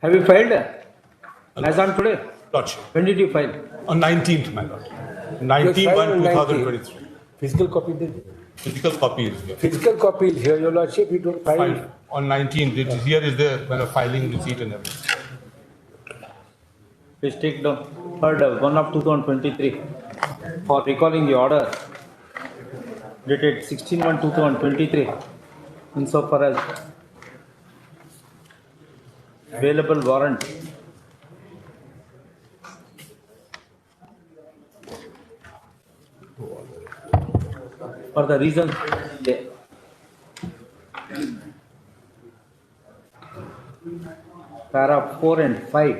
Have you filed as on today? Lordship. When did you file? On 19th, my lord. 19/1/2023. Physical copy did. Physical copy is here. Physical copy is here, Your Lordship. You don't file. Fine. On 19th, here is the filing receipt and everything. Please take down heard 1 of 2023 for recalling the order dated 16/1/2023 insofar as available warrant for the reason paragraph 4 and 5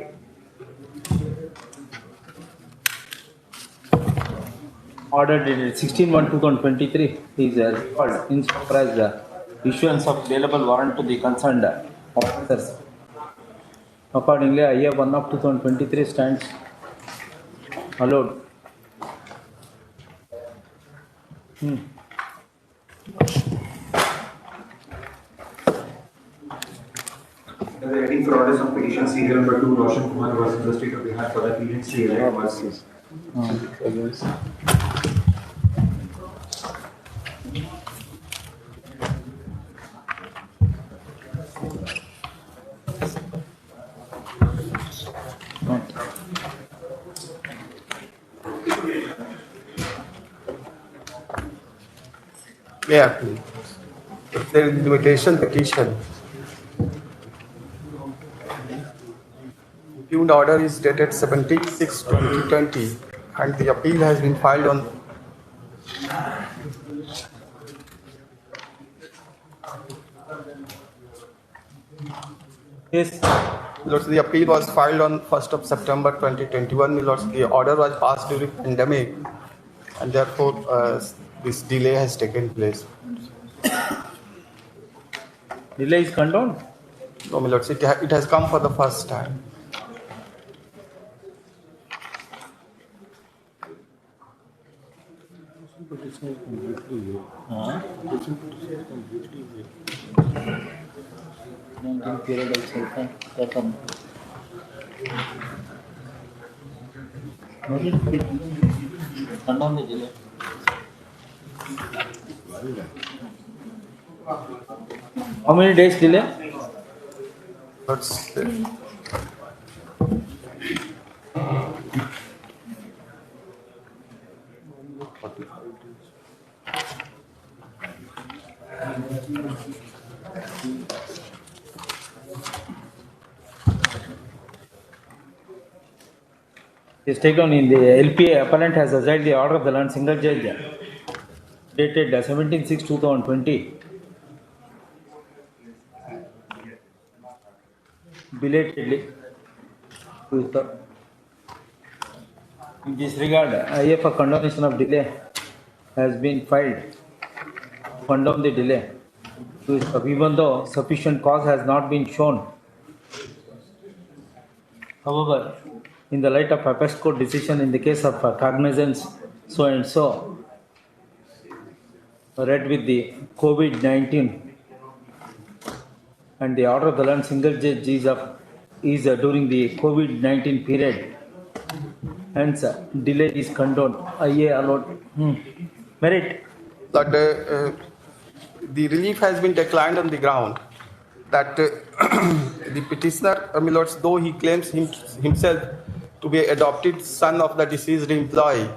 order dated 16/1/2023 is recalled insofar as the issuance of available warrant to the concerned officers. Accordingly, IA 1 of 2023 stands allowed. The heading for orders on petition serial number 2, Roshan Kumar versus the State of Bihar for the period CLI versus. Yeah, there is limitation petition. Impugned order is dated 17/6/2020 and the appeal has been filed on Yes, Lords, the appeal was filed on 1st of September 2021. Lords, the order was passed during pandemic and therefore this delay has taken place. delay is condoned. No, my lords, it has come for the first time. Period also. Condone the delay. How many days delay? Lords, Is taken in the LPA appellant has asserted the order of the learned single judge dated 17/6/2020 belatedly. In this regard, IA for condonation of delay has been filed. Condone the delay, even though sufficient cause has not been shown. However, in the light of Apex Court decision in the case of cognizance so and so, read with the COVID-19 and the order of the learned single judge is during the COVID-19 period. Hence, delay is condoned. IA allowed. Merit. But the relief has been declined on the ground that the petitioner, my lords, though he claims himself to be adopted son of the deceased employee,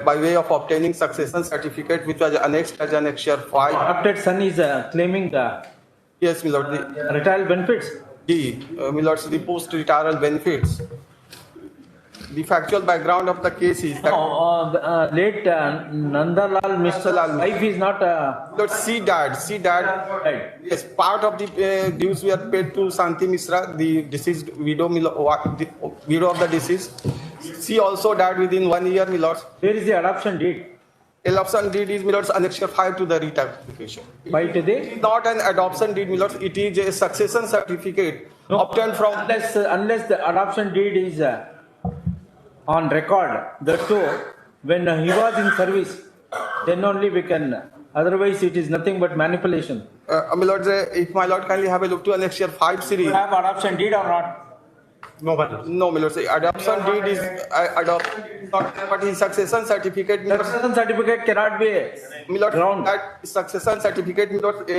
by way of obtaining succession certificate which was annexed as Annexure 5. Adopted son is claiming the Yes, my lord, retired benefits. my lords, the post-retirement benefits. The factual background of the case is that Late Nandalal Mr. Nandalal. wife is not Lord, see dad, right. yes, part of the dues were paid to Santi Misra, the deceased widow, widow of the deceased. She also died within 1 year, my lords. Where is the adoption deed? Adoption deed is, my lords, Annexure 5 to the REIT application. By It today? is not an adoption deed, my lords, it is a succession certificate obtained from. Unless the adoption deed is on record, that too, when he was in service, then only we can, otherwise it is nothing but manipulation. My lords, if my lord kindly have a look to Annexure 5 series. You have adoption deed or not? No, but No, my lords, adoption deed is not, but his succession certificate, my lords, Succession certificate cannot be my lord, ground. that succession certificate, my lord,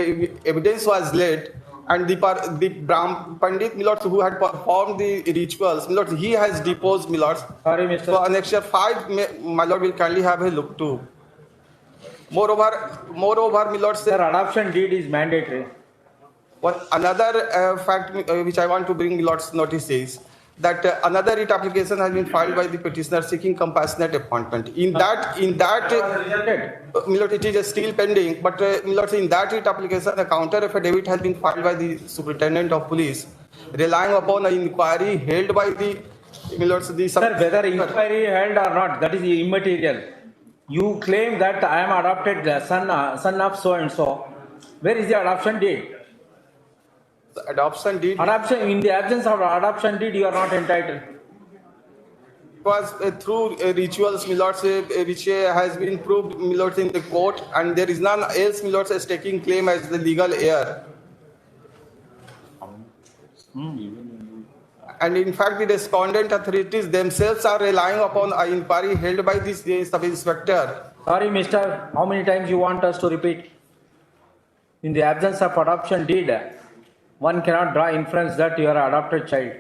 evidence was laid, and the Brahm Pandit, my lord, who had performed the rituals, my lord, he has deposed, my lord. Sorry, So Mr. Annexure 5, my lord, will kindly have a look too. Moreover, my lord, Sir, adoption deed is mandatory. another fact which I want to bring my lord's notice is that another writ application has been filed by the petitioner seeking compassionate appointment. In that, Rejected. my lord, it is still pending, but my lord, in that writ application, a counter affidavit has been filed by the superintendent of police, relying upon an inquiry held by the, my lord, the Sir, whether inquiry held or not, that is immaterial. You claim that I am adopted son of so and so. Where is the adoption deed? the adoption deed Adoption, in the absence of adoption deed, you are not entitled. was through rituals, my lords, which has been proved, my lords, in the court, and there is none else, my lords, as taking claim as the legal heir. And in fact, the respondent authorities themselves are relying upon an inquiry held by this sub-inspector. Sorry, mister, how many times you want us to repeat? In the absence of adoption deed, one cannot draw inference that you are an adopted child.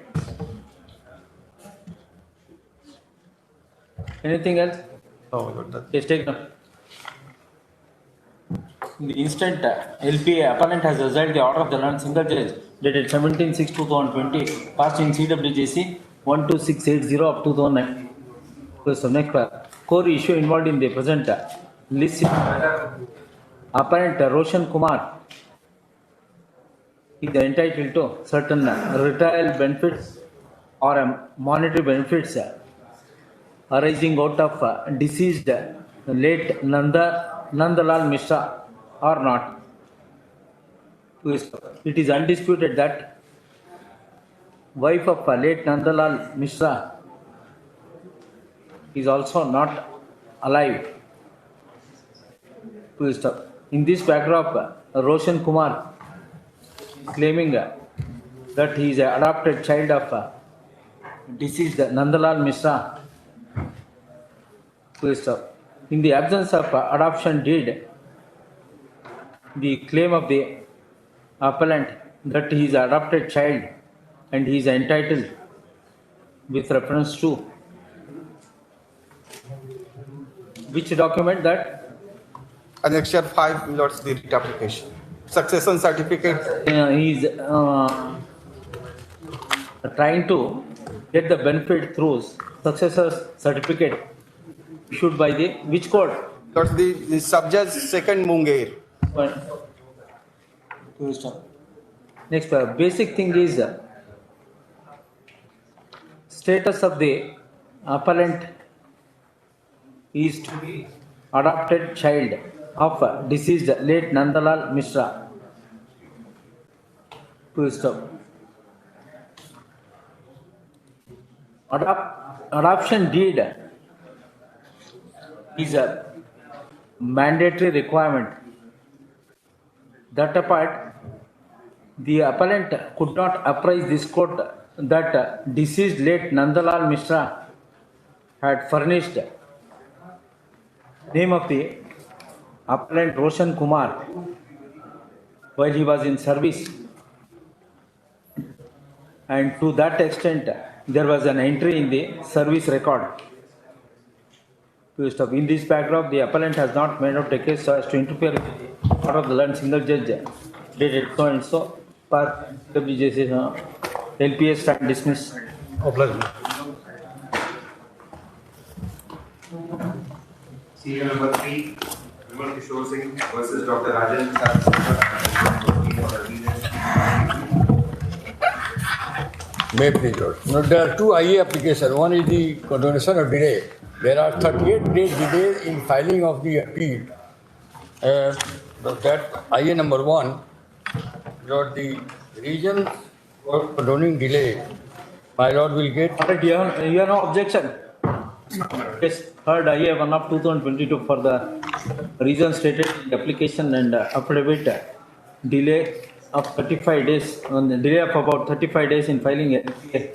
Anything else? Oh, my lord, that- Yes, take note. In the instant, LPA appellant has resolved the order of the learned single judge dated 17/6/2020, passed in CWJC 12680 of 2009. So next, core issue involved in the present list. Apparent Roshan Kumar is entitled to certain retired benefits or monetary benefits arising out of deceased late Nandalal Mishra or not. It is undisputed that wife of late Nandalal Mishra is also not alive. In this backdrop, Roshan Kumar is claiming that he is an adopted child of deceased Nandalal Mishra. In the absence of adoption deed, the claim of the appellant that he is an adopted child and he is entitled with reference to which document that Annexure 5, my lords, the writ application. Succession certificate, he is trying to get the benefit through successor certificate issued by the which court? lords, the subject second Munger. Next, basic thing is status of the appellant is to be adopted child of deceased late Nandalal Mishra. Adoption deed is a mandatory requirement. That apart, the appellant could not apprise this court that deceased late Nandalal Mishra had furnished name of the appellant Roshan Kumar while he was in service And to that extent, there was an entry in the service record. In this paragraph, the appellant has not made out a case so as to interfere with the order of the learned single judge dated so and so per WJC LPA stand dismissed. Serial number 3, Vimal Kishore Singh versus Dr. Rajan May please, Lord. Now, there are two IA applications. One is the condonation of delay. There are 38 days delay in filing of the appeal. That IA number 1, Lord, the reason for condoning delay, my Lord will get. Correct, you have no objection. Yes, heard IA 1 of 2022 for the reason stated in the application and affidavit delay of 35 days, on the delay of about 35 days in filing LPA.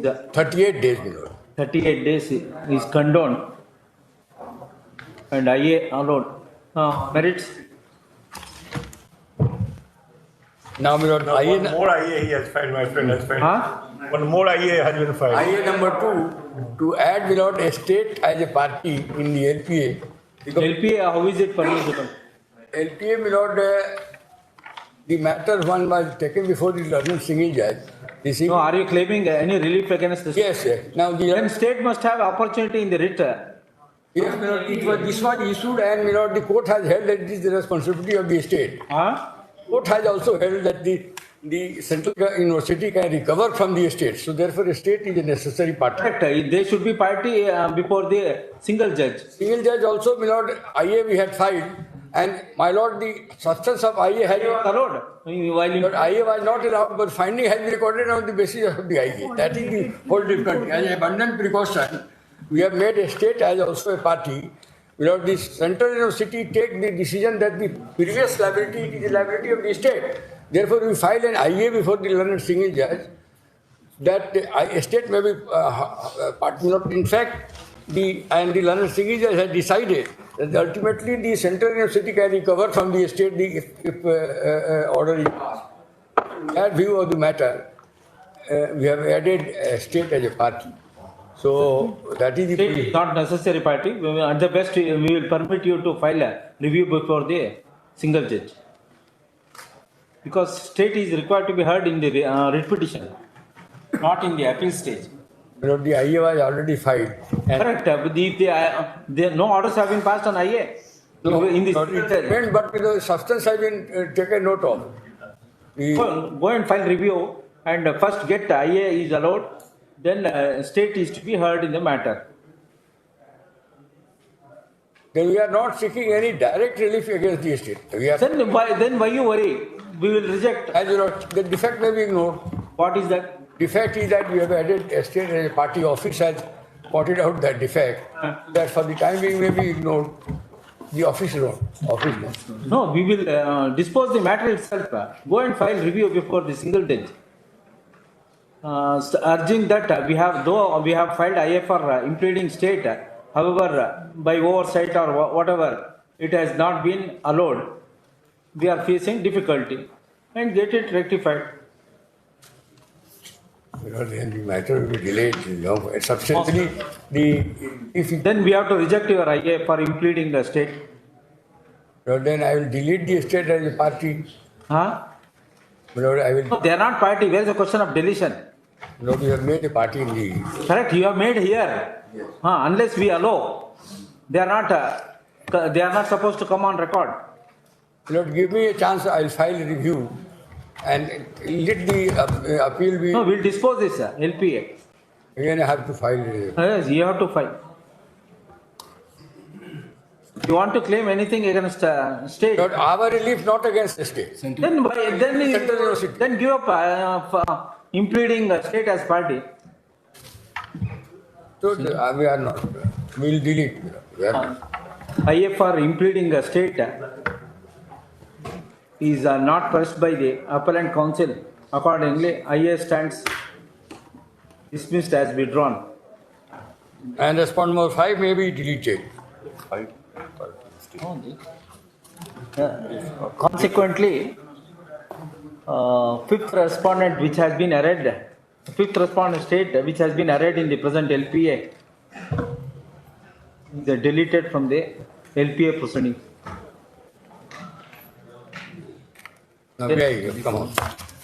The 38 days, my Lord. 38 days is condoned and IA allowed. Merits? Now, my Lord, IA, More IA he has filed, my friend has filed. Huh? One more IA has been filed. IA number 2, to add without a state as a party in the LPA. Because LPA, how is it permissible? LPA, my Lord, the matter one was taken before the learned single judge. No, are you claiming any relief against this? Yes, sir. Now the Then state must have opportunity in the writ. yes, my Lord, this was issued, and my Lord, the court has held that it is the responsibility of the state. Huh? Court has also held that the central university can recover from the state. So therefore, the state is a necessary party. Correct. They should be party before the single judge. Single judge also, my Lord, IA we had filed, and my Lord, the substance of IA has. Allowed. While But IA was not allowed, but finding has been recorded on the basis of the IA. That is the whole difference. As an abundant precaution, we have made a state as also a party. Without the central university take the decision that the previous liability is the liability of the state. Therefore, we file an IA before the learned single judge that the state may be party. In fact, the learned single judge has decided that ultimately the central university can recover from the state if order is passed. In that view of the matter, we have added a state as a party. So that is state the is not necessary party. At the best, we will permit you to file a review before the single judge. Because state is required to be heard in the writ petition, not in the appeal stage. the IA was already filed. And Correct. No orders have been passed on IA. In this but the substance has been taken note of. go and file review and first get IA is allowed, then state is to be heard in the matter. Then we are not seeking any direct relief against the state. We are, Then why you worry? We will reject. as you know, the defect may be ignored. What is that? Defect is that we have added a state as a party office has pointed out that defect. That for the time being may be ignored. The office alone. No, we will dispose the matter itself. Go and file review before the single judge. Urging that we have filed IA for impleading state. However, by oversight or whatever, it has not been allowed. We are facing difficulty and get it rectified. Then the matter will be delayed. Substantially, Then we have to reject your IA for impleading the state. then I will delete the state as a party. Huh? I will. No, they are not party. Where is the question of deletion? We have made a party in the. Correct. You have made here. Unless we allow, they are not supposed to come on record. Lord, give me a chance. I'll file a review, and let the appeal be. No, we'll dispose this LPA. Again, I have to file. Yes, you have to file. You want to claim anything against state? Lord, our relief not against the state. Then give up impleading state as party. So we are not. We'll delete. We are not. IA for impleading a state is not pressed by the appellant counsel. Accordingly, IA stands dismissed as withdrawn. And respond number 5 may be deleted. Consequently, fifth respondent which has been arraigned, fifth respondent state which has been arraigned in the present LPA, they deleted from the LPA proceeding. Now, come on.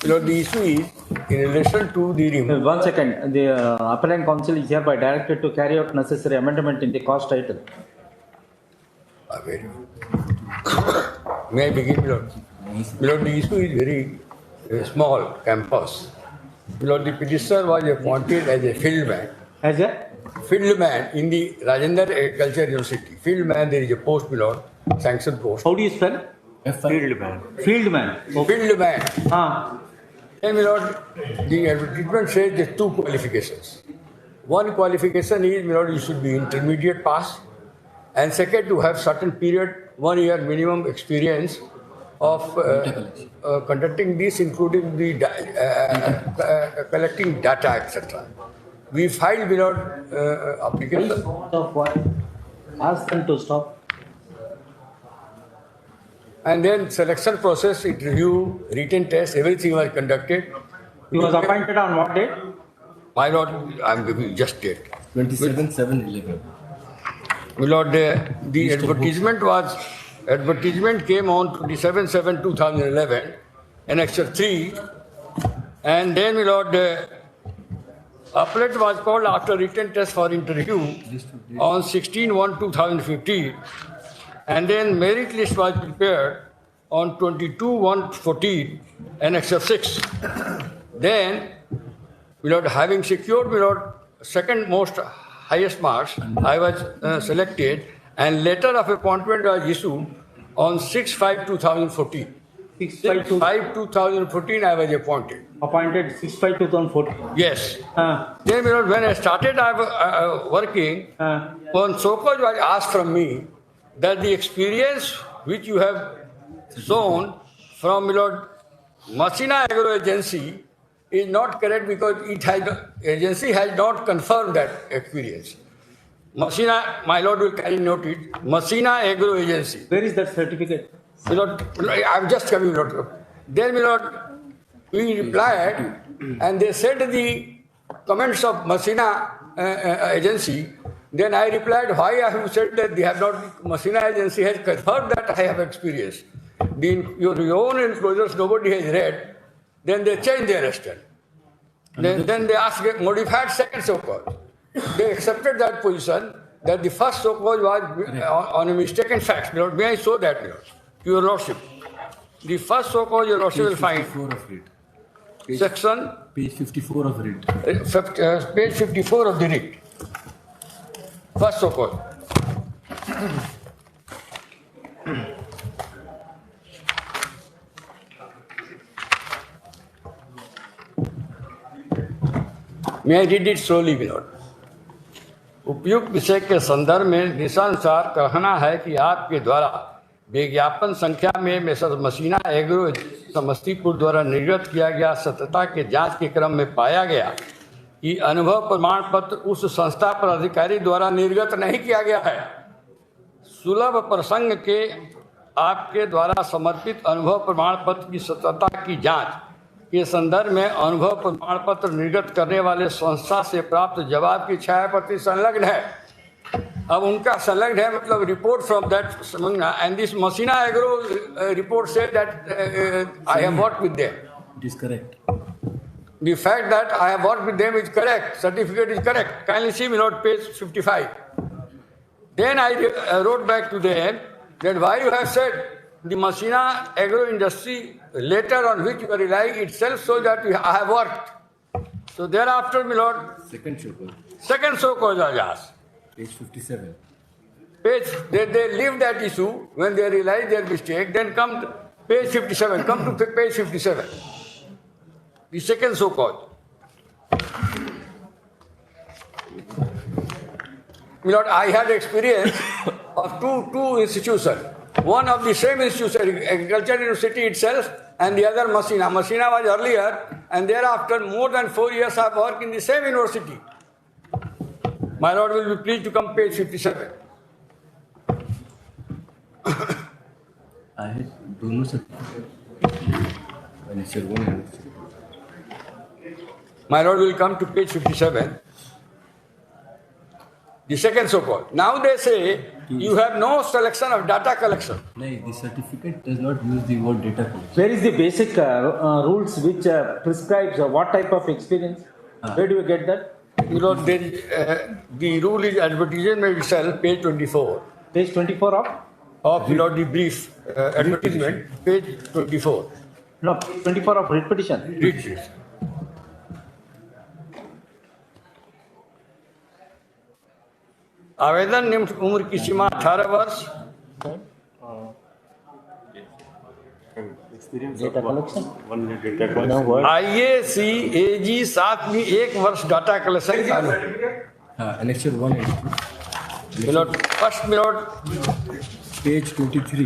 The issue is in relation to the removal. 1 second, the appellant counsel is hereby directed to carry out necessary amendment in the cause title. May I begin, Milord? Milord, the issue is very small campus. Milord, the petitioner was appointed as a fieldman. As a Fieldman in the Rajendra Agriculture University. Fieldman, there is a post, Milord, sanctioned post. how do you spell? Fieldman. Fieldman. Fieldman. Ah, Hey, Milord, the advertisement says there are two qualifications. One qualification is, Milord, you should be intermediate pass, and second, to have certain period, 1 year minimum experience of conducting this, including the collecting data, etc. We filed, Milord, application. stop what? Ask them to stop. And then selection process, interview, written test, everything was conducted. He was appointed on what date? My Lord, I'm giving just date. 27/7/11. My Lord, the advertisement came on 27/7/2011, Annexure 3, and then, my Lord, appellate was called after written test for interview on 16/1/2015, and then merit list was prepared on 22/1/14, Annexure 6. Then, my Lord, having secured, my Lord, second most highest marks, I was selected, and letter of appointment was issued on 6/5/2014. 6/5/2014, I was appointed. Appointed 6/5/2014. Yes. Ah, Then, my Lord, when I started working, ah. one so-called was asked from me that the experience which you have shown from, my Lord, Masina Agro Agency is not correct because agency has not confirmed that experience. Masina, my Lord will carry note it, Masina Agro Agency. Where is that certificate? My Lord, I'm just coming, my Lord. Then, my Lord, we replied, and they said the comments of Masina Agency. Then I replied, why have you said that they have not, Masina Agency has confirmed that I have experience. Your own enclosures nobody has read. Then they changed their result. Then they asked modified second so-called. They accepted that position that the first so-called was on a mistaken fact. Lord, may I show that, Lord? Your Lordship. The first so-called, Your Lordship will find. Section? Page 54 of it. Page 54 of the writ. First so-called. May I read it slowly, my Lord? उपयुक्त विषय के संदर्भ में निशानुसार कहना है कि आपके द्वारा विज्ञापन संख्या में मिसेस मसीना एग्रो समस्तीपुर द्वारा निर्गत किया गया सत्यता के जांच के क्रम में पाया गया कि अनुभव प्रमाण पत्र उस संस्था पर अधिकारी द्वारा निर्गत नहीं किया गया है। सुलभ प्रसंग के आपके द्वारा समर्पित अनुभव प्रमाण पत्र की सत्यता की जांच के संदर्भ में अनुभव प्रमाण पत्र निर्गत करने वाले संस्था से प्राप्त जवाब की छायाप्रति संलग्न है। अब उनका संलग्न है मतलब report from that and this Messina Agro report said that I have worked with them. It is correct. The fact that I have worked with them is correct. Certificate is correct. Kindly see me note page 55. Then I wrote back to them that why you have said the Masina agro industry letter on which you are relying itself shows that I have worked. So thereafter, my lord, second so called was asked. Page 57. Page, they leave that issue when they realize their mistake, then come to page 57. Come to page 57. The second so called. My lord, I had experience of two institutions. One of the same institution, Agriculture University itself, and the other Masina. Masina was earlier, and thereafter more than 4 years I worked in the same university. My lord will be pleased to come page 57. I had दोनों certificate. Annexure 1 and My lord will come to page 57. The second so-called. Now they say you have no selection of data collection. No, the certificate does not use the word data collection. Where is the basic rules which prescribes what type of experience? Where do you get that? You know, the rule is advertisement itself, page 24. Page 24 of? You know, the brief advertisement, page 24. No, 24 of writ petition. Read this. आवेदन निम्न उम्र की सीमा 18 वर्ष Data collection. No word. IACAG 7 में 1 वर्ष data collection चालू Annexure 1 and 2. Minute first minute Page 23,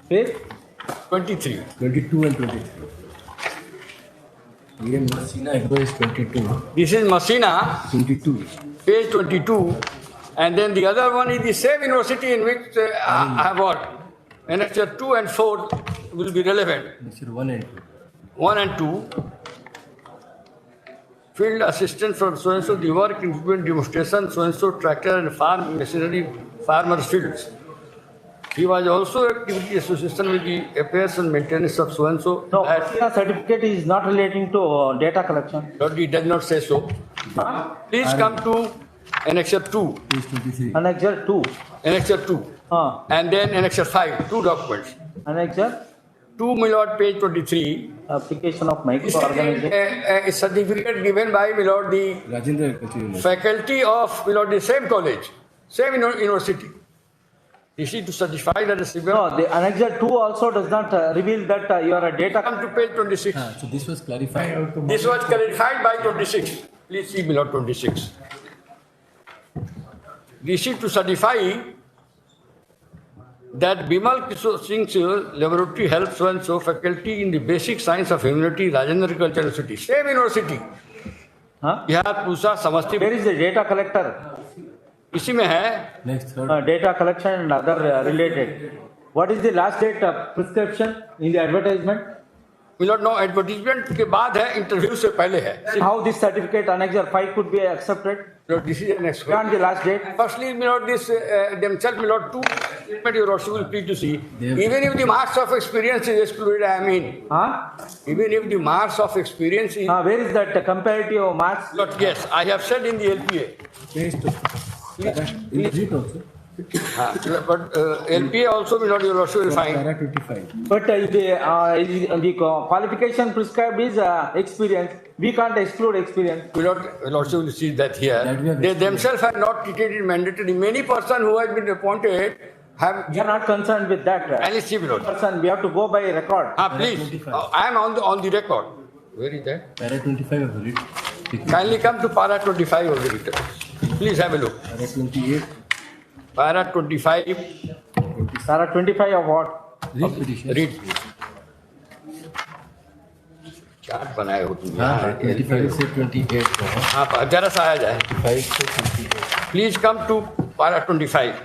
Page 23 22 and 23. Here Messina Agro is 22. This is Messina 22. page 22 and then the other one is the same university in which I have worked. Annexure 2 and 4 will be relevant. Annexure 1 and 2. 1 and 2. Field assistant for so-and-so, the work including demonstration, so-and-so tractor and farm machinery, farmer fields. He was also activity association with the affairs and maintenance of so-and-so. No, Messina certificate is not relating to data collection. Lord, he does not say so. Please come to Annexure 2. Page 23. Annexure 2. Annexure 2. And then Annexure 5, 2 documents. Annexure 2 Milord, page 23. application of This is microorganism. a certificate given by Milord the Rajendra Agriculture University. faculty of Milord the same college, same university. Is it to certify that the civil? No, the annexure 2 also does not reveal that you are a data. Come to page 26. So this was clarified. This was clarified by 26. Please see Milord 26. This is to certify that Bimal Kishore Singh's laboratory helps so and so faculty in the basic science of immunity, Rajendra Agriculture University. Same university. Huh? यहाँ पूछा समस्ती Where is the data collector? इसी में है Next, third. Data collection and other related. What is the last date of prescription in the advertisement? Milord no advertisement के बाद है interview से पहले है How this certificate annexure 5 could be accepted? This is next Beyond the last date? Firstly, Milord, this themselves, Milord, two statement your also will please to see. They have- Even if the marks of experience is excluded, I mean, Huh? even if the marks of experience is, Where is that comparative marks? Milord, yes, I have said in the LPA. Page 2. In the sheet also. But LPA also, Milord, you also will find. Para 25. But the qualification prescribed is experience. We can't exclude experience. Milord will also will see that here. That we have They explained. themselves have not treated it mandatory. Many person who has been appointed have. We are not concerned with that. Kindly see, Milord. Person, we have to go by record. Please, 25. I am on the record. Where is that? Para 25 of the read. Kindly come to para 25 of the return. Please have a look. Para 28. Para 25, Para 25 of what? Read petition. read. Chart बनाए हो तुम हाँ, 25 से 28 का है. हाँ जरा सा आया जाए 25 से 28. Please come to para 25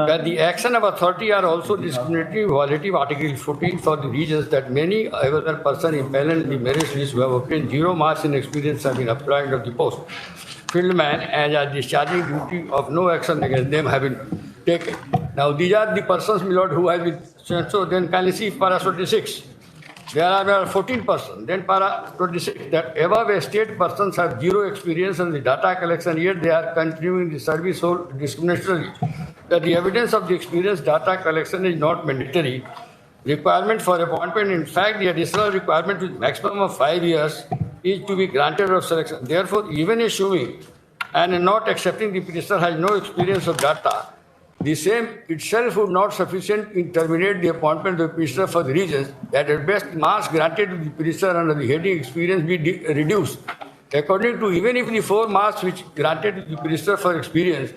that the action of authority are also discriminatory violative article 14 for the reasons that many other person impelled in the marriage list who have obtained 0 marks in experience have been applied of the post fieldman and are discharging duty of no action against them have been taken. Now these are the persons, my lord, who have been so then can you see para 26. There are 14 persons. Then para 26 that above state persons have 0 experience in the data collection, yet they are continuing the service so discriminatorily that the evidence of the experience data collection is not mandatory. Requirement for appointment, in fact, the additional requirement with maximum of 5 years is to be granted of selection. Therefore, even assuming and not accepting the petitioner has no experience of data, the same itself would not sufficient to terminate the appointment of the petitioner for the reasons that at best marks granted to the petitioner under the heading experience be reduced. According to even if the 4 marks which granted to the petitioner for experience,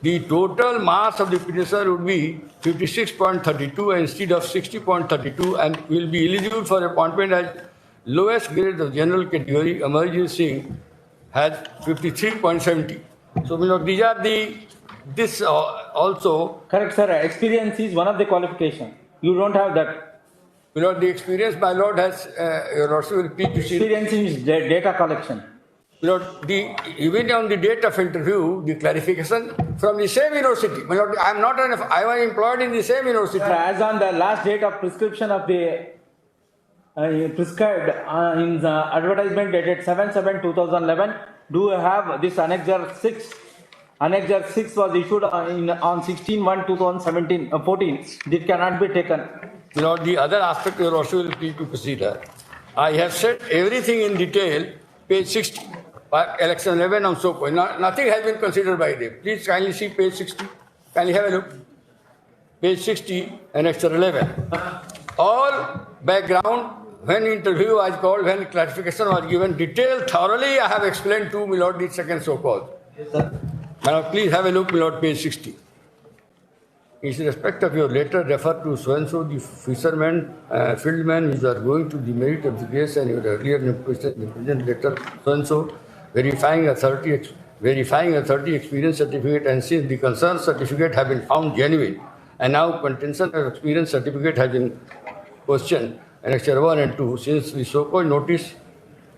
the total marks of the petitioner would be 56.32 instead of 60.32 and will be eligible for appointment as lowest grade of general category. Amarjit Singh has 53.70. So, these are this also. Correct, sir. Experience is one of the qualification. You don't have that. My lord, the experience my lord has, your lordship will please to see. Experience in data collection. My lord, even on the date of interview, the clarification from the same university. My lord, I was employed in the same university. As on the last date of prescription of the prescribed in the advertisement dated 7/7/2011, do you have this Annexure 6? Annexure 6 was issued on 16/1/2014. This cannot be taken. My lord, the other aspect your lordship will please to proceed. I have said everything in detail, page 60. Election 11 and so forth. Nothing has been considered by them. Please kindly see page 60. Kindly have a look. Page 60, Annexure 11. All background, when interview was called, when clarification was given, detailed, thoroughly, I have explained to my lord the second so-called. Now please have a look, my lord, page 60. In respect of your letter, refer to so-and-so, the fisherman, fieldman, which are going to the merit of the case, and your earlier present letter, so-and-so, verifying authority experience certificate, and since the concerned certificate have been found genuine, and now contention of experience certificate has been questioned, Annexure 1 and 2, since the so-called notice,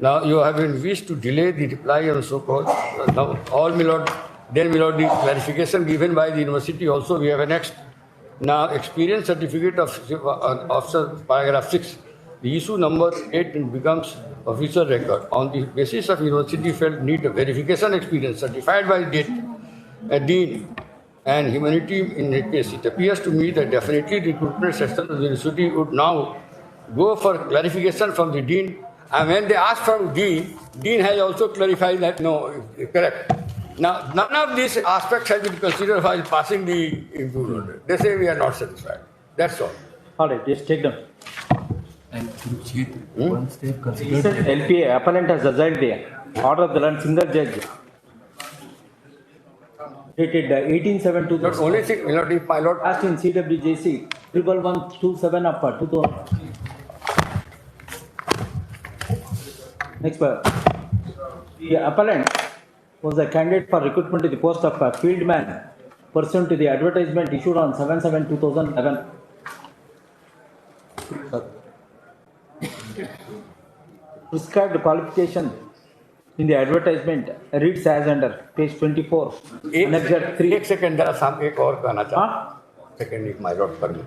now you have been wished to delay the reply on so-called, now all my lord, then my lord, the clarification given by the university also we have annexed. Now experience certificate of officer, paragraph 6, the issue number 8 becomes official record. On the basis of university felt need a verification experience certified by dean and humanity in the case. It appears to me that definitely recruitment section of the university would now go for clarification from the dean. And when they ask from dean has also clarified that no, correct. Now, none of these aspects have been considered while passing the improved order. They say we are not satisfied. That's all. All right, just take them. And once they have He considered said LPA, appellant has assigned the order of the land, single judge. Dated 18/7/2000. Not only thing, my lord, if my lord, Passed in CWJC 11127 up 2000. Next part. The appellant was a candidate for recruitment to the post of a fieldman pursuant to the advertisement issued on 7/7/2011. Prescribed qualification in the advertisement reads as under page 24. Annexure 3. एक second जरा साहब एक और कहना चाहता Huh? हूँ. Second, if my lord permit.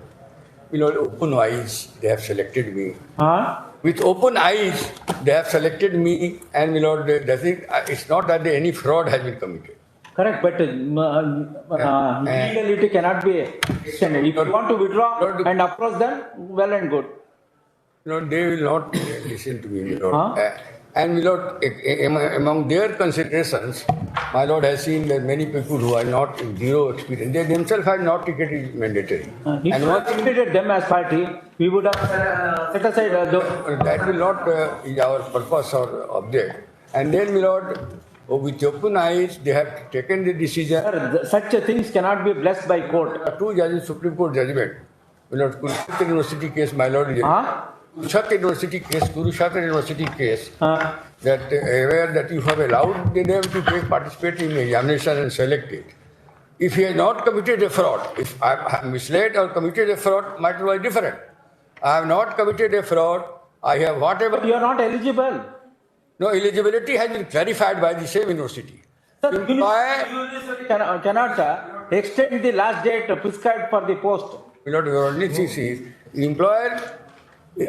My lord, open eyes, they have selected me. Huh? With open eyes, they have selected me, and my lord, it's not that any fraud has been committed. Correct, but illegality cannot be extended. If you want to withdraw and approach them, well and good. No, they will not listen to me, my lord. Huh? And my lord, among their considerations, my lord has seen that many people who are not zero experience, they themselves are not ticketed mandatory. If And you once admitted them as party, we would have set aside that will not is our purpose or object. And then, my lord, with open eyes, they have taken the decision. such things cannot be blessed by court. Two judges, Supreme Court judgment. My lord, Kurukshetra University case, my lord, Huh? Kurukshetra University case, that aware that you have allowed them to take participate in examination and select it. If he has not committed a fraud, if I have misled or committed a fraud, matter was different. I have not committed a fraud. I have whatever. But you are not eligible. No, eligibility has been clarified by the same university. Sir, Employer- university cannot extend the last date prescribed for the post. My lord, your only thing is the employer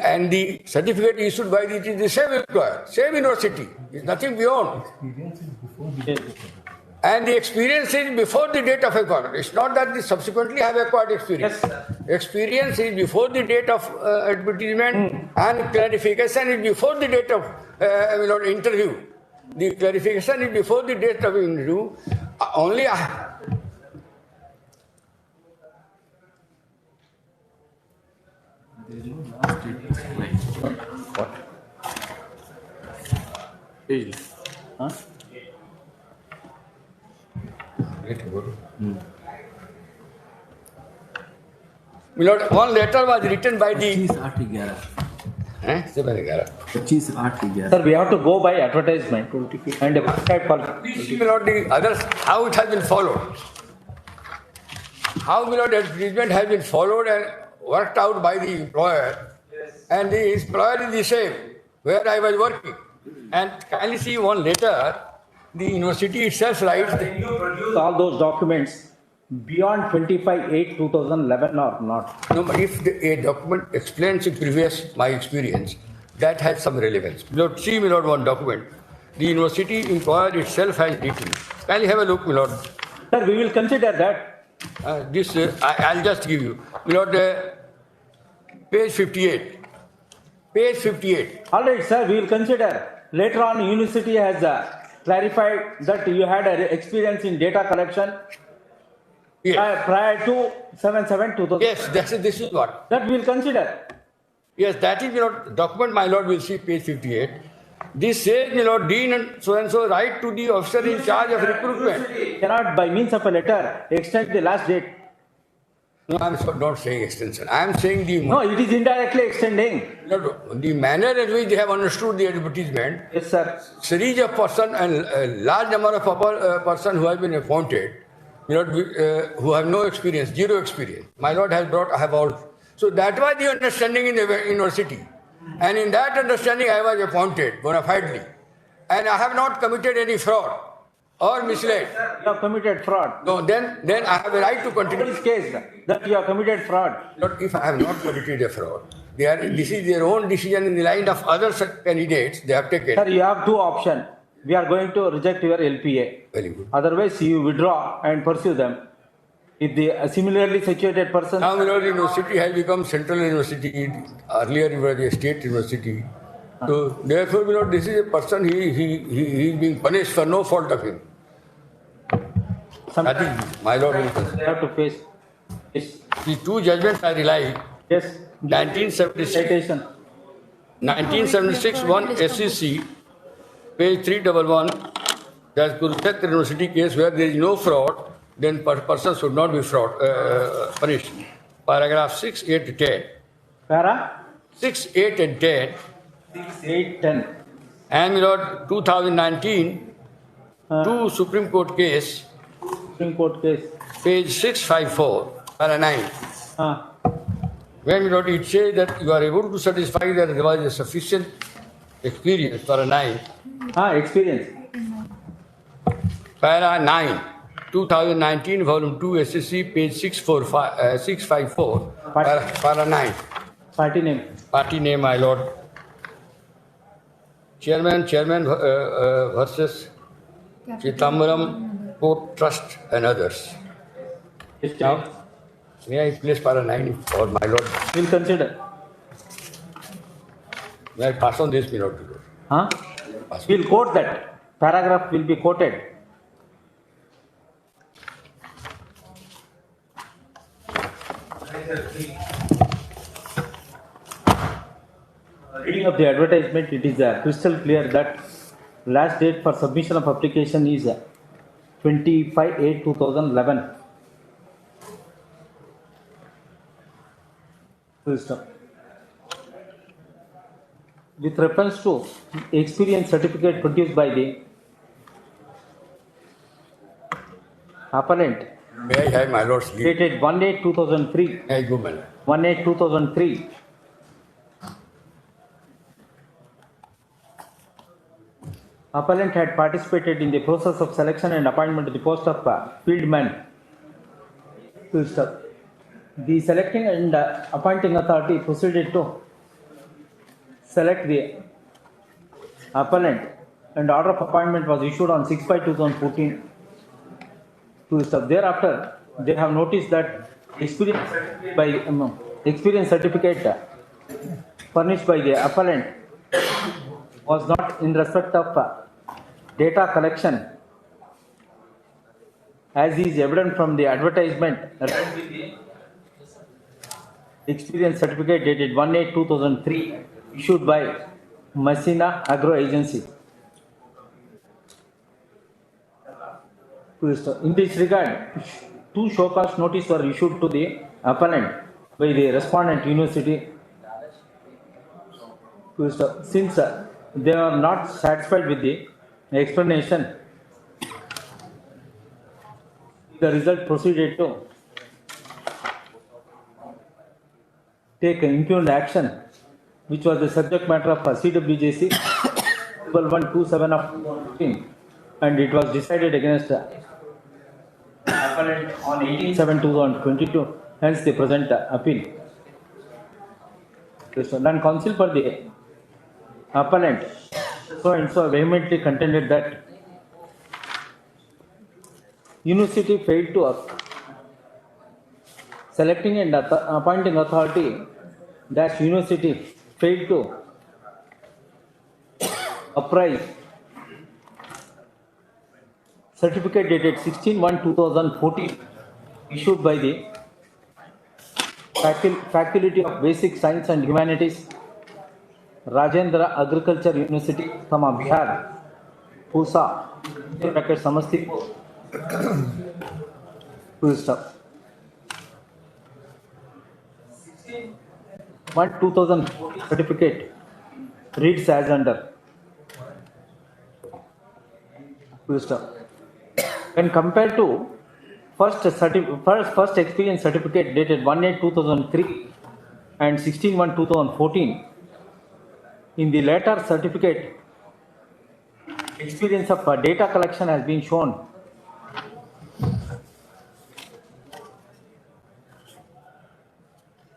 and the certificate issued by it is the same employer, same university. It's nothing beyond. Yes. And the experience is before the date of acquirement. It's not that they subsequently have acquired experience. Yes. Experience is before the date of advertisement, and clarification is before the date of interview. The clarification is before the date of interview. Only Huh? My lord, one letter was written by the 25/8/11 25/8/11 Sir, we have to go by advertisement and prescribed qualification. My lord, the others, how it has been followed. How, my lord, advertisement has been followed and worked out by the employer. and the employer is the same where I was working. And kindly see one letter, the university itself writes that Can you produce all those documents beyond 25/8/2011 or not? no, but if a document explains my experience, that has some relevance. Lord, see, my lord, one document. The university employer itself has written. Kindly have a look, my lord. Sir, we will consider that. I'll just give you. My lord, page 58. Page 58. All right, sir, we will consider. Later on, university has clarified that you had an experience in data collection Yes, prior to 7/7/2000. yes, this is what. That we will consider. Yes, that is, my lord, document, my lord, will see page 58. This says, my lord, Dean and so write to the officer in charge of recruitment. Cannot by means of a letter extend the last date. No, I'm not saying extension. I am saying No, it is indirectly extending. the manner in which they have understood the advertisement. Yes, sir. Series of person and a large number of person who have been appointed, my lord, who have no experience, zero experience. My lord has brought, I have all. So that was the understanding in the university. And in that understanding, I was appointed bona fidely. And I have not committed any fraud or misled. You have committed fraud. No, then I have a right to continue. This case that you have committed fraud. Not if I have not committed a fraud. This is their own decision in the line of other candidates they have taken. Sir, you have two options. We are going to reject your LPA. Very good. Otherwise, you withdraw and pursue them. If the similarly situated person. Now, my lord, university has become central university. Earlier, it was a state university. So, therefore, my lord, this is a person, he is being punished for no fault of him. That is, my lord, They have to face. Yes. the two judgments I rely. Yes. 1976, Citation. 1976 one SEC, page 311, that's Kurukshetra University case where there is no fraud, then person should not be punished. Paragraph 6, 8, 10. Para 6, 8, and 10. 6, 8, 10. And my lord, 2019, two Supreme Court case, Supreme Court case. page 654, para 9. When my lord, it says that you are able to satisfy that there was a sufficient experience, para 9. Experience. Para 9, 2019, volume 2, SSC, page 654, para 9. Party name. Party name, my lord. Chairman versus Chithambaram Port Trust and others. Now, may I place para 9 for my lord? We'll consider. May I pass on this, my lord? We'll quote that. Paragraph will be quoted. Reading of the advertisement, it is crystal clear that last date for submission of application is 25/8/2011. With reference to experience certificate produced by the appellant May I have my lord's leave? dated 1/8/2003. May I go, my lord? 1/8/2003. Appellant had participated in the process of selection and appointment to the post of field man. The selecting and appointing authority proceeded to select the appellant, and order of appointment was issued on 6/5/2014. Thereafter, they have noticed that experience certificate furnished by the appellant was not in respect of data collection, as is evident from the advertisement. Experience certificate dated 1/8/2003 issued by Messina Agro Agency. In this regard, two show cause notice were issued to the appellant by the respondent university. Since they are not satisfied with the explanation, the result proceeded to take impugned action which was the subject matter of CWJC 1127 of 2015, and it was decided against appellant on 18/7/2022. Hence, the present appeal. And counsel for the appellant so and so vehemently contended that university failed to selecting and appointing authority dash university failed to apprise certificate dated 16/1/2014 issued by the Faculty of Basic Science and Humanities, Rajendra Agriculture University, Bihar, Pusa, Samastipur. Full stop. 1/2014 certificate reads as under. Full stop. When compared to first experience certificate dated 1/8/2003 and 16/1/2014, in the latter certificate, experience of data collection has been shown.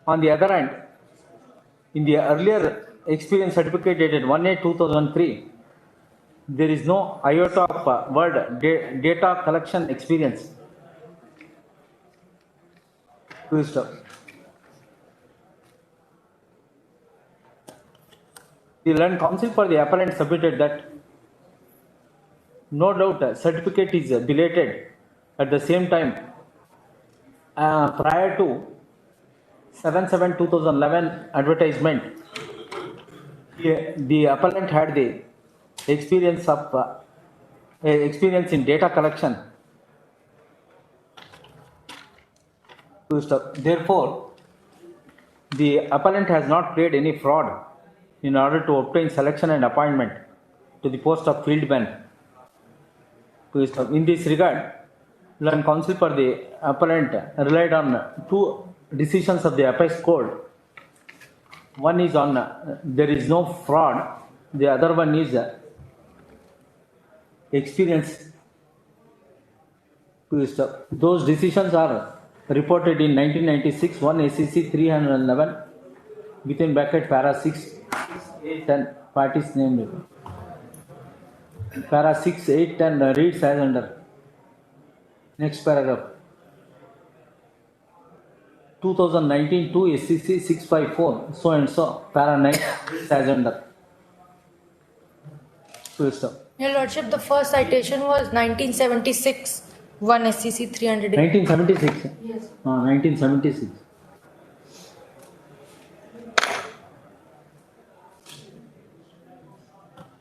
On the other hand, in the earlier experience certificate dated 1/8/2003, there is no iota of word data collection experience. Full stop. The learned counsel for the appellant submitted that no doubt certificate is belated. At the same time, prior to 7/7/2011 advertisement, the appellant had the experience in data collection. Full stop. Therefore, the appellant has not played any fraud in order to obtain selection and appointment to the post of fieldman. Full stop. In this regard, learned counsel for the appellant relied on two decisions of the Apex Code. One is on there is no fraud. The other one is experience. Full stop. Those decisions are reported in 1996, 1 SEC 311, within bracket para 6, 8, 10, parties named. Para 6, 8, 10 reads as under. Next paragraph. 2019 2 SEC 654, so and so, para 9 reads as under. Full stop. Your Lordship, the first citation was 1976, 1 SCC 300. 1976. Yes. 1976.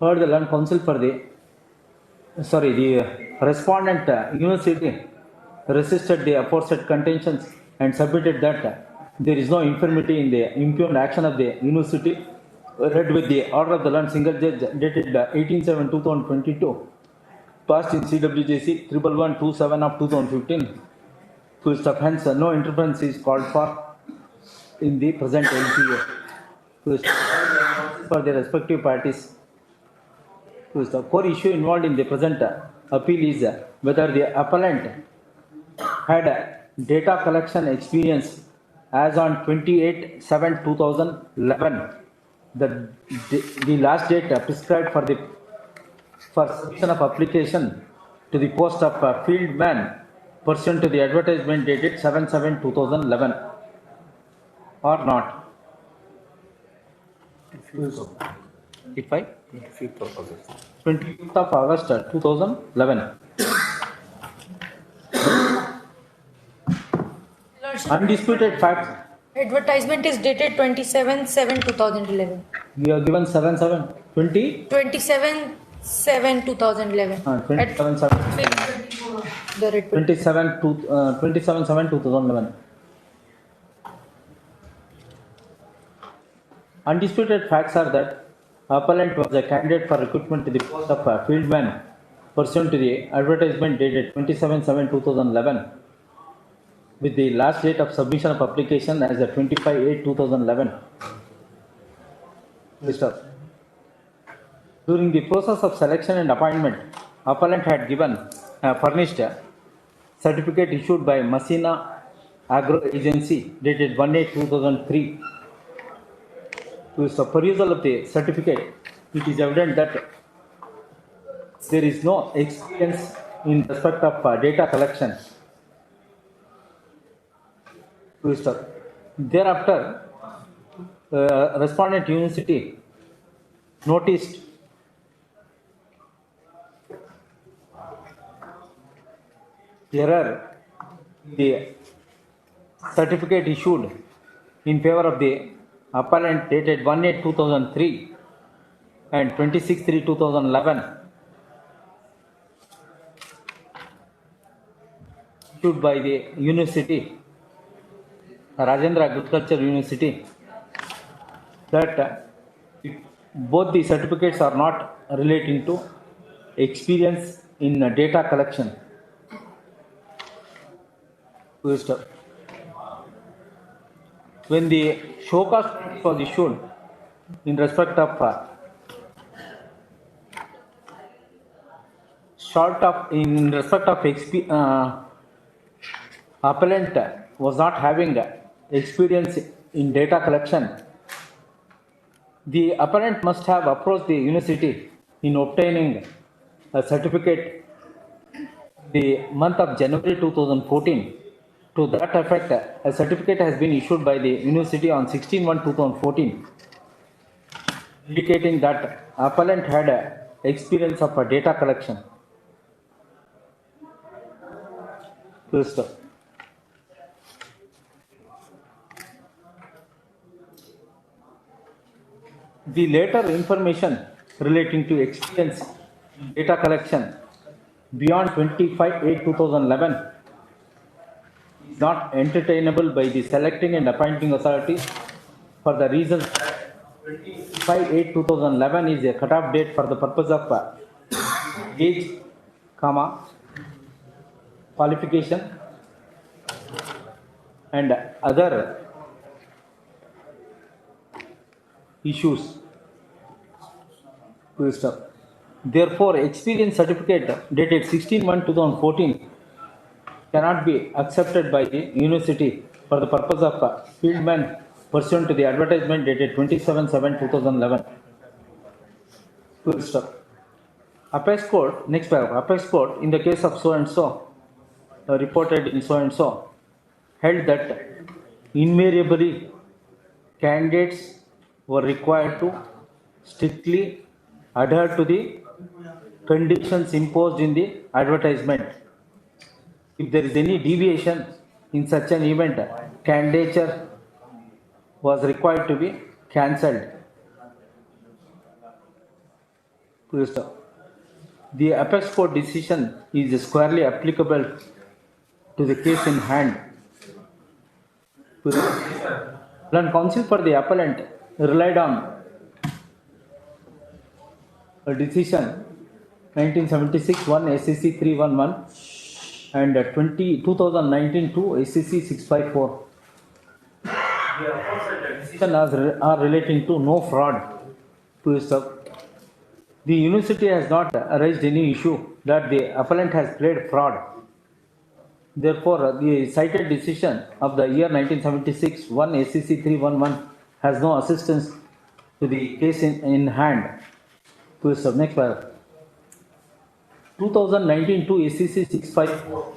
Heard the learned counsel for the respondent university resisted the aforesaid contentions and submitted that there is no infirmity in the impugned action of the university, read with the order of the learned single judge dated 18/7/2022, passed in CWJC 11/127 of 2015. Full stop. Hence, no interference is called for in the present LCA. Full stop. For the respective parties. Full stop. Core issue involved in the present appeal is whether the appellant had data collection experience as on 28/7/2011. The last date prescribed for submission of application to the post of fieldman pursuant to the advertisement dated 7/7/2011 or not. If I 25th of August 2011. Lordship, Undisputed facts. advertisement is dated 27/7/2011. We are given 7/7 20 27/7/2011. 27/7 The writ. 27/7/2011. Undisputed facts are that appellant was a candidate for recruitment to the post of fieldman pursuant to the advertisement dated 27/7/2011 with the last date of submission of application as 25/8/2011. Mr. During the process of selection and appointment, appellant had furnished a certificate issued by Messina Agro Agency dated 1/8/2003. To the perusal of the certificate, it is evident that there is no experience in respect of data collection. Thereafter, respondent university noticed error in the certificate issued in favor of the appellant dated 1/8/2003 and 26/3/2011 issued by the university, Rajendra Agriculture University, that both the certificates are not relating to experience in data collection. When the show cause was issued in respect of appellant was not having experience in data collection, the appellant must have approached the university in obtaining a certificate the month of January 2014. To that effect, a certificate has been issued by the university on 16/1/2014, indicating that appellant had experience of data collection. The later information relating to experience in data collection beyond 25/8/2011 is not entertainable by the selecting and appointing authority for the reasons that 25/8/2011 is a cutoff date for the purpose of age, qualification and other issues. Therefore, experience certificate dated 16/1/2014 cannot be accepted by the university for the purpose of fieldman pursuant to the advertisement dated 27/7/2011. Apex Court, next paragraph. Apex Court, in the case of so and so, reported in so and so, held that invariably candidates were required to strictly adhere to the conditions imposed in the advertisement. If there is any deviation in such an event, candidature was required to be cancelled. The Apex Court decision is squarely applicable to the case in hand. When counsel for the appellant relied on a decision 1976 1 SCC 311 and 2019-2 SCC 654. The decision are relating to no fraud. The university has not raised any issue that the appellant has played fraud. Therefore, the cited decision of the year 1976 1 SCC 311 has no assistance to the case in hand. Next paragraph. 2019-2 SCC 654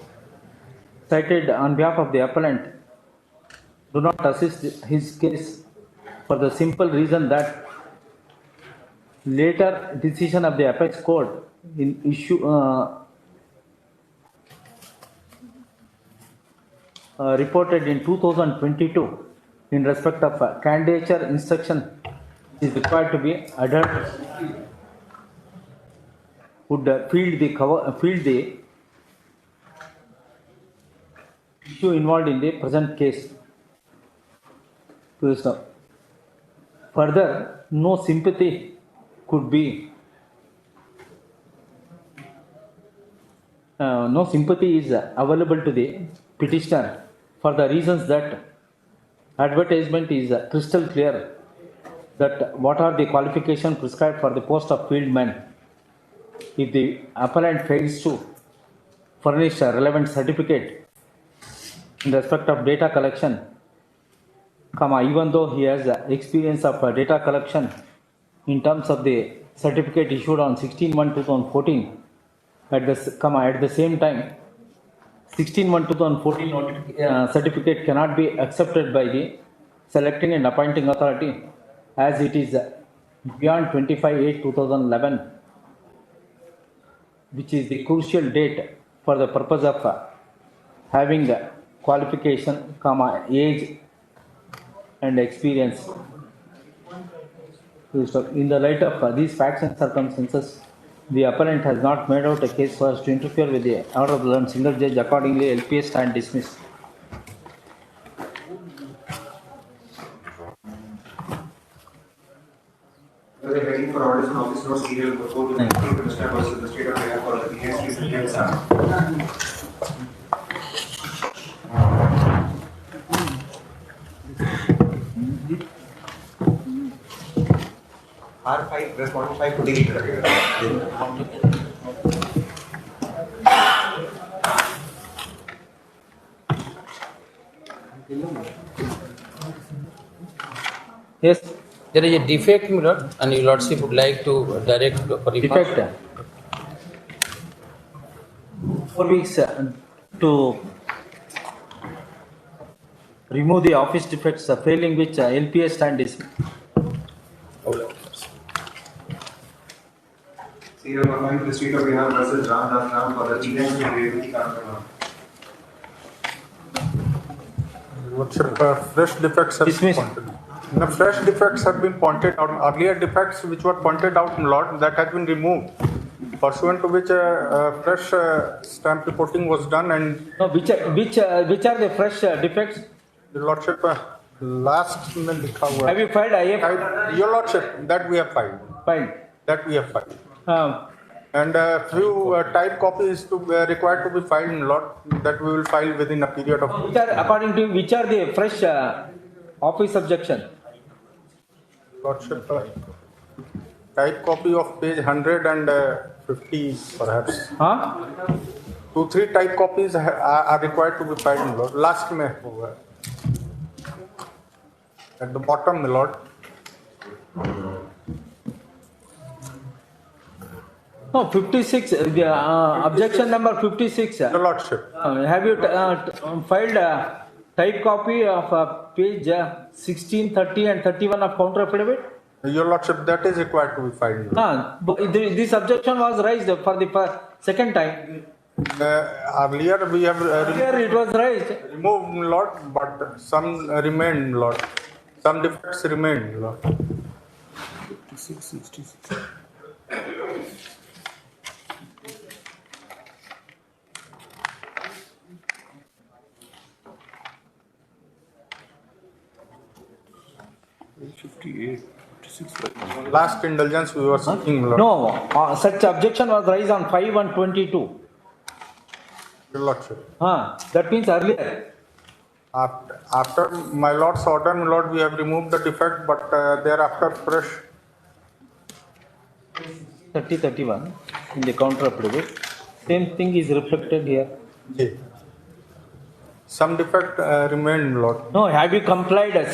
cited on behalf of the appellant do not assist his case for the simple reason that later decision of the Apex Court in issue reported in 2022 in respect of candidature instruction is required to be adhered would field the issue involved in the present case. Further, no sympathy could be no sympathy is available to the petitioner for the reasons that advertisement is crystal clear that what are the qualifications prescribed for the post of field man. If the appellant fails to furnish a relevant certificate in respect of data collection, even though he has experience of data collection in terms of the certificate issued on 16/1/2014, at the same time 16/1/2014 certificate cannot be accepted by the selecting and appointing authority as it is beyond 25/8/2011, which is the crucial date for the purpose of having qualification, age and experience. In the light of these facts and circumstances, the appellant has not made out a case for us to interfere with the order of the single judge. Accordingly, LPA stand dismissed. They are heading for orders on office note serial number 4 to Mr. versus the State of Bihar for the PhD students. R5 responding 5 to delete. Yes, There is a defect, my lord, and your lordship would like to direct for defect. 4 weeks to remove the office defects, failing which LPA stand dismissed. Serial number 5 to the State of Bihar versus Ramdas Ram for the PhD Revati Kanpur. Lordship, fresh defects have been Dismissed. pointed. No, fresh defects have been pointed out. Earlier defects which were pointed out, Lord, that has been removed, pursuant to which fresh stamp reporting was done, and No, which are the fresh defects? the Lordship last में लिखा हुआ Have है. you filed IF? Your Lordship, that we have filed. Filed. That we have filed. Um, And few type copies to required to be filed, Lord, that we will file within a period of. which are, according to which are the fresh office objection? Lordship, type copy of page 100 and 50 perhaps. Huh? 2-3 type copies are required to be filed, Lord. Last में हुआ है. At the bottom, Lord. No, 56. Objection number 56. Your Lordship. Have you filed a type copy of page 16, 30 and 31 of counter affidavit? Your Lordship, that is required to be filed. Lord. This objection was raised for the second time. Earlier we have Here it was raised. removed, Lord, but some remain, Lord. Some defects remain, Lord. 66. Last indulgence we were seeking, Lord. No, such objection was raised on 5/1/22. Your Lordship. That means earlier. After my Lord's order, my Lord, we have removed the defect, but thereafter fresh. 30-31 in the counter affidavit. Same thing is reflected here. Okay. Some defect remained, Lord. No, have you complied the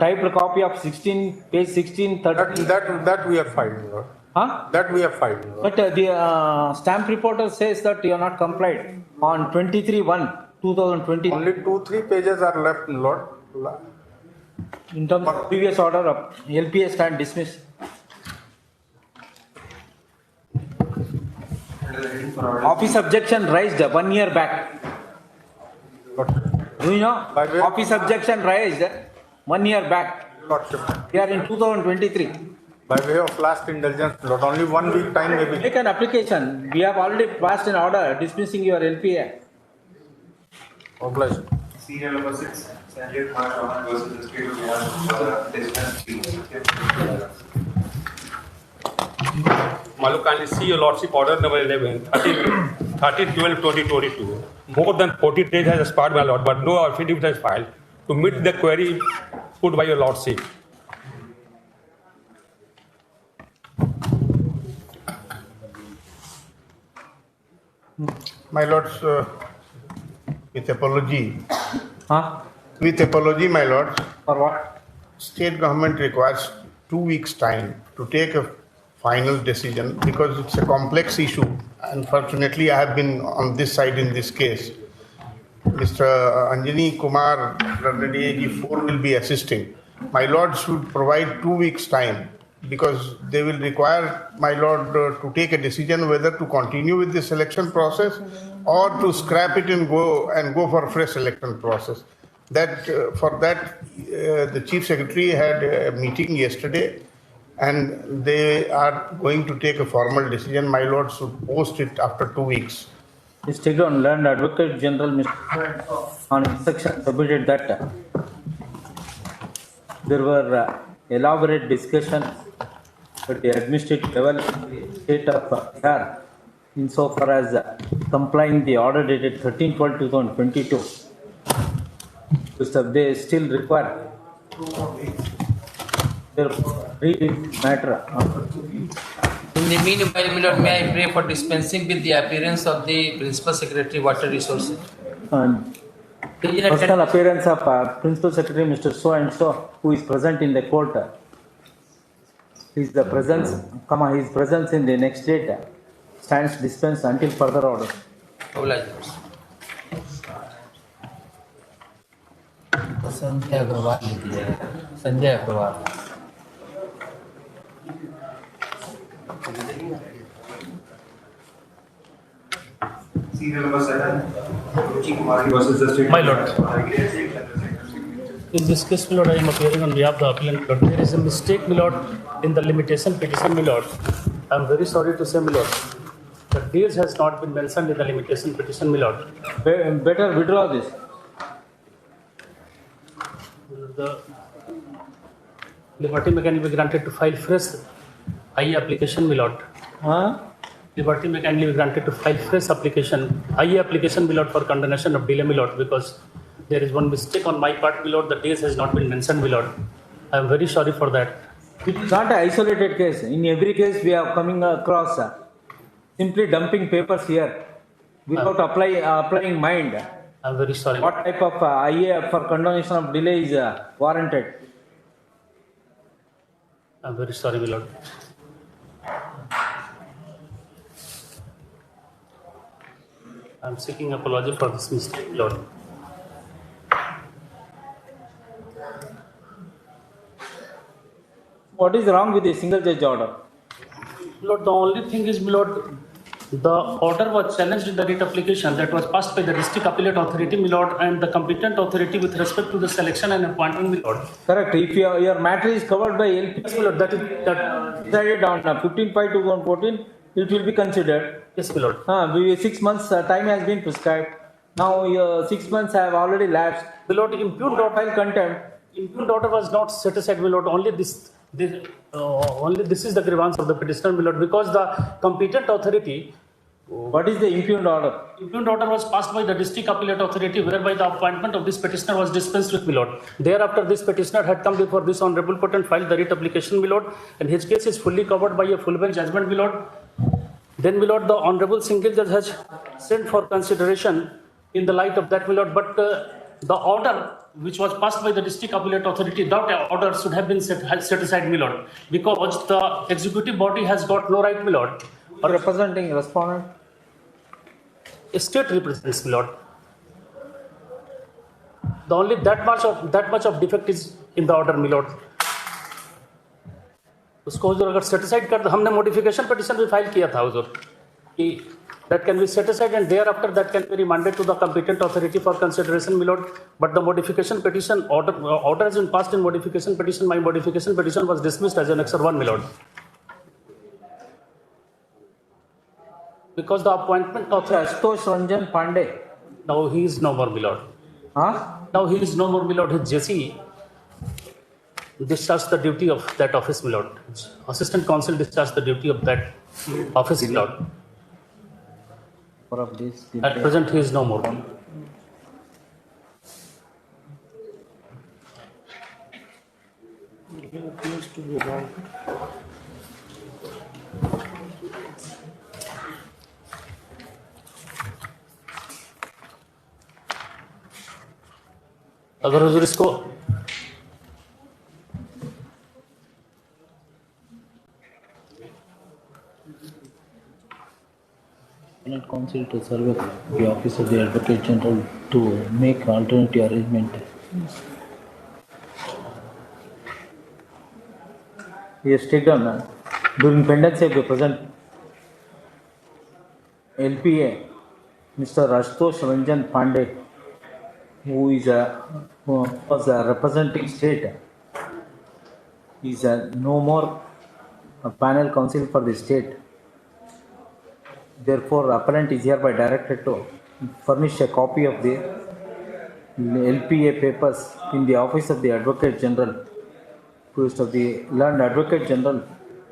typed copy of 16, page 16, 30? That we have filed, Lord. That we have filed, Lord. But the stamp reporter says that you are not complied on 23/1/2020 Only 2-3 pages are left, Lord. in terms of previous order of LPA stand dismissed. Office objection raised 1 year back. Do you know? By way- Office objection raised 1 year back. Lordship. We are in 2023. By way of last indulgence, Lord, only 1 week time may be. Make an application. We have already passed an order dismissing your LPA. Obliged. Serial number 6, Sanjay Kumar Chauhan versus the State of Bihar for the distance fee. Malu, kindly see your Lordship order number 11, 30/12/2022. More than 40 days has expired, my Lord, but no affidavit has filed to meet the query put by your Lordship. My lords, with apology, Huh? my lords, For what? state government requires 2 weeks' time to take a final decision because it's a complex issue. Unfortunately, I have been on this side in this case. Mr. Anjani Kumar Reddy AG4 will be assisting. My lord should provide 2 weeks' time because they will require my lord to take a decision whether to continue with the selection process or to scrap it and go for a fresh selection process. For that, the chief secretary had a meeting yesterday, and they are going to take a formal decision. My lord should post it after 2 weeks. His State and Land Advocate General Mr. on instruction submitted that there were elaborate discussions at the administrative level in the state of Bihar insofar as complying the order dated 13/12/2022. They still require their matter. In the meanwhile, my lord, may I pray for dispensing with the appearance of the Principal Secretary Water Resources. Personal appearance of Principal Secretary Mr. So and so, who is present in the court. His presence in the next date stands dispensed until further order. Obliged. Sanjay Agarwal Sanjay Agarwal Serial number 7, Ruchi Kumari versus the state. My lord. In this case, my lord, I am appearing on behalf of the appellant. Lord, there is a mistake, my lord, in the limitation petition, my lord. I am very sorry to say, my lord, the dates has not been mentioned in the limitation petition, my lord. Better withdraw this. The liberty may can be granted to file fresh IE application, my lord. Huh? Liberty may can be granted to file fresh application, IE application, my lord, for condemnation of delay, my lord, because there is one mistake on my part, my lord. The dates has not been mentioned, my lord. I am very sorry for that. It is not an isolated case. In every case, we are coming across simply dumping papers here without applying mind. I am very sorry. What type of IA for condonation of delay is warranted? I am very sorry, my lord. I am seeking apology for this mistake, lord. What is wrong with the single judge order? Lord, the only thing is, my lord, the order was challenged in the writ application that was passed by the district appellate authority, my lord, and the competent authority with respect to the selection and appointment, my lord. Correct. If your matter is covered by LP, Yes, my lord, that decided on 15/5/2014, it will be considered. yes, my lord. 6 months time has been prescribed. Now 6 months have already lapsed. My lord, impugned order, File contempt. impugned order was not set aside, my lord. Only this is the grievance of the petitioner, my lord, because the competent authority. What is the impugned order? Impugned order was passed by the district appellate authority, whereby the appointment of this petitioner was dispensed with, my lord. Thereafter, this petitioner had come before this honorable court and filed the writ application, my lord, and his case is fully covered by a full bench judgment, my lord. Then, my lord, the honorable single judge has sent for consideration in the light of that, my lord. But the order which was passed by the district appellate authority, that order should have been set aside, my lord, because the executive body has got no right, my lord. Or representing respondent? State represents, my lord. The only that much of defect is in the order, my lord. उसको हुजूर अगर cetacide कर हमने modification petition भी file किया था हुजूर कि that can be set aside and thereafter that can be remanded to the competent authority for consideration, my lord. But the modification petition order has been passed in modification petition. My modification petition was dismissed as an Annexure 1, my lord. Because the appointment of Astosh Ranjan Pandey. now he is no more, my lord. Huh? Now he is no more, my lord. His JC discharged the duty of that office, my lord. Assistant counsel discharged the duty of that office, my lord. Of this At present, he is no more. अगर हुजूर इसको Senate Council to serve the office of the Advocate General to make alternative arrangement. He has taken during pendency of the present LPA, Mr. Ashutosh Ranjan Pandey, who was representing state, is no more a panel counsel for the state. Therefore, appellant is hereby directed to furnish a copy of the LPA papers in the office of the Advocate General. Post of the learned Advocate General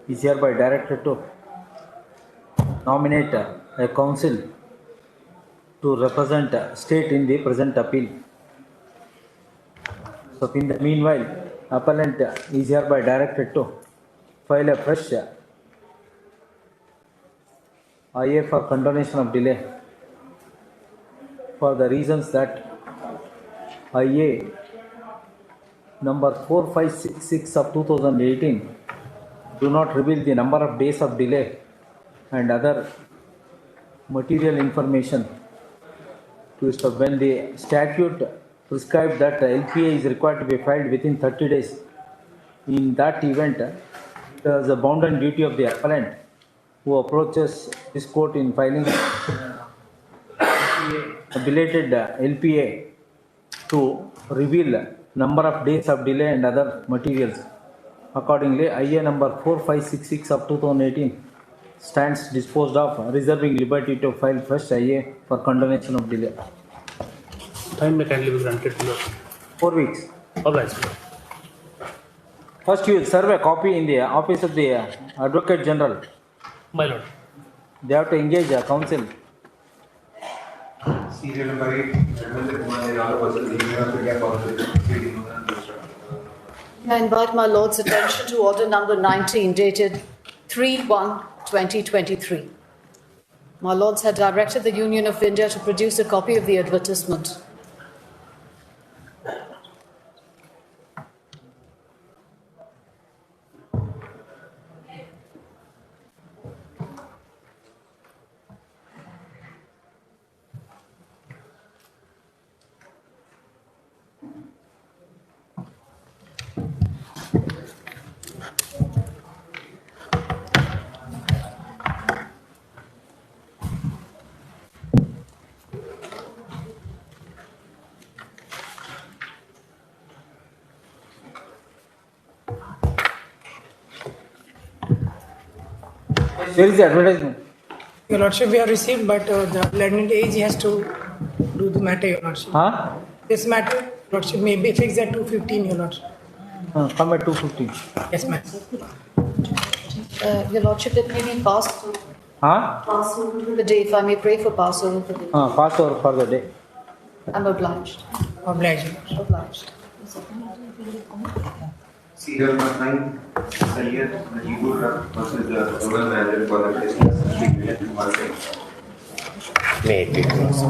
is hereby directed to nominate a counsel to represent state in the present appeal. So, in the meanwhile, appellant is hereby directed to file a fresh IA for condonation of delay for the reasons that IA number 4566 of 2018 do not reveal the number of days of delay and other material information to stop when the statute prescribed that LPA is required to be filed within 30 days. In that event, it is a bounden duty of the appellant who approaches this court in filing a belated LPA to reveal number of days of delay and other materials. Accordingly, IA number 4566 of 2018 stands disposed of, reserving liberty to file fresh IA for condonation of delay. time may kindly be granted to you. 4 weeks. Obliged. First, you will serve a copy in the office of the Advocate General. My lord. They have to engage a counsel. Serial number 8, Ramendra Kumar Nirala versus Union of India Council. I invite my Lord's attention to order number 19 dated 3/1/2023. My Lords had directed the Union of India to produce a copy of the advertisement. Where is the advertisement? Your Lordship, we have received, but the learned age has to do the matter, Your Lordship. Huh? This matter, Your Lordship, may be fixed at 2:15, Your Lordship. Come at 2:15. Yes, ma'am. Your Lordship, it may be Passover. Huh? Passover for the day, if I may pray for Passover for the day. Passover for the day. I'm obliged. Obliged. Obliged. Serial number 9, Sayyid Najibur Raq versus the Rural Manager for the Business Street Village Market. May it be closed.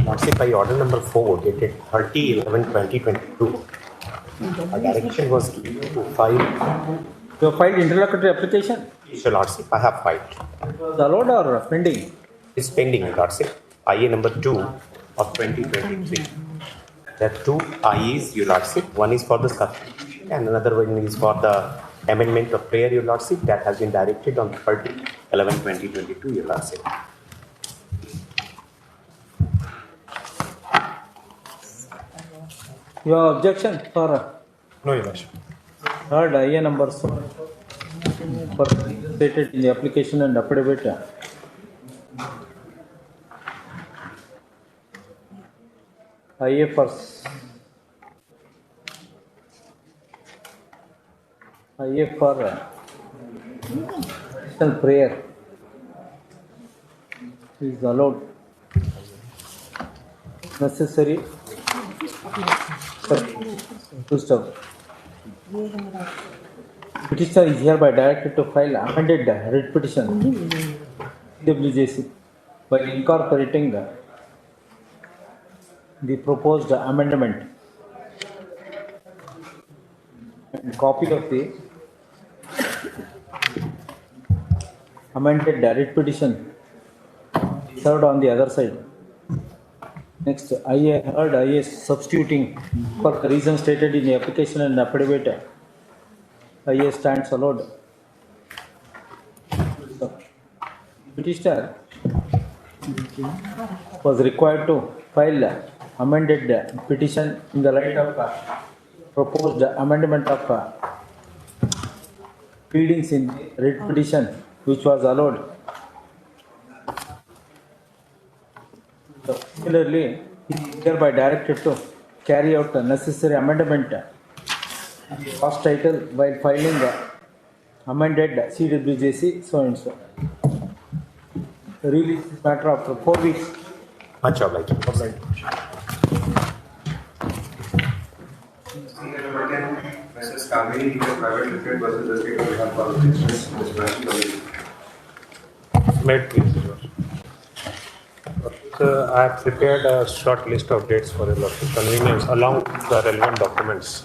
Lordship, by order number 4, dated 30/11/2022, a direction was given to file. You have filed interlocutory application? Yes, Your Lordship, I have filed. Was allowed or pending? It's pending, Your Lordship. IA number 2 of 2023. There are two IEs, Your Lordship. One is for the substitution and another one is for the amendment of prayer, Your Lordship. That has been directed on 30/11/2022, Your Lordship. Your objection for No, Your Lordship. third IA numbers for stated in the application and affidavit. IA for special prayer is allowed necessary to stop. Petitioner is hereby directed to file amended writ petition CWJC by incorporating the proposed amendment and copy of the amended writ petition served on the other side. Next, I heard I is substituting for the reason stated in the application and affidavit. I stands allowed. Petitioner was required to file amended petition in the light of proposed amendment of pleadings in writ petition, which was allowed. So, similarly, he is hereby directed to carry out the necessary amendment first title while filing the amended CWJC so and so. Release this matter after 4 weeks. Much obliged. Mrs. Kamini, private limited versus the state of Bihar for the business. Made, please. I have prepared a short list of dates for your convenience along with the relevant documents.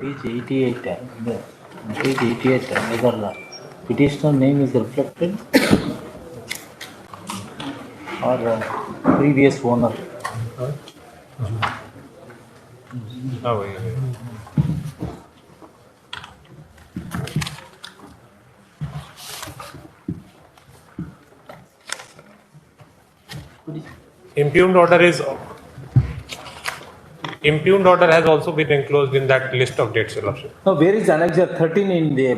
Page 88, page 88, whether the petitioner name is reflected or previous owner. Oh, yeah. Impugned order has also been enclosed in that list of dates, Your Lordship. Now, where is Annexure 13 in the?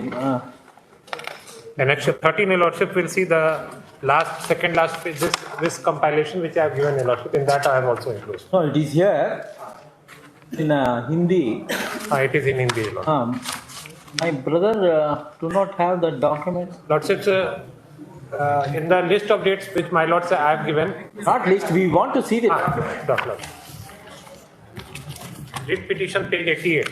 Annexure 13, Your Lordship, will see the second last page, this compilation which I have given, Your Lordship. In that I have also enclosed. No, it is here in Hindi. It is in Hindi, Your Lordship. My brother do not have the document. Lordship, in the list of dates which my lords I have given. Not list, we want to see the document. Writ petition page 88.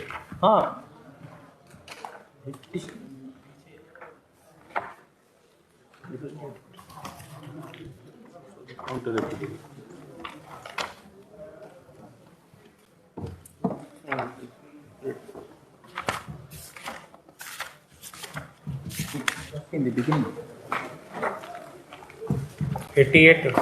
In the beginning. 88.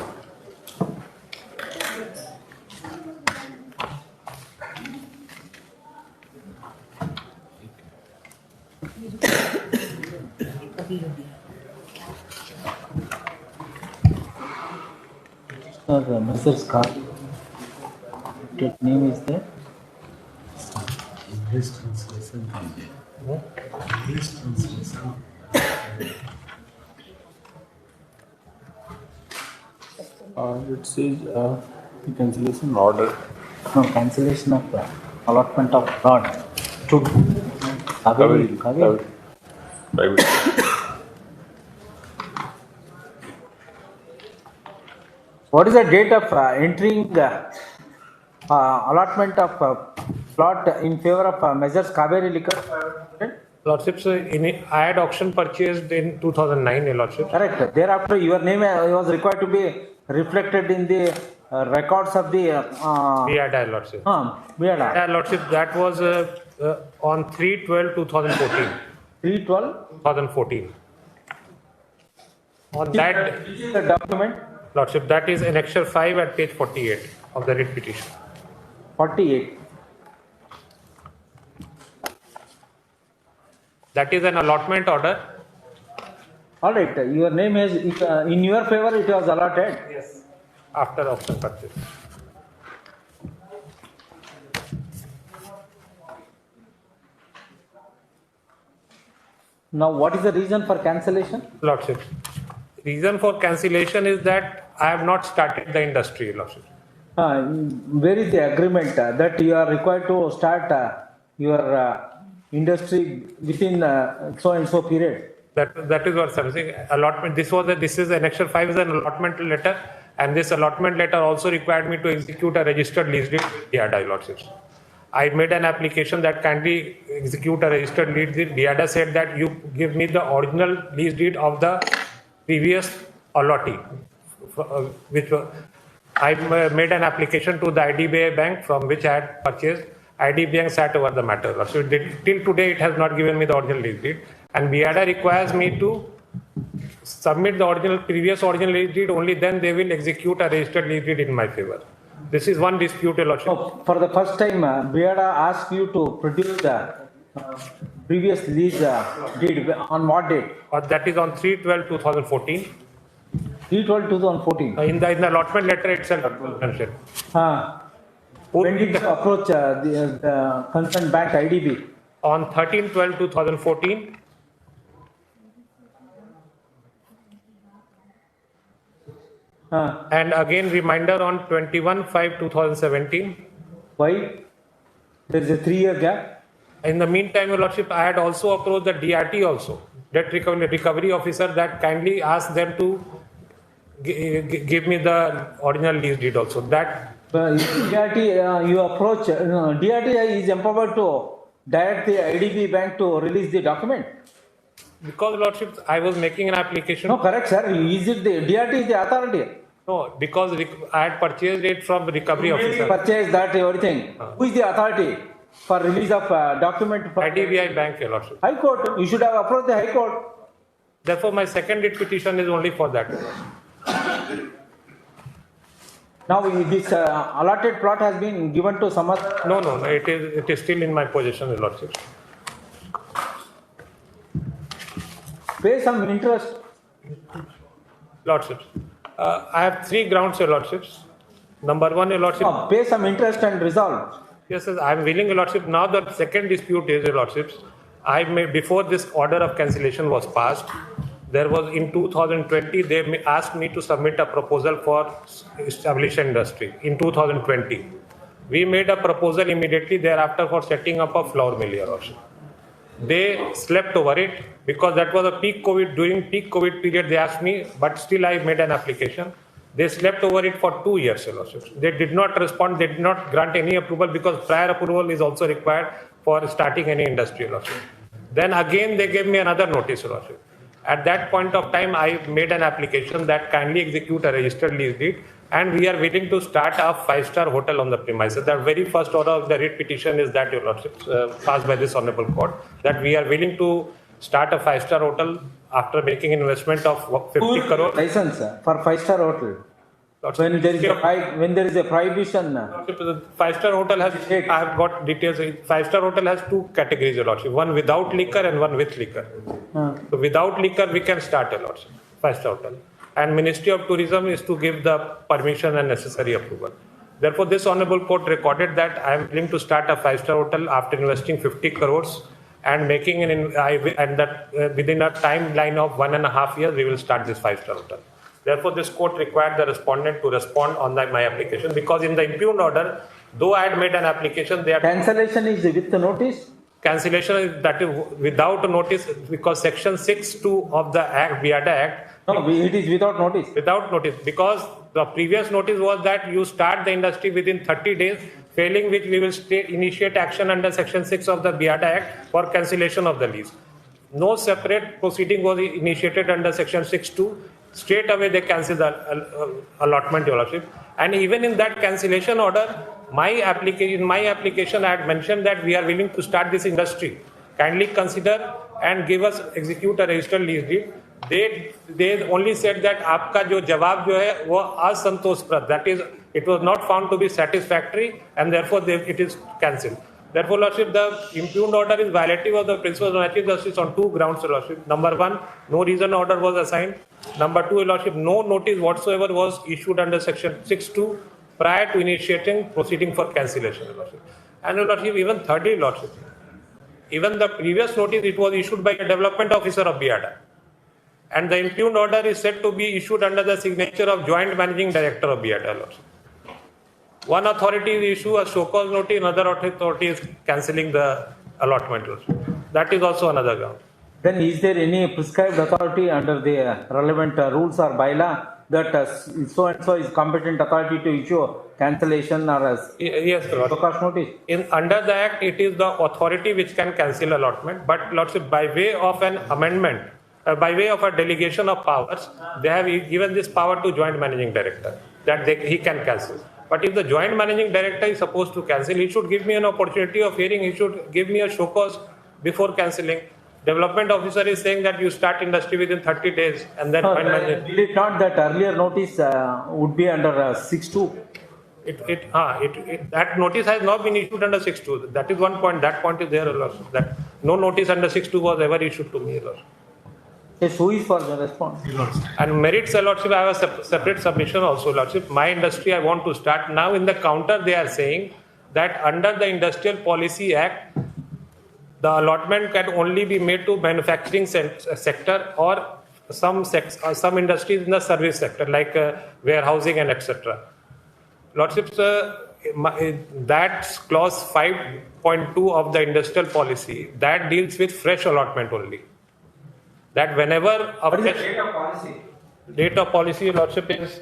Mr. Scott. That name is there. English translation. English translation. It says cancellation order. No, cancellation of allotment of lot to Kaveri. Private. What is the date of entering allotment of plot in favor of measures Kaveri Liquor? Lordships, I had auction purchased in 2009, Your Lordship. Correct. Thereafter, your name was required to be reflected in the records of the BIADA, Lordship. BIADA. Yeah, Lordship, that was on 3/12/2014. 3/12/2014. On that the document, Lordship, that is Annexure 5 at page 48 of the writ petition. 48. That is an allotment order. All right. Your name is in your favor. It was allotted. Yes. After auction purchase. Now, what is the reason for cancellation? Lordship, reason for cancellation is that I have not started the industry, Lordship. Where is the agreement that you are required to start your industry within so and so period? That is what I'm saying. Allotment. This is Annexure 5 is an allotment letter, and this allotment letter also required me to execute a registered lease deed with BIADA, Lordships. I made an application that can be execute a registered lease deed. BIADA said that you give me the original lease deed of the previous allottee, which I made an application to the IDBI Bank from which I had purchased. IDBI Bank sat over the matter. So till today, it has not given me the original lease deed. And BIADA requires me to submit the previous original lease deed. Only then they will execute a registered lease deed in my favor. This is one dispute, Lordship. Oh, for the first time, BIADA asked you to produce the previous lease deed on what date? That is on 3/12/2014. 3/12/2014. In the allotment letter itself, mentioned. When did you approach the concerned bank IDB? On 13/12/2014. And again, reminder on 21/5/2017. Why? There is a 3-year gap. In the meantime, Your Lordship, I had also approached the DRT also, Debt Recovery Officer, that kindly asked them to give me the original lease deed also. That DRT, you approach, DRT is empowered to direct the IDB bank to release the document. Because, Lordship, I was making an application. No, correct, sir. Is it the DRT is the authority? No, because I had purchased it from the recovery officer. Purchase that everything. Who is the authority for release of document? From IDBI Bank, Your Lordship. High Court. You should have approached the High Court. Therefore, my second writ petition is only for that. Now, this allotted plot has been given to some other. No, it is still in my possession, Your Lordship. Pay some interest. Lordships, I have 3 grounds, Your Lordships. Number 1, Your Lordship. No, pay some interest and resolve. Yes, I am willing, Your Lordship. Now the second dispute is, Your Lordships, before this order of cancellation was passed, there was in 2020, they asked me to submit a proposal for establishing industry in 2020. We made a proposal immediately thereafter for setting up a flour mill, Your Lordship. They slept over it because that was a peak COVID. During peak COVID period, they asked me, but still I made an application. They slept over it for 2 years, Your Lordship. They did not respond. They did not grant any approval because prior approval is also required for starting any industry, Your Lordship. Then again, they gave me another notice, Your Lordship. At that point of time, I made an application that kindly execute a registered lease deed, and we are willing to start a 5-star hotel on the premises. The very first order of the writ petition is that, Your Lordship, passed by this Honorable Court, that we are willing to start a 5-star hotel after making an investment of 50 crore. License for 5-star hotel. When there is a prohibition. 5-star hotel has, I have got details. 5-star hotel has 2 categories, Your Lordship. One without liquor and one with liquor. So without liquor, we can start, Your Lordship, 5-star hotel. And Ministry of Tourism is to give the permission and necessary approval. Therefore, this Honorable Court recorded that I am willing to start a 5-star hotel after investing 50 crores and making within a timeline of 1.5 years, we will start this 5-star hotel. Therefore, this court required the respondent to respond on my application because in the impugned order, though I had made an application, they are cancellation is with the notice. cancellation is that is without a notice because section 6(2) of the Act, BIADA Act. No, it is without notice. Without notice, because the previous notice was that you start the industry within 30 days, failing which we will initiate action under section 6 of the BIADA Act for cancellation of the lease. No separate proceeding was initiated under section 6(2). Straight away they cancel the allotment, Your Lordship. And even in that cancellation order, my application I had mentioned that we are willing to start this industry. Kindly consider and give us execute a registered lease deed. They only said that आपका जो जवाब जो है वो असंतोषप्रद, that is, it was not found to be satisfactory and therefore it is cancelled. Therefore, Lordship, the impugned order is violative of the principles of natural justice on two grounds, Lordship. Number one, no reason order was assigned. Number two, Lordship, no notice whatsoever was issued under section 6(2) prior to initiating proceeding for cancellation, Lordship. And Lordship, even thirdly, Lordship, even the previous notice, it was issued by a development officer of BIADA. And the impugned order is said to be issued under the signature of Joint Managing Director of BIADA, Lordship. One authority is issue a show cause notice, another authority is cancelling the allotment. That is also another ground. Then is there any prescribed authority under the relevant rules or bylaw that so and so is competent authority to issue cancellation or yes, Lordship. Notice? Under the Act, it is the authority which can cancel allotment, but Lordship, by way of an amendment, by way of a delegation of powers, they have given this power to Joint Managing Director that he can cancel. But if the Joint Managing Director is supposed to cancel, he should give me an opportunity of hearing. He should give me a show cause before cancelling. Development officer is saying that you start industry within 30 days and then... Did it not that earlier notice would be under 6(2)? That notice has not been issued under 6(2). That is one point. That point is there, Lordship. That no notice under 6(2) was ever issued to me, Lordship. Yes, who is for the response? And merits, Lordship, I have a separate submission also, Lordship. My industry I want to start. Now in the counter they are saying that under the Industrial Policy Act, the allotment can only be made to manufacturing sector or some industries in the service sector like warehousing and etc. Lordship, that clause 5.2 of the industrial policy, that deals with fresh allotment only. That whenever a what is the date of policy? Date of policy, Lordship, is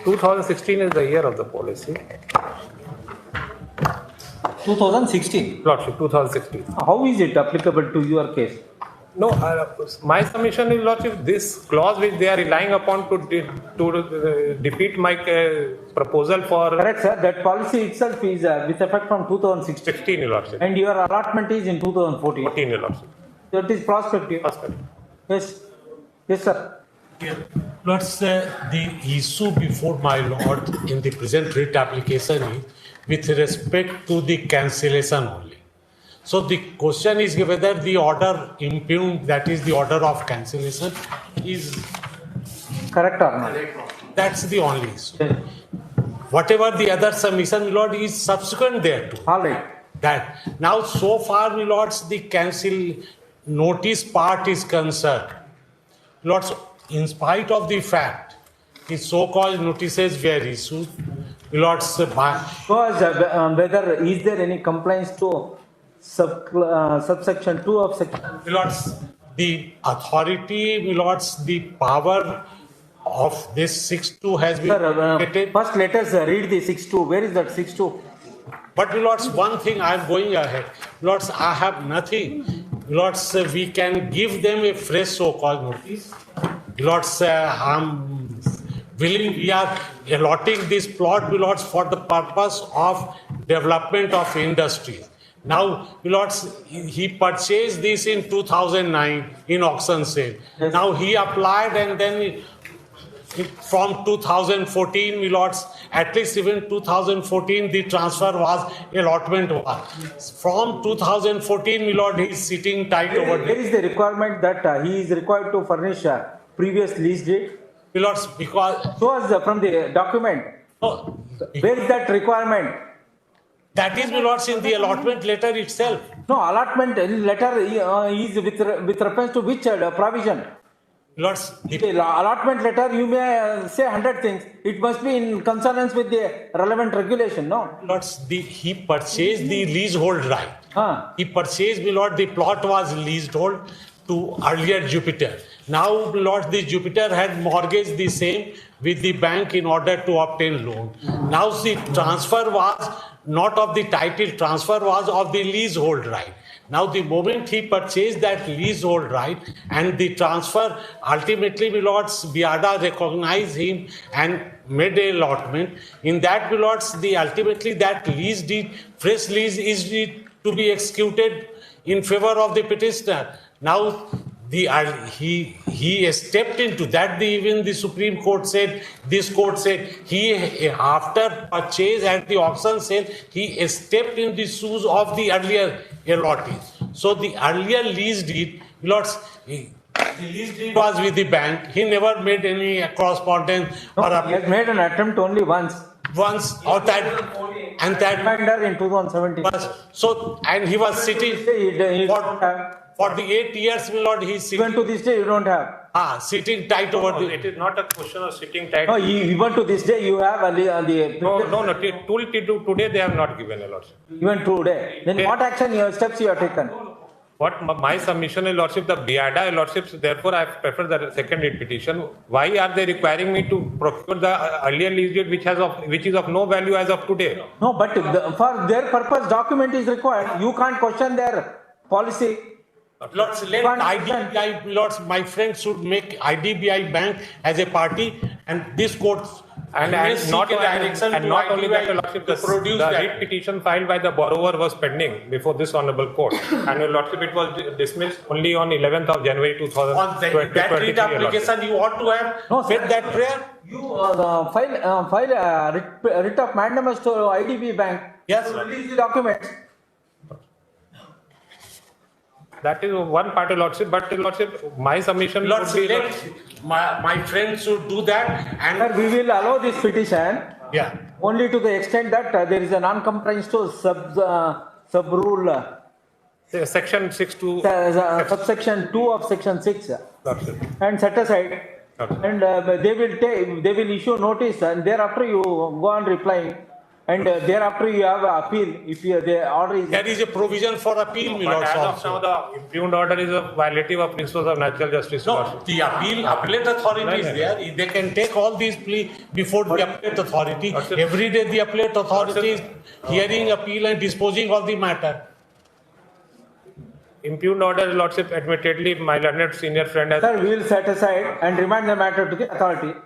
2016 is the year of the policy. 2016? Lordship, 2016. How is it applicable to your case? No, my submission is, Lordship, this clause which they are relying upon to defeat my proposal for... Correct, sir. That policy itself is with effect from 2016. 16, Lordship. And your allotment is in 2014. 14, Lordship. So it is prospective. Yes. Yes, sir. Lords, the issue before my lord in the present writ application is with respect to the cancellation only. So the question is whether the order impugned, that is the order of cancellation, is correct or not. That's the only issue. Whatever the other submission, Lord, is subsequent thereto. All right. That now so far, Lords, the cancel notice part is concerned. Lords, in spite of the fact the so-called notices were issued, Lords, whether is there any compliance to subsection 2 of section? Lords, the authority, Lords, the power of this 6(2) has been... Sir, first let us read the 6(2). Where is that 6(2)? But Lords, one thing I am going ahead. Lords, I have nothing. Lords, we can give them a fresh so-called notice. Lords, I'm willing, we are allotting this plot, Lords, for the purpose of development of industry. Now, Lords, he purchased this in 2009 in auction sale. Yes. Now he applied and then from 2014, Lords, at least even 2014, the transfer was allotment was. From 2014, Lord, he is sitting tight over there. There is the requirement that he is required to furnish previous lease date. Lords, because... So as from the document. Oh, where is that requirement? That is, Lords, in the allotment letter itself. No, allotment letter is with reference to which provision? Lords, The allotment letter, you may say 100 things. It must be in consonance with the relevant regulation, no? Lords, he purchased the leasehold right. Huh. He purchased, my lord, the plot was leasehold to earlier Jupiter. Now, my lord, the Jupiter had mortgaged the same with the bank in order to obtain loan. Now, the transfer was not of the title, transfer was of the leasehold right. Now, the moment he purchased that leasehold right and the transfer, ultimately, my lords, Biada recognized him and made a allotment. In that, my lords, ultimately that lease deed, fresh lease is to be executed in favor of the petitioner. Now, he stepped into that. Even the Supreme Court said, this court said, he after purchase and the auction sale, he stepped in the shoes of the earlier allottees. So the earlier lease deed, lords, the lease deed was with the bank. He never made any correspondence. He has made an attempt only once. Or that, and that reminder in 2017. So, and he was sitting for the 8 years, my lord, he's sitting. Even to this day, you don't have. Sitting tight over It is not a question of sitting tight. No, even to this day, you have the. No. Till today, they have not given a lordship. Even today. Then what steps you have taken? What my submission, lordship, the Biada lordships, therefore I prefer the second writ petition. Why are they requiring me to procure the earlier lease deed which is of no value as of today? No, but for their purpose, document is required. You can't question their policy. Lords, let IDBI, lords, my friends should make IDBI Bank as a party, and this court and not only that, lordship, the writ petition filed by the borrower was pending before this honourable court, and lordship, it was dismissed only on 11th of January 2020. That writ application, you ought to have made that prayer. You file a writ of mandamus to IDB Bank. Yes. Release the documents. That is one part of lordship, but lordship, my submission Lords, would be my friends should do that, and we will allow this petition. Yeah. Only to the extent that there is a non-compliance to sub rule. Section 6 to subsection 2 of section 6. And set aside. And they will issue notice, and thereafter you go on replying. And thereafter you have appeal if the order is. There is a provision for appeal, but as of now, the impugned order is a violative of principles of natural justice. No, the appellate authority is there. They can take all these pleas before the appellate authority. Every day the appellate authority is hearing appeal and disposing of the matter. Impugned order, lordship, admittedly, my learned senior friend has. Sir, we will set aside and remand the matter to the authority.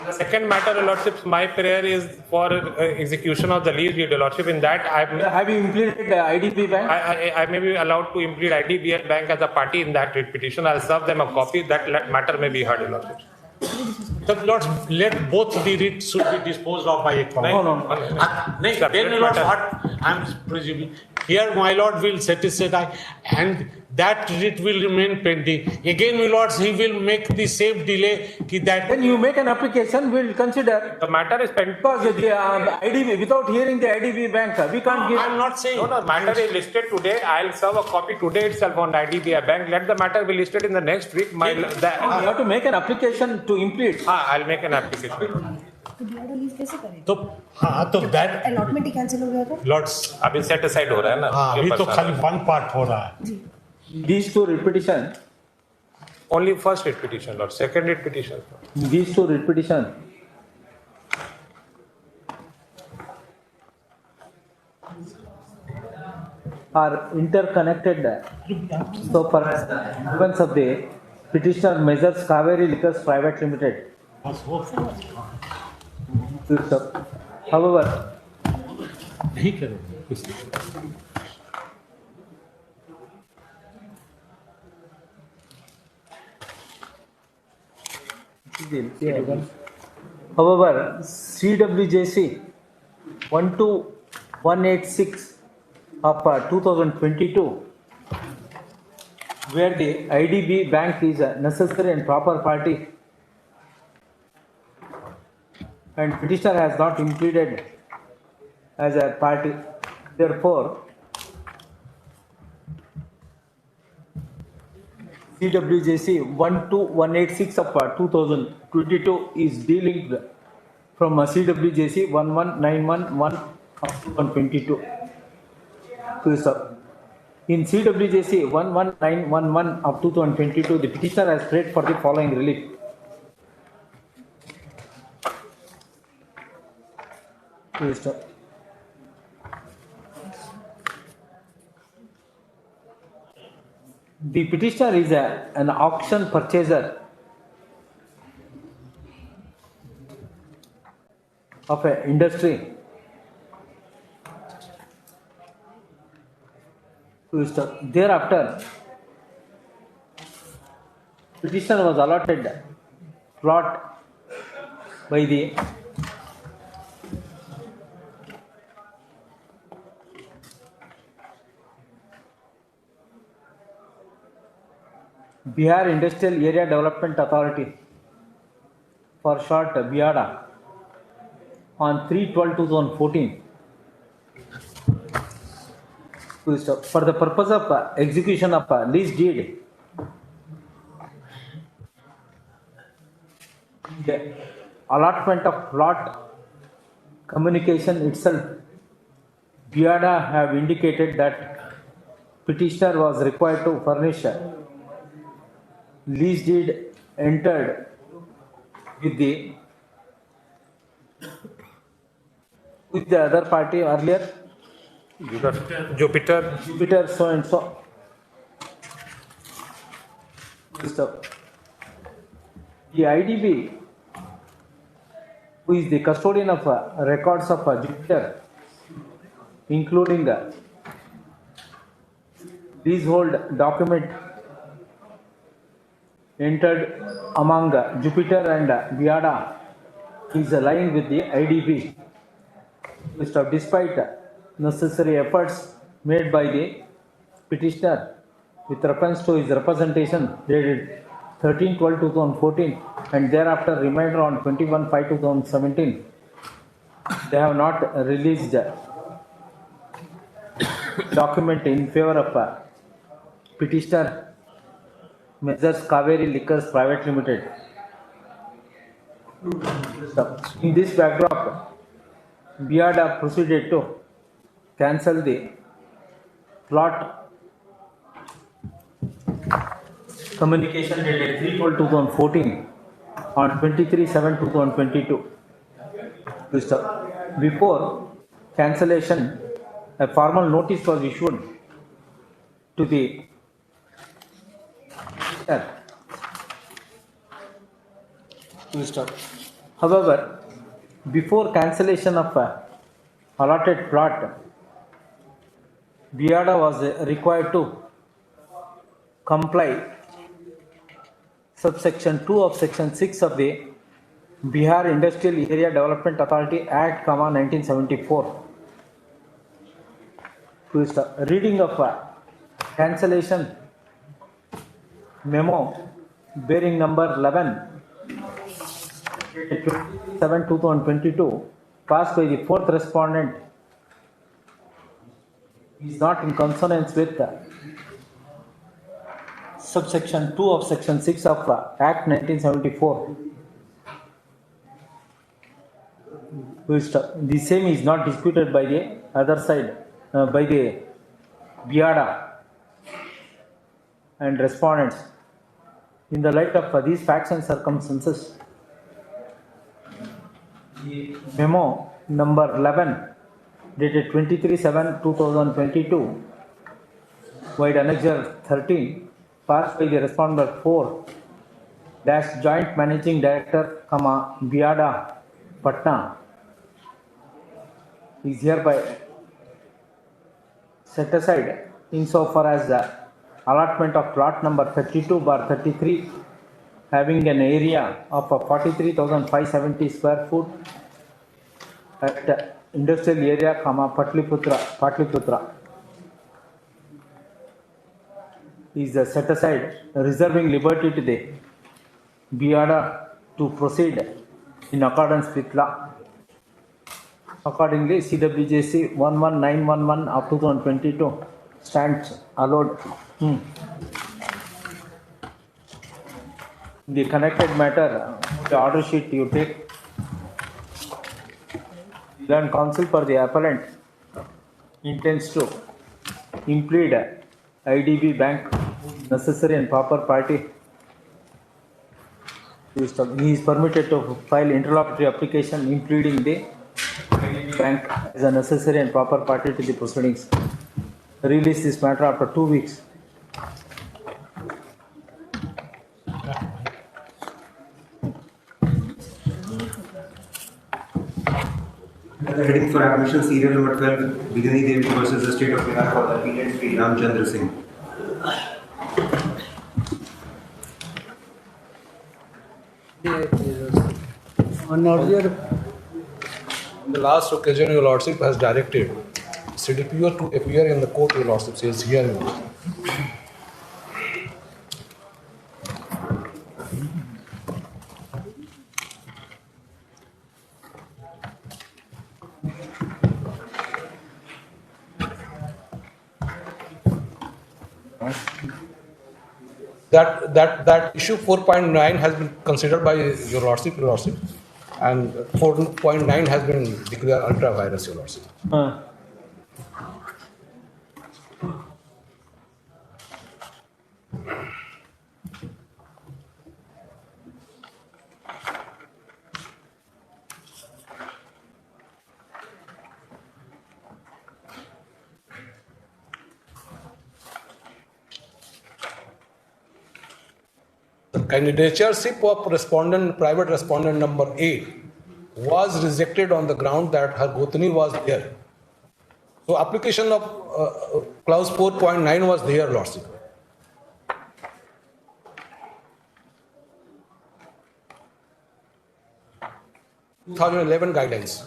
The second matter, lordship, my prayer is for execution of the lease deed, lordship. In that, have you implemented IDB Bank? I may be allowed to implement IDBI Bank as a party in that petition. I'll serve them a copy. That matter may be heard, lordship. So, Lords, let both the writs should be disposed of by a court. No. Then, Lord, what I'm presuming, here my Lord will satisfy, and that writ will remain pending. Again, my Lords, he will make the same delay. Then you make an application, we'll consider. The matter is pending. Because the IDB, without hearing the IDB Bank, we can't give. I'm not saying. No, matter is listed today. I'll serve a copy today itself on IDBI Bank. Let the matter be listed in the next week. You have to make an application to impede. I'll make an application. तो हाँ तो that allotment he cancel हो गया था Lords अभी set aside हो रहा है ना हाँ अभी तो खाली one part हो रहा है These two repetition. Only first writ petition, Lord. Second writ petition. These two writ petition. Are interconnected. So far as the events of the petitioner measures Kaveri Liquors Private Limited. However, CWJC 12186 of 2022, where the IDB Bank is a necessary and proper party, and petitioner has not included as a party. Therefore, CWJC 12186 of 2022 is delinked from CWJC 11911 of 2022. So, sir, in CWJC 11911 of 2022, the petitioner has prayed for the following relief. So, sir, the petitioner is an auction purchaser of an industry thereafter petitioner was allotted plot by the Bihar Industrial Area Development Authority, for short BIADA, on 3/12/2014 for the purpose of execution of lease deed. The allotment of plot communication itself, BIADA have indicated that petitioner was required to furnish lease deed entered with the other party earlier, Jupiter so and so. The IDB, who is the custodian of records of Jupiter, including the leasehold document entered among Jupiter and BIADA, is aligned with the IDB. Despite necessary efforts made by the petitioner with reference to his representation dated 13/12/2014 and thereafter reminder on 21/5/2017, they have not released document in favor of petitioner Messrs. Kaveri Liquors Private Limited. In this backdrop, BIADA proceeded to cancel the plot communication dated 3/12/2014 on 23/7/2022. Before cancellation, a formal notice was issued to the However, before cancellation of allotted plot, BIADA was required to comply subsection 2 of section 6 of the Bihar Industrial Area Development Authority Act, 1974. Reading of cancellation memo bearing number 11 7/2022 passed by the fourth respondent is not in consonance with subsection 2 of section 6 of Act 1974. The same is not disputed by the other side, by the BIADA and respondents. In the light of these facts and circumstances, the memo number 11 dated 23/7/2022 void annexure 13 passed by the respondent 4 dash joint managing director, BIADA Patna is hereby set aside insofar as the allotment of plot number 32/33 having an area of 43,570 square foot at industrial area, Patliputra is set aside, reserving liberty to the BIADA to proceed in accordance with law. Accordingly, CWJC 11911 of 2022 stands allowed. The connected matter, the order sheet you take. Learn counsel for the appellant intends to implead IDB Bank necessary and proper party. He is permitted to file interlocutory application impleading the bank as a necessary and proper party to the proceedings. Release this matter after 2 weeks. The heading for admission serial number 12, Bidini Devi versus the State of Bihar for the appellant Sri Ramchandra Singh. On the last occasion, Your Lordship has directed CDPO to appear in the court, Your Lordship says here. That issue 4.9 has been considered by Your Lordship, and 4.9 has been declared ultra virus, Your Lordship. The candidatureship of private respondent number 8 was rejected on the ground that her Gotani was there. So application of clause 4.9 was there, Lordship. – 2011 guidelines.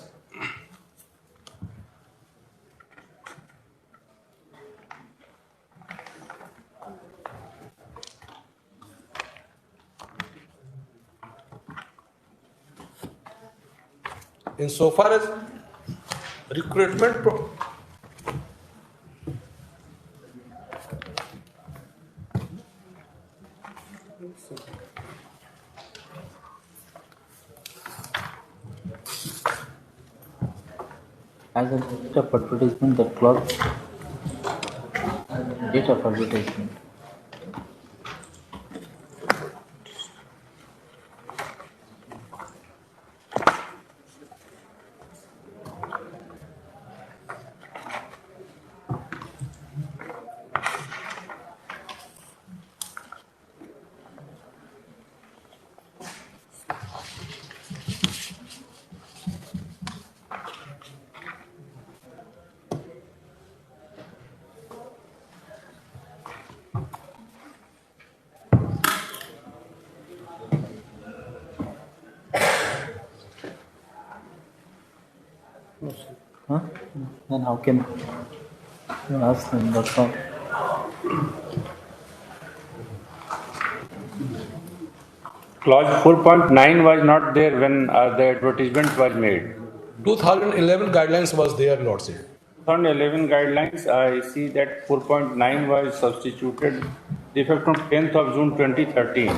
Insofar as recruitment as a date of advertisement, the clause date of advertisement. Huh? Then how can you ask them? That's all. Clause 4.9 was not there when the advertisement was made. 2011 guidelines was there, Lordship. 2011 guidelines, I see that 4.9 was substituted effective from 10th of June 2013.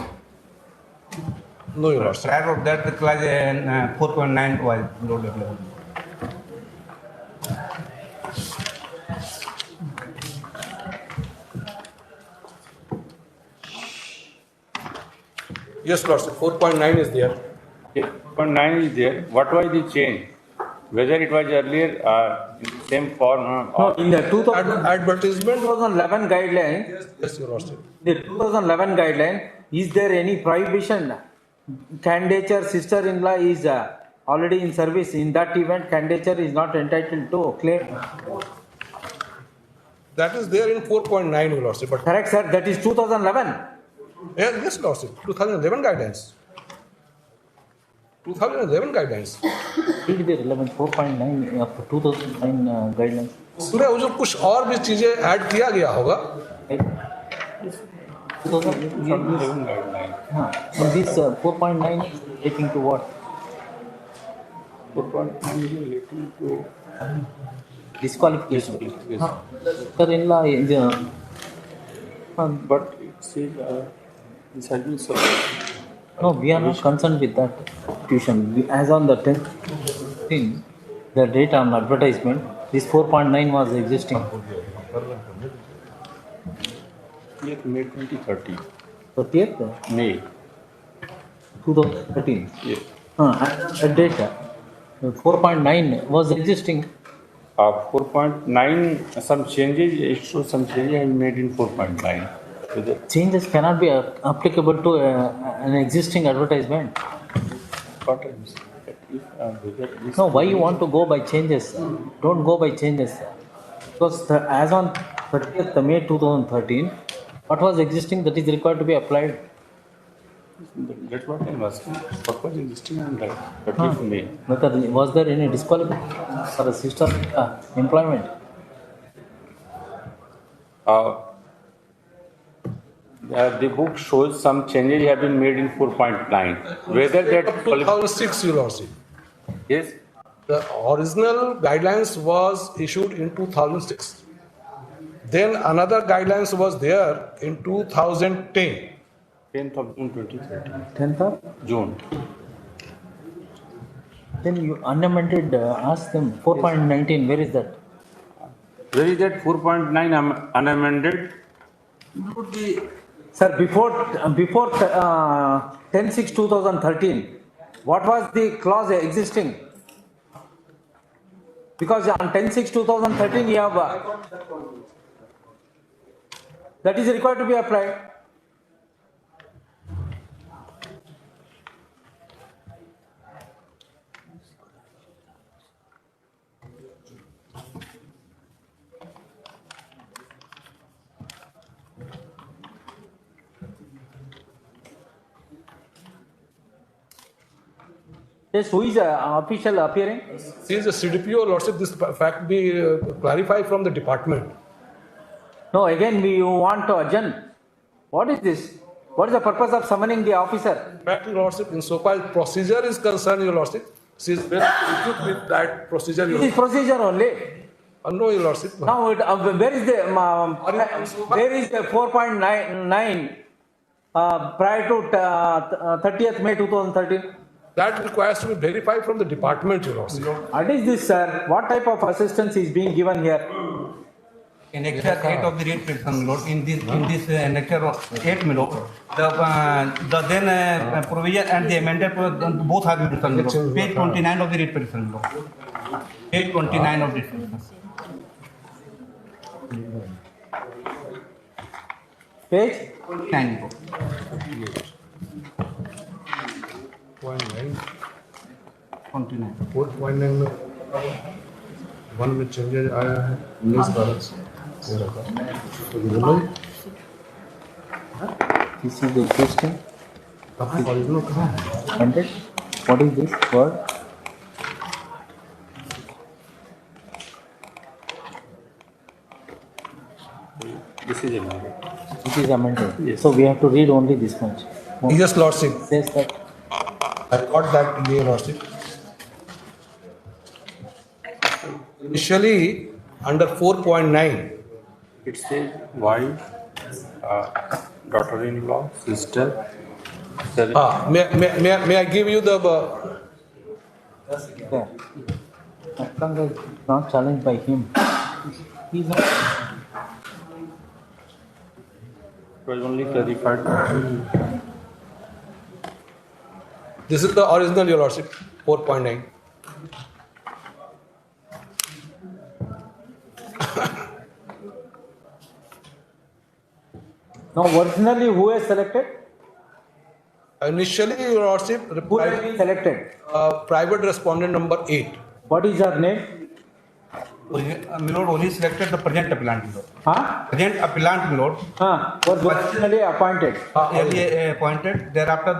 No, Your Lordship. Prior of that, the clause 4.9 was loaded. Yes, Lordship. 4.9 is there. 4.9 is there. What was the change? Whether it was earlier in the same form No, in the 2011 advertisement guideline, yes, Your Lordship. the 2011 guideline, is there any prohibition? Candidature sister-in-law is already in service. In that event, candidature is not entitled to claim. That is there in 4.9, Your Lordship. But correct, sir. That is 2011. Yes, Lordship. 2011 guidelines. 2011 guidelines. Read the relevant 4.9 of 2009 guidelines. पूरे उसमें कुछ और भी चीजें add किया गया होगा. 2011 guideline. And this 4.9 is relating to what? 4.9 is relating to disqualification. Sister-in-law is but it says this has been subject. No, we are not concerned with that tuition. As on the 10th thing, the date on advertisement, this 4.9 was existing. Yes, May 2013. 30th May. 2013. Yes. At date, 4.9 was existing. 4.9, some changes, it shows some changes I made in 4.9. Changes cannot be applicable to an existing advertisement. No, why you want to go by changes? Don't go by changes. Because as on 30th May 2013, what was existing that is required to be applied? That's what I'm asking. What was existing on that 30th May? Was there any disqualification for a sister employment? The book shows some changes have been made in 4.9. Whether that 2006, Your Lordship. Yes. The original guidelines was issued in 2006. Then another guidelines was there in 2010. 10th of June 2013. 10th of June. Then you unamended, ask them 4.19, where is that? Where is that 4.9 unamended? Sir, before 10/6/2013, what was the clause existing? Because on 10/6/2013 you have that is required to be applied. Yes, who is official appearing? He is a CDPO, Lordship. This fact be clarified from the department. No, again you want to adjourn. What is this? What is the purpose of summoning the officer? Fact, Your Lordship, in so far as procedure is concerned, Your Lordship, she is very equipped with that procedure. This is procedure only. No, Your Lordship. Now, where is the 4.9 prior to 30th May 2013? That requires to be verified from the department, Your Lordship. What is this, sir? What type of assistance is being given here? In Annexure 8 of the rate petition, Lord, in this Annexure 8, my Lord, the then provision and the amended both have been written, Lord. Page 29 of the rate petition, Lord. Page 29 of the petition. Page 9, Lord. 29 में 1 में changes आया है 19 12 This is the existing. original कहाँ है? 100. What is this word? This is amended. It is amended. Yes. So we have to read only this much. Yes, Lordship. Says that. I got that, Your Lordship. Initially, under 4.9, It says wife, daughter-in-law, sister. may I give you the There. As is not challenged by him. He is not. It was only clarified. this is the original, Your Lordship, 4.9. Now, originally, who has selected? Initially, Your Lordship, Who has been selected? private respondent number 8. What is her name? My Lord, only selected the present appellant, my Lord. Huh? Present appellant, my Lord. Was originally appointed. Earlier appointed. Thereafter,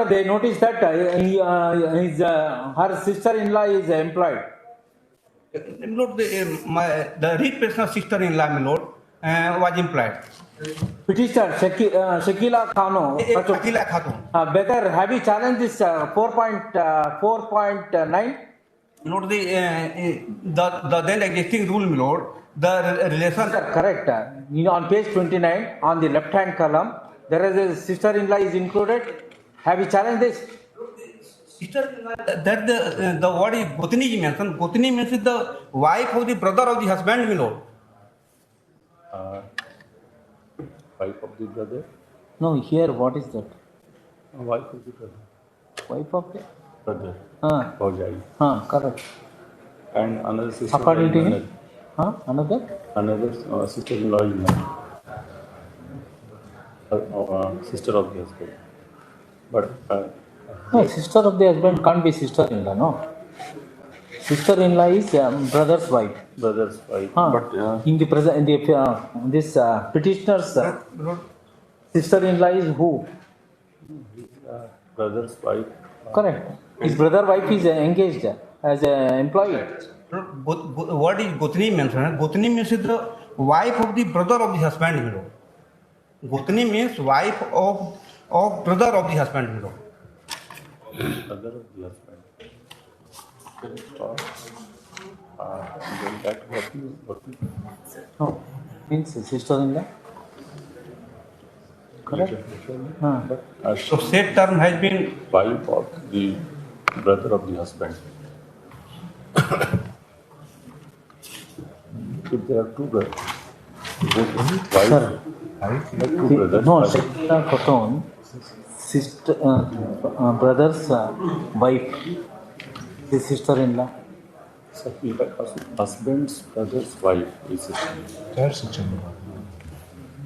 they noticed that her sister-in-law is employed. My Lord, the read petitioner sister-in-law, my Lord, was employed. Petitioner Shakila Khano. Shakila Khatun. Better have you challenged this 4.9? Lord, the then existing rule, my Lord, the relation. Correct. On page 29, on the left-hand column, there is a sister-in-law is included. Have you challenged this? Sister, that the word is Gotni is mentioned. Gotni means the wife of the brother of the husband, my lord. Wife of the brother? No, here what is that? Wife of the brother. Wife of the Brother. Bhaujai. Correct. And another sister. According to me? Another? Another sister-in-law is not. Sister of the husband. But No, sister of the husband can't be sister-in-law, no. Sister-in-law is brother's wife. Brother's wife. But in the present, this petitioner's sister-in-law is who? Brother's wife. Correct. His brother wife is engaged as an employee. What is Gotni mentioned? Gotni means the wife of the brother of the husband, my lord. Gotni means wife of brother of the husband, my lord. Brother of the husband. Then that what No, means sister-in-law. Correct. So said term has been wife of the brother of the husband. If there are two brothers, No, Shakta Khaton, sister, brother's wife, his sister-in-law. Husband's brother's wife is sister.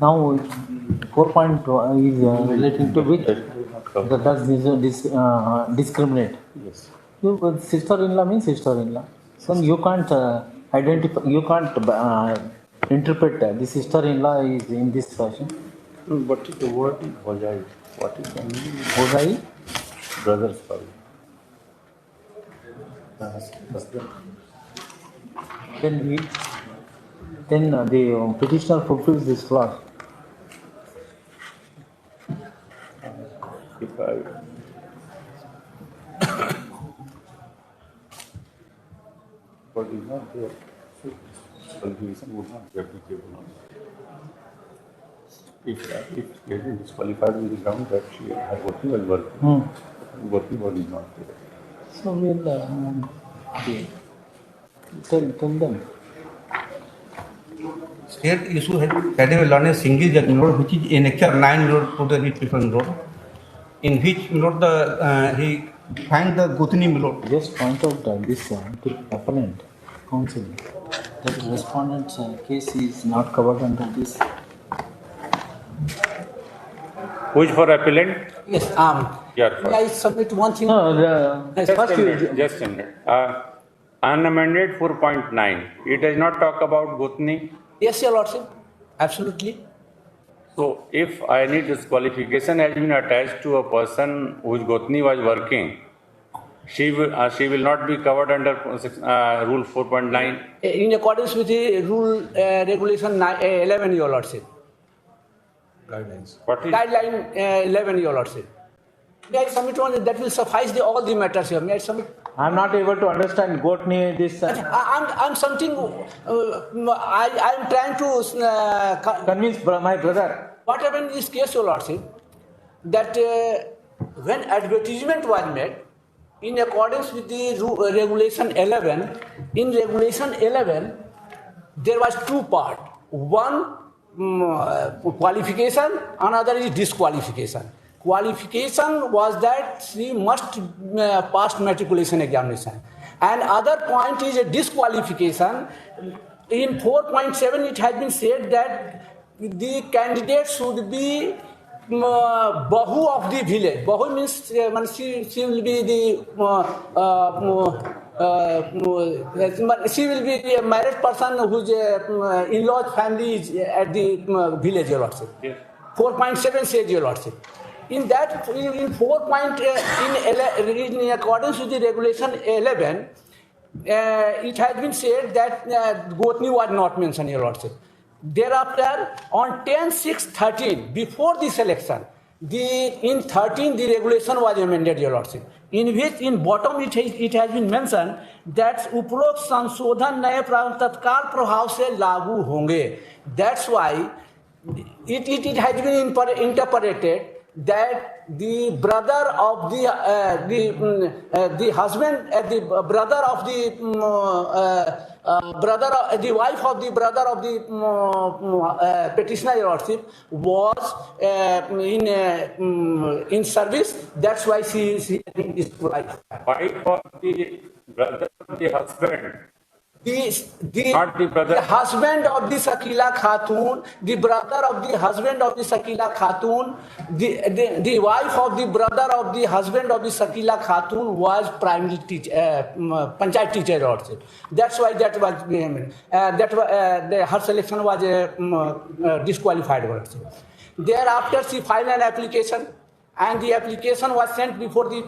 Now, 4.2 is relating to which? That does discriminate. Yes. Sister-in-law means sister-in-law. So you can't identify, you can't interpret the sister-in-law is in this fashion. What is the word Bhaujai? What is the meaning? Bhaujai? Brother's wife. Husband. Then the petitioner fulfills this clause. If I but is not there, so qualification would not be applicable on it. If getting disqualified on the ground that she had working was working, working was not there. So we'll tell them. State issue has that a learned a single judge, which is in Annexure 9 to the writ petition, in which he find the Gotni Milord. Just point out this to appellant counsel that the respondent's case is not covered under this. Who is for appellant? Yes, Yeah, may I submit one thing? just a minute. Unamended 4.9. It does not talk about Gotni. Yes, Your Lordship, absolutely. So, if any disqualification has been attached to a person whose Gotni was working, she will not be covered under Rule 4.9. In accordance with the rule regulation 11, Your Lordship. Guidelines. What is Guideline 11, Your Lordship. May I submit one that will suffice all the matters here? May I submit? I'm not able to understand Gotni this. I'm something. I'm trying to convince my brother. What happened in this case, Your Lordship? That when advertisement was made, in accordance with the regulation 11, in regulation 11, there was two parts. One qualification, another is disqualification. Qualification was that she must pass matriculation examination. And other point is a disqualification. In 4.7 it has been said that the candidate should be Bahu of the village. Bahu means she will be the she will be the married person whose in-laws family is at the village, Your Lordship. 4.7 says, Your Lordship. In that, in 4.11, in accordance with the regulation 11, it has been said that Gotni was not mentioned, Your Lordship. Thereafter, on 10/6/13, before this election, in 13 the regulation was amended, Your Lordship, in which in bottom it has been mentioned that उपरोक्त संशोधन नए तत्काल प्रभाव से लागू होंगे. That's why it has been interpreted that the brother of the husband, the brother of the the wife of the brother of the petitioner, Your Lordship, was in service. That's why she is disqualified. Wife of the brother of the husband. Not the brother. The husband of the Sakila Khatun, the brother of the husband of the Sakila Khatun, the wife of the brother of the husband of the Sakila Khatun was primary teacher, panchayat teacher, Your Lordship. That's why that was her selection was disqualified, Your Lordship. Thereafter, she filed an application, and the application was sent before the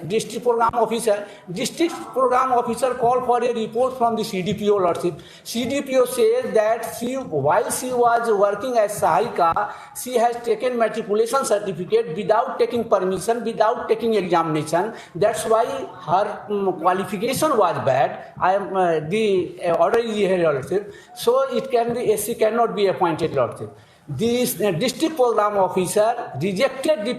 district program officer. District program officer called for a report from the CDPO, Lordship. CDPO says that while she was working as Sahika, she has taken matriculation certificate without taking permission, without taking examination. That's why her qualification was bad. The order is here, Lordship. So she cannot be appointed, Lordship. The district program officer rejected the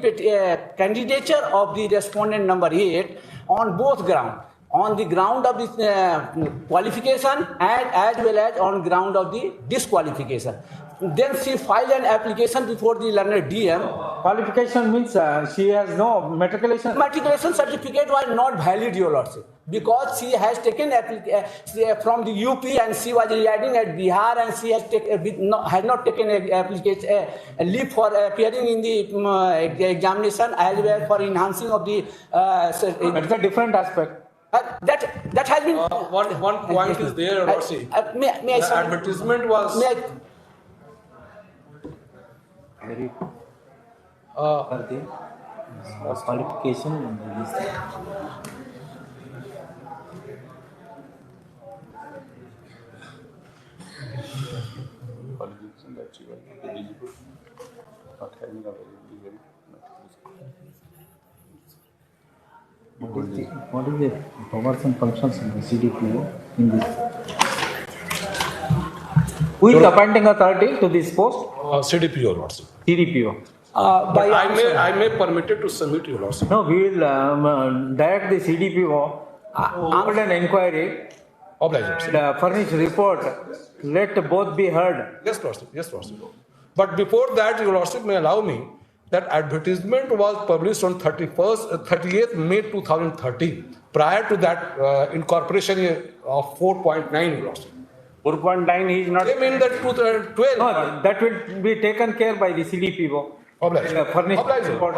candidature of the respondent number 8 on both grounds, on the ground of the qualification and as well as on ground of the disqualification. Then she filed an application before the learned DM. Qualification means she has no matriculation. Matriculation certificate was not valid, Your Lordship, because she has taken from the UP and she was residing at Bihar, and she has not taken a leave for appearing in the examination as well for enhancing of the. That's a different aspect. That has been. One point is there, Your Lordship. May I the advertisement was. Qualification. That she was eligible, not having availability. What is the powers and functions in the CDPO in this? Who is appointing authority to this post? CDPO, Lordship. CDPO. I may permitted to submit, Your Lordship. No, we will direct the CDPO, hold an inquiry, and furnish report. Let both be heard. Yes, Lordship. Yes, Lordship. But before that, Your Lordship may allow me that advertisement was published on 38th May 2013. Prior to that, incorporation of 4.9, Your Lordship. 4.9 is not. They mean that 12. No, that will be taken care by the CDPO. Furnish report.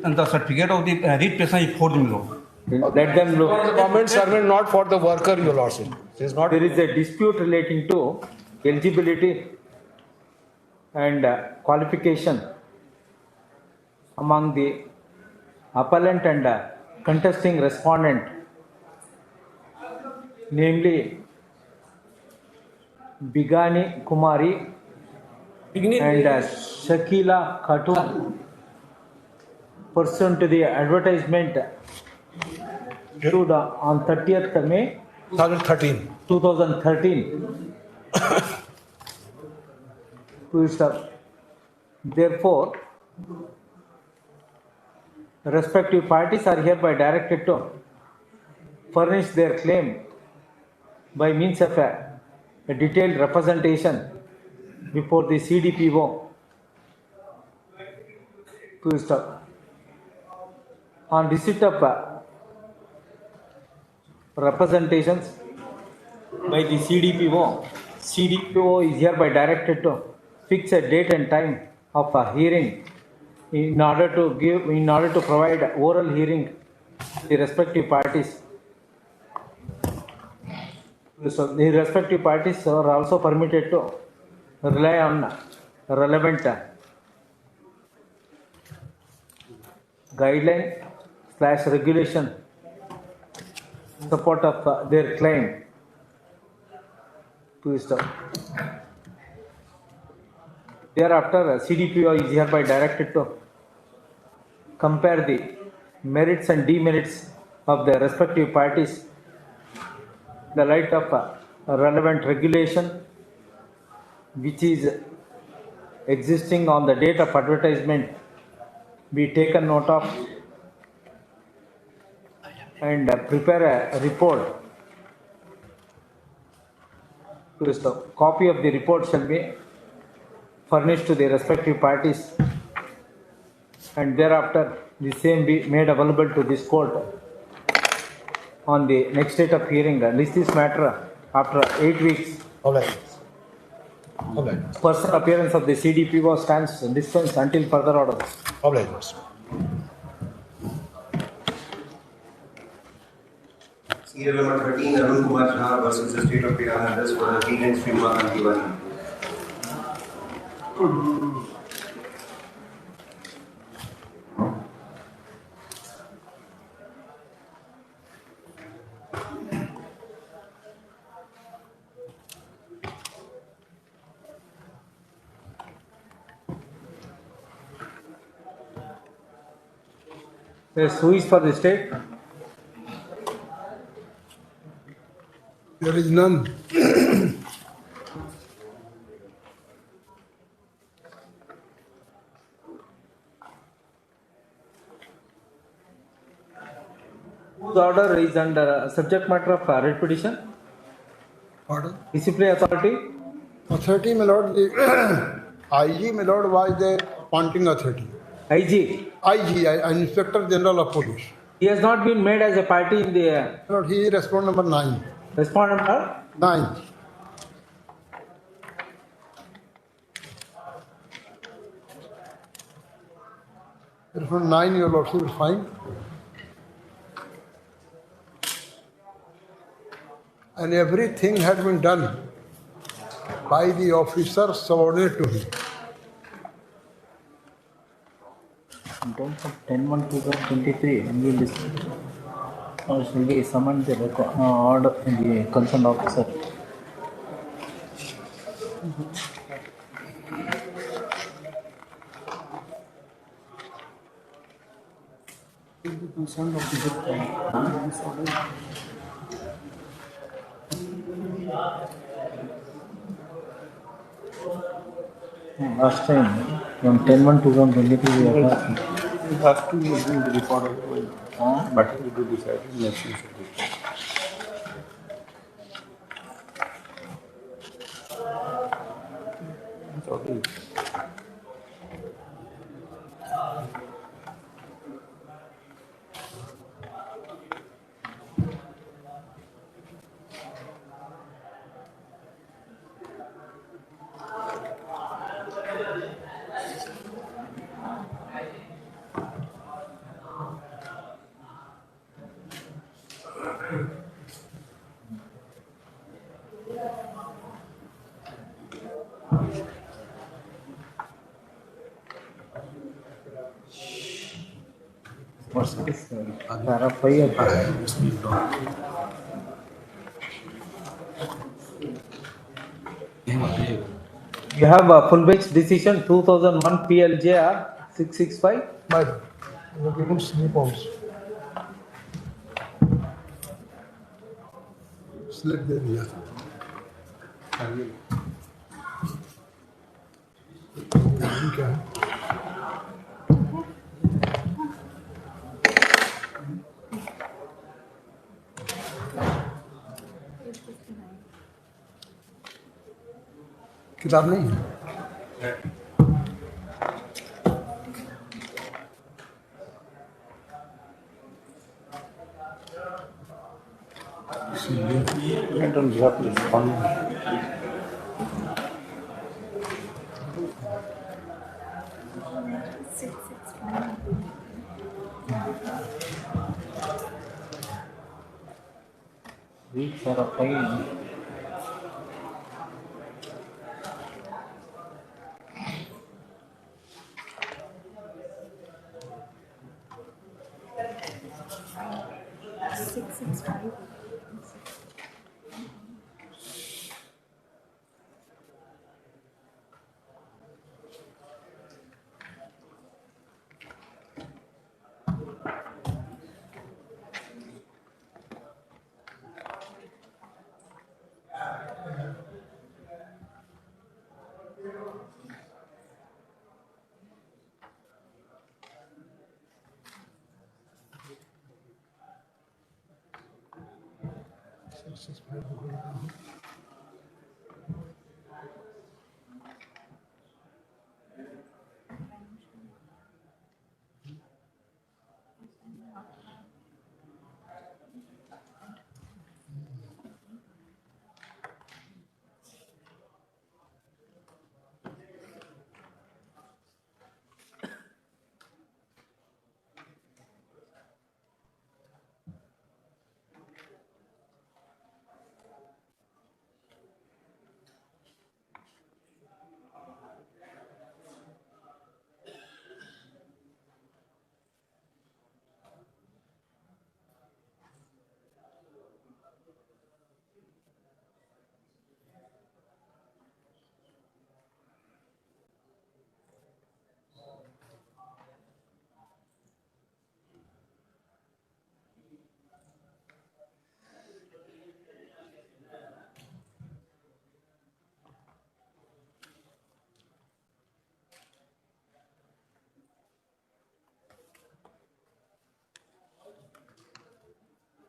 And the certificate of the read person is for them. Let them look. Comments are made not for the worker, Your Lordship. There is a dispute relating to eligibility and qualification among the appellant and contesting respondent, namely Bigani Kumari and Shakila Khatun, pursuant to the advertisement issued on 30th May 2013. Therefore, respective parties are hereby directed to furnish their claim by means of a detailed representation before the CDPO on receipt of representations by the CDPO. CDPO is hereby directed to fix a date and time of a hearing in order to provide oral hearing to the respective parties. So the respective parties are also permitted to rely on relevant guideline/regulation support of their claim. Thereafter, CDPO is hereby directed to compare the merits and demerits of the respective parties in the light of relevant regulation which is existing on the date of advertisement be taken note of and prepare a report. A copy of the report shall be furnished to the respective parties and thereafter the same be made available to this court on the next date of hearing. List this matter after 8 weeks. All right. All right. Personal appearance of the CDPO stands dispensed until further order. All right, Lords. Serial number 13, Arun Kumar Jha versus the State of Haryana, this for the Vegan Srimad Antiwani. Yes, who is for the state? There is none. Whose order is under subject matter of writ petition? Pardon? Disciplinary authority? Authority, my lord, the IG, my lord, was the appointing authority. IG? IG, Inspector General of Police. He has not been made as a party in the... Lord, he is respondent number 9. Respondent number? 9. Respondent 9, your lordship will find. And everything had been done by the officer subordinate to him. In terms of 10/1/2023, and will shall be summoned the order in the concerned officer. Concerned officer. Last time, from 10/1/2023, we have You have to do the report of but we do decide next week. Okay. What's this? Para 5. You have a full bench decision 2001 PLJR 665. My given slip also. Slip there, yeah. क्या है? किताब नहीं है I don't have to respond. Weeks are a fine.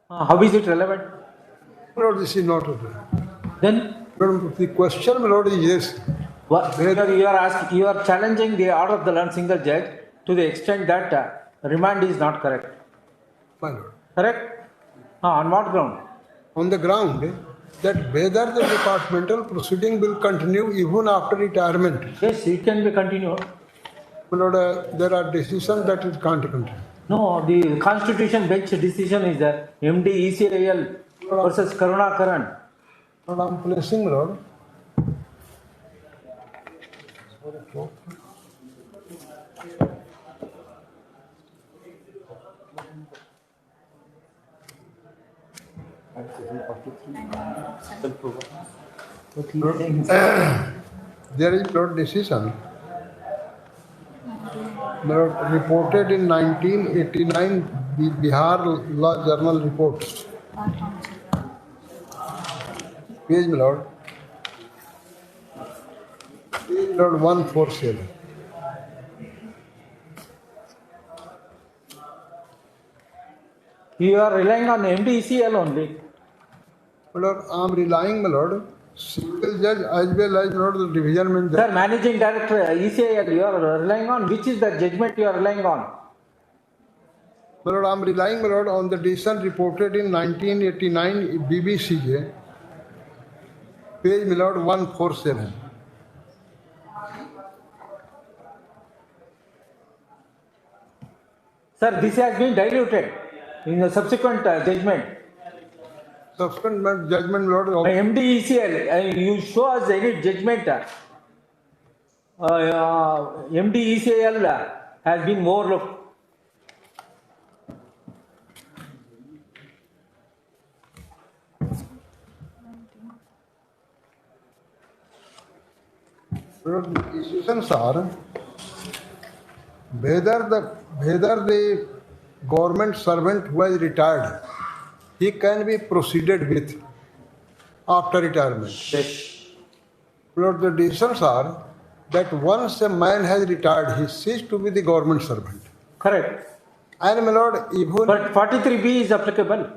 How is it relevant? Lord, this is not relevant. Then? Lord, the question, Lord, is this. You are challenging the order of the learned single judge to the extent that remand is not correct. My Lord. Correct? On what ground? On the ground that whether the departmental proceeding will continue even after retirement. Yes, it can be continued. My Lord, there are decisions that it can't continue. No, the Constitution bench decision is the MD ECIL versus Karuna Karan. Lord, I am placing, Lord. There is Lord decision. Lord, reported in 1989 the Bihar Law Journal reports. Page, my Lord. Page, Lord, 147. You are relying on MDECL only. My Lord, I am relying, my Lord, single judge as well as, Lord, the division bench. Sir, managing director ECIL, you are relying on, which is the judgment you are relying on? My Lord, I am relying, my Lord, on the decision reported in 1989 BBCJ, page, my Lord, 147. Sir, this has been diluted in the subsequent judgment. Subsequent judgment, Lord. MDECL, you show us any judgment. MDECL has been overlooked. Lord, the decisions are whether the government servant who has retired, he can be proceeded with after retirement. Yes. Lord, the decisions are that once a man has retired, he ceases to be the government servant. Correct. And my Lord, even... But 43B is applicable.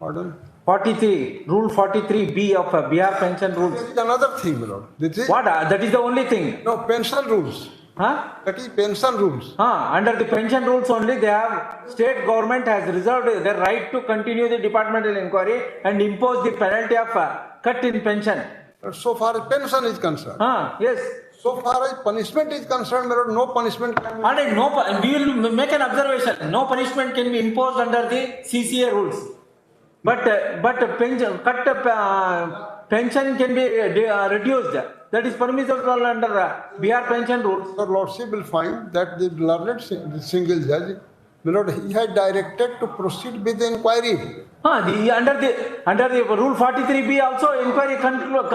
Pardon? 43, Rule 43B of Bihar pension rules. That is another thing, my Lord. What? That is the only thing. No, pension rules. Huh? That is pension rules. Under the pension rules only, they have, state government has reserved their right to continue the departmental inquiry and impose the penalty of cut in pension. So far as pension is concerned. Yes. So far as punishment is concerned, my Lord, no punishment can be... We will make an observation. No punishment can be imposed under the CCA rules. But pension can be reduced. That is permissible under Bihar pension rules. Sir, Lordship will find that the learned single judge, my Lord, he had directed to proceed with the inquiry. Under the Rule 43B also inquiry continued.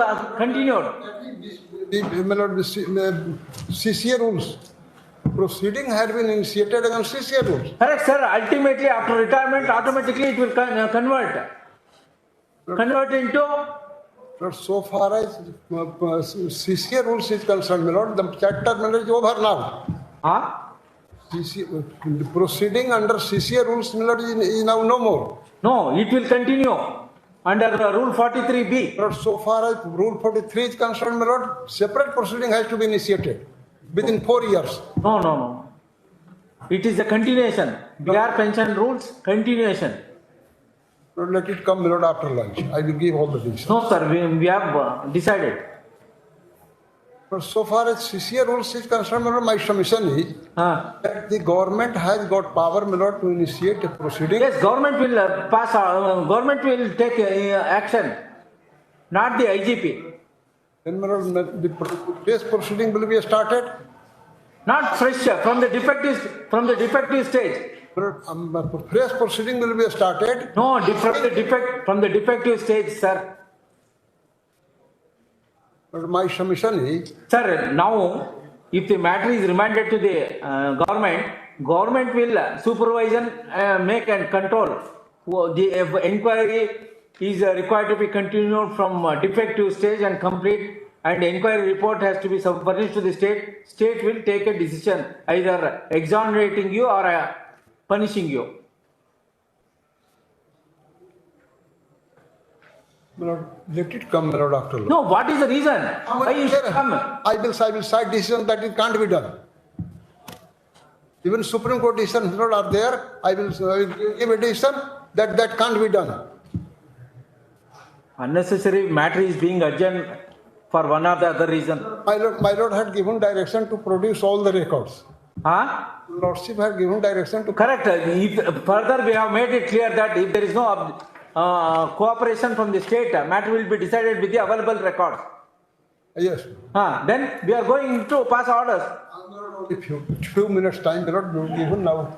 My Lord, the CCA rules. Proceeding had been initiated against CCA rules. Correct, sir. Ultimately, after retirement, automatically it will convert into... But so far as CCA rules is concerned, my Lord, the chapter is over now. CCA, the proceeding under CCA rules, my Lord, is now no more. No, it will continue. under Rule 43B. But so far as Rule 43 is concerned, my lord, separate proceeding has to be initiated within 4 years. No. It is a continuation. Bihar pension rules, continuation. Lord, let it come, my lord, after lunch. I will give all the details. No, sir, we have decided. But so far as CCA rules is concerned, my lord, my submission is that the government has got power, my lord, to initiate a proceeding. Yes, government will government will take action, not the IGP. Then, my lord, the case proceeding will be started. Not fresh, from the defective stage. Fresh proceeding will be started. No, from the defective stage, sir. But my submission is, sir, now if the matter is remanded to the government will supervise and make and control. The inquiry is required to be continued from defective stage and complete, and the inquiry report has to be furnished to the state. State will take a decision, either exonerating you or punishing you. my lord, let it come, my lord, after lunch. No, what is the reason? Why you should come? I will cite decision that it can't be done. Even Supreme Court decisions, my lord, are there. I will give a decision that can't be done. Unnecessary matter is being adjourned for one or the other reason. My lord had given direction to produce all the records. Lordship had given direction to... Correct. Further, we have made it clear that if there is no cooperation from the state, matter will be decided with the available records. Yes. Then we are going to pass orders. Few minutes time, my lord, even now,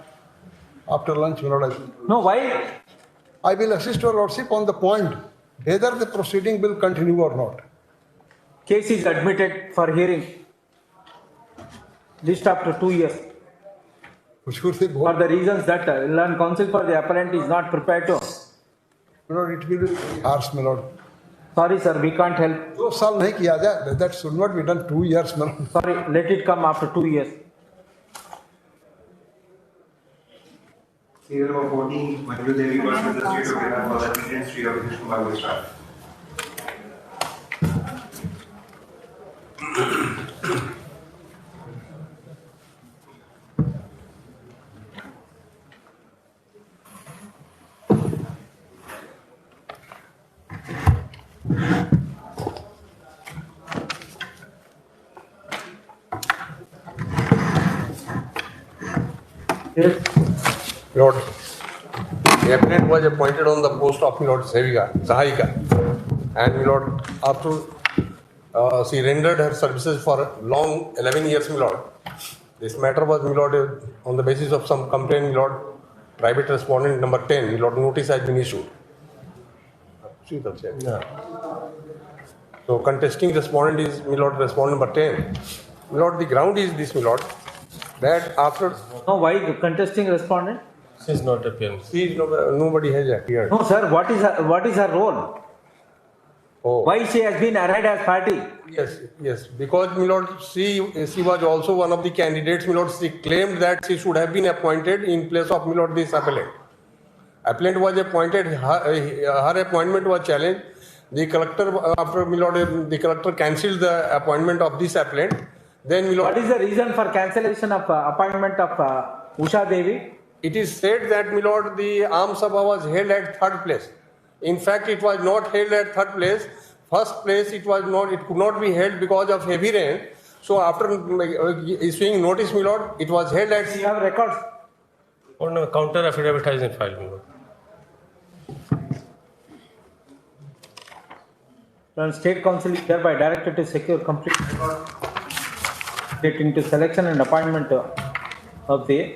after lunch, my lord. No, why? I will assist your lordship on the point whether the proceeding will continue or not. Case is admitted for hearing. List after 2 years. For the reasons that Land Counsel for the appellant is not prepared to. My lord, it will be harsh, my lord. Sorry, sir, we can't help. 2 साल नहीं किया जाए. That should not be done 2 years, my lord. Sorry, let it come after 2 years. Serial number 14, Manju Devi versus the State of Bihar for the Indian Street of Vishnu Kumar Gujarat. Lord, the appellant was appointed on the post of Lord Sahika, and Lord, after she rendered her services for long 11 years, Lord. This matter was, Lord, on the basis of some complaint, Lord, private respondent number 10, Lord, notice has been issued. So contesting respondent is, Lord, respondent number 10. Lord, the ground is this, Lord, that after... No, why contesting respondent? She is not appearing. Nobody has appeared. No, sir, what is her role? Oh. Why she has been arrayed as party? Yes, because, my lord, she was also one of the candidates, my lord. She claimed that she should have been appointed in place of, my lord, this appellant. Appellant was appointed, her appointment was challenged. The collector, after, my lord, the collector cancelled the appointment of this appellant. Then, my lord, what is the reason for cancellation of appointment of Usha Devi? It is said that, my lord, the Aam Sabha was held at third place. In fact, it was not held at third place. First place, it could not be held because of heavy rain. So after issuing notice, my lord, it was held at... You have records? Oh no, counter affidavit has been filed, my lord. And State Council is hereby directed to secure complete record relating to selection and appointment of the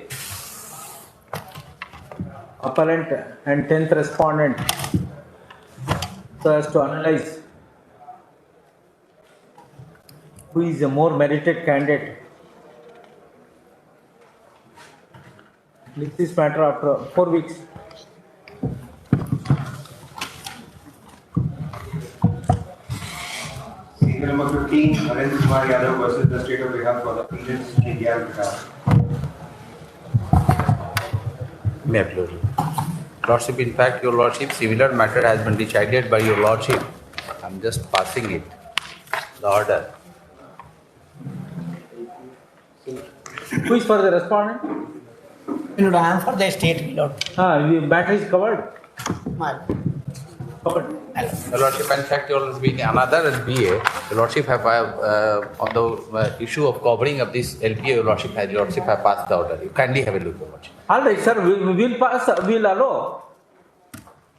appellant and 10th respondent, so as to analyze who is a more merited candidate. List this matter after 4 weeks. Serial number 15, Narendra Kumar Yadav versus the State of Bihar for the Indian KDR Vikas. May I upload? Lordship, in fact, Your Lordship, similar matter has been decided by Your Lordship. I'm just passing it, the order. Who is for the respondent? Milord, I am for the state, Milord. The matter is covered. Covered. Your Lordship, in fact, Your Lordship, another LPA, Your Lordship have, on the issue of covering of this LPA, Your Lordship have passed the order. You kindly have a look, Your Lordship. All right, sir, we will pass, we will allow.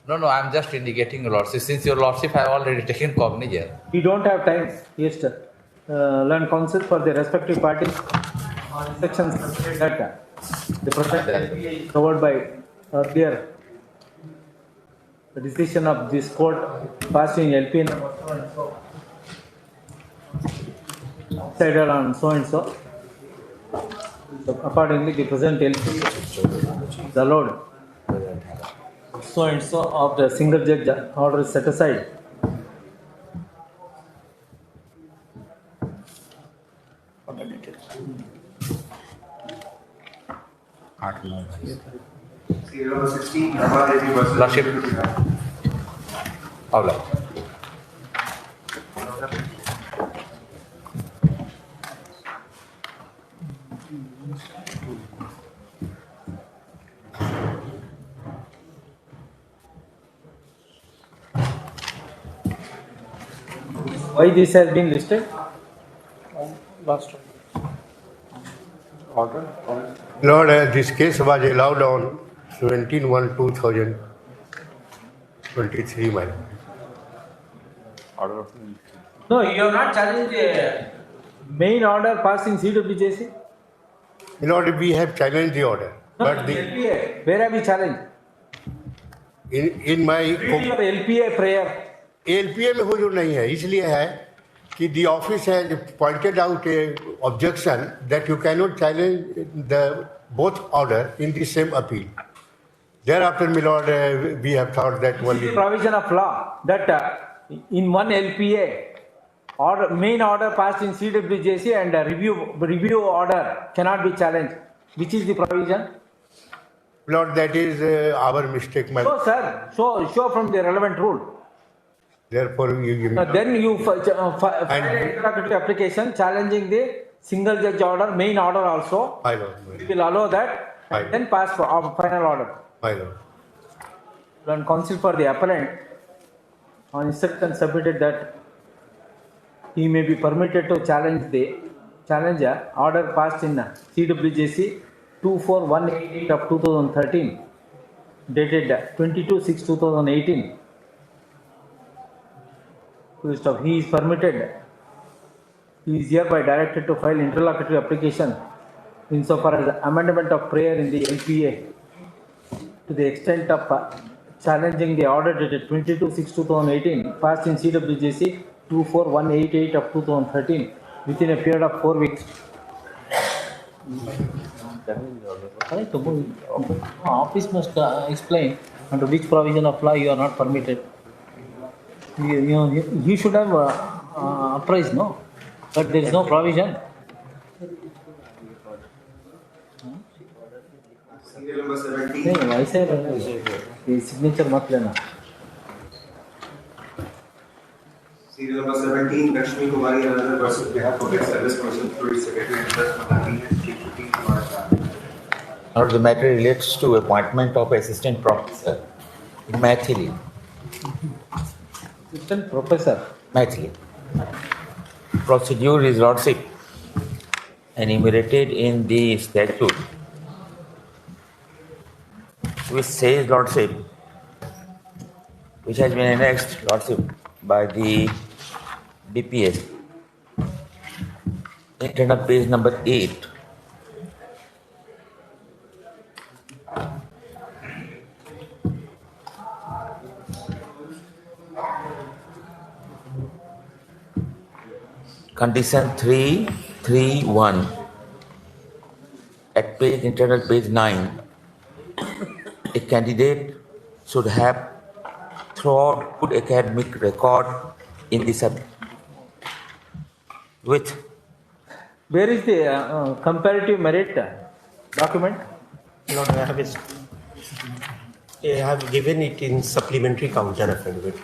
No, I'm just indicating, Your Lordship, since Your Lordship have already taken cognizance. We don't have time. Yes, sir. Learn counsel for the respective parties on sections that the protect LPA is covered by earlier the decision of this court passing LPA number so and so decided on so and so. So accordingly, the present LPA is allowed so and so of the single judge order is set aside. Serial number 16, Nabha Devi versus Lordship. Aula. Why this has been listed? Last one. Order. Lord, this case was allowed on 17/1/2023, my lord. Order of No, you have not challenged the main order passed in CWJC? Lord, we have challenged the order. No, But the, LPA. Where have you challenged? in my Read your LPA prayer. LPA में हुजूर नहीं है, इसलिए है कि the office has pointed out a objection that you cannot challenge the both order in the same appeal. Thereafter, my lord, we have thought that only Provision of law that in one LPA order, main order passed in CWJC and review order cannot be challenged. Which is the provision? Lord, that is our mistake, my So, sir, show from the relevant rule. Therefore, Then you file interlocutory application challenging the single judge order, main order also. My lord, We will allow that and then pass for our final order. my lord. Learn counsel for the appellant on instruction submitted that he may be permitted to challenge the challenger order passed in CWJC 24188 of 2013 dated 22/6/2018. He is permitted. He is hereby directed to file interlocutory application insofar as amendment of prayer in the LPA to the extent of challenging the order dated 22/6/2018 passed in CWJC 24188 of 2013 within a period of 4 weeks. Office must explain under which provision of law you are not permitted. You should have apprised, no? But there is no provision. Serial number 17. नहीं वैसे ये signature मत लेना. Serial number 17, Lakshmi Kumari Anand versus behalf of ex-service person, Police Secretary and Trust Madani, Chief Shooting Kumar Shah. Now the matter relates to appointment of assistant professor in Maithili. Assistant professor. Maithili. Procedure is lordship enumerated in the statute, which says lordship, which has been annexed lordship by the DPS. Internal page number 8. Condition 3.3.1 at internal page 9, a candidate should have throughout good academic record in the subject. Which? Where is the comparative merit document? Lord, I have it. I have given it in supplementary counter affidavit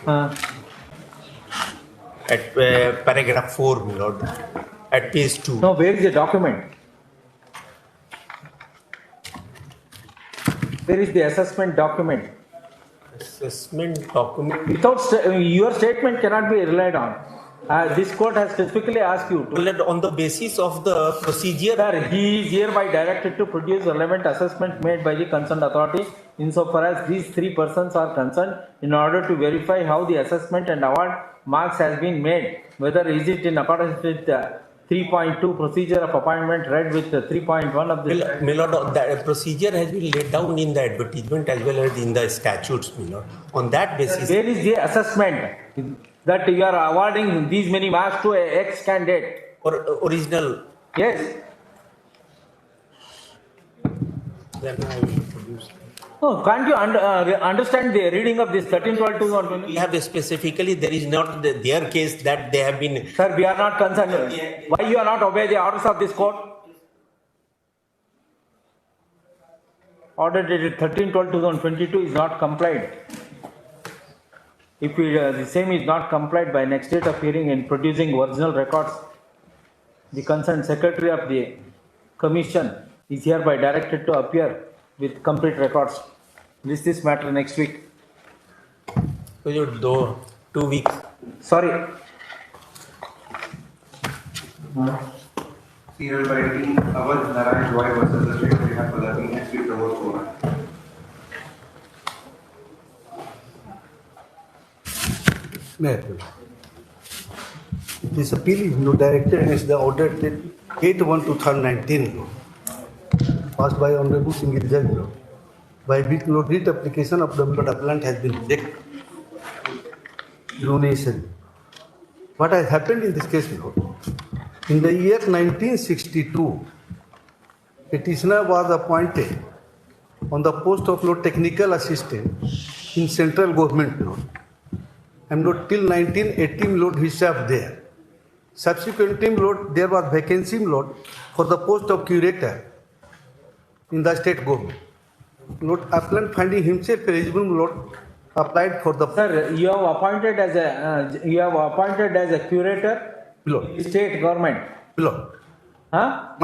at paragraph 4, my lord, at page 2. No, where is the document? Where is the assessment document? Assessment document. Without your statement cannot be relied on. This court has specifically asked you to. On the basis of the procedure. Sir, he is hereby directed to produce relevant assessment made by the concerned authority insofar as these three persons are concerned in order to verify how the assessment and award marks has been made, whether is it in accordance with 3.2 procedure of appointment read with 3.1 of the... My lord, that procedure has been laid down in the advertisement as well as in the statutes, my lord. On that basis... Where is the assessment that you are awarding these many marks to a ex-candidate? Or original? Yes. Then I will produce. No, can't you understand the reading of this 13-12-2? We have specifically, there is not their case that they have been... Sir, we are not concerned. Why you are not obey the orders of this court? Order dated 13-12-2022 is not complied. If the same is not complied by next date of hearing in producing original records, the concerned secretary of the commission is hereby directed to appear with complete records. List this matter next week. 2 weeks. Sorry. Serial by T. Awadh Narayan Roy versus the State of Bihar for the PNC Pramod Kumar. This appeal is directed against the order dated 8/1/2019, passed by Honorable Single Judge, by which writ application of the appellant has been rejected. What has happened in this case? In the year 1962, petitioner was appointed on the post of technical assistant in central government. And till 1980, he served there. Subsequently, there was vacancy for the post of curator in the state government. Appellant finding himself eligible, applied for the. Sir, you have appointed as a curator. In state government. Huh?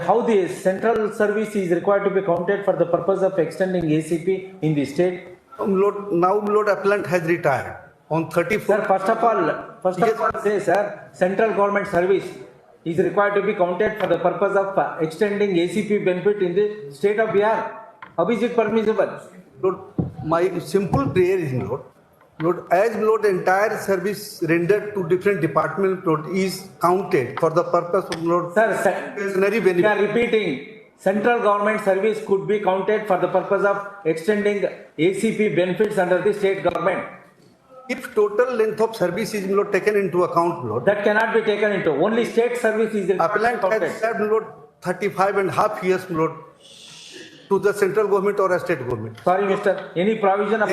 How the central service is required to be counted for the purpose of extending ACP in the state? Now, appellant has retired on 34th. Sir, first of all, say, sir, central government service is required to be counted for the purpose of extending ACP benefit in the state of Bihar. How is it permissible? My simple prayer is, as entire service rendered to different departments is counted for the purpose of Sir, we are repeating. Central government service could be counted for the purpose of extending ACP benefits under the state government. If total length of service is taken into account, that cannot be taken into. Only state service is appellant has served 35.5 years to the central government or a state government. Sorry, mister. Any provision of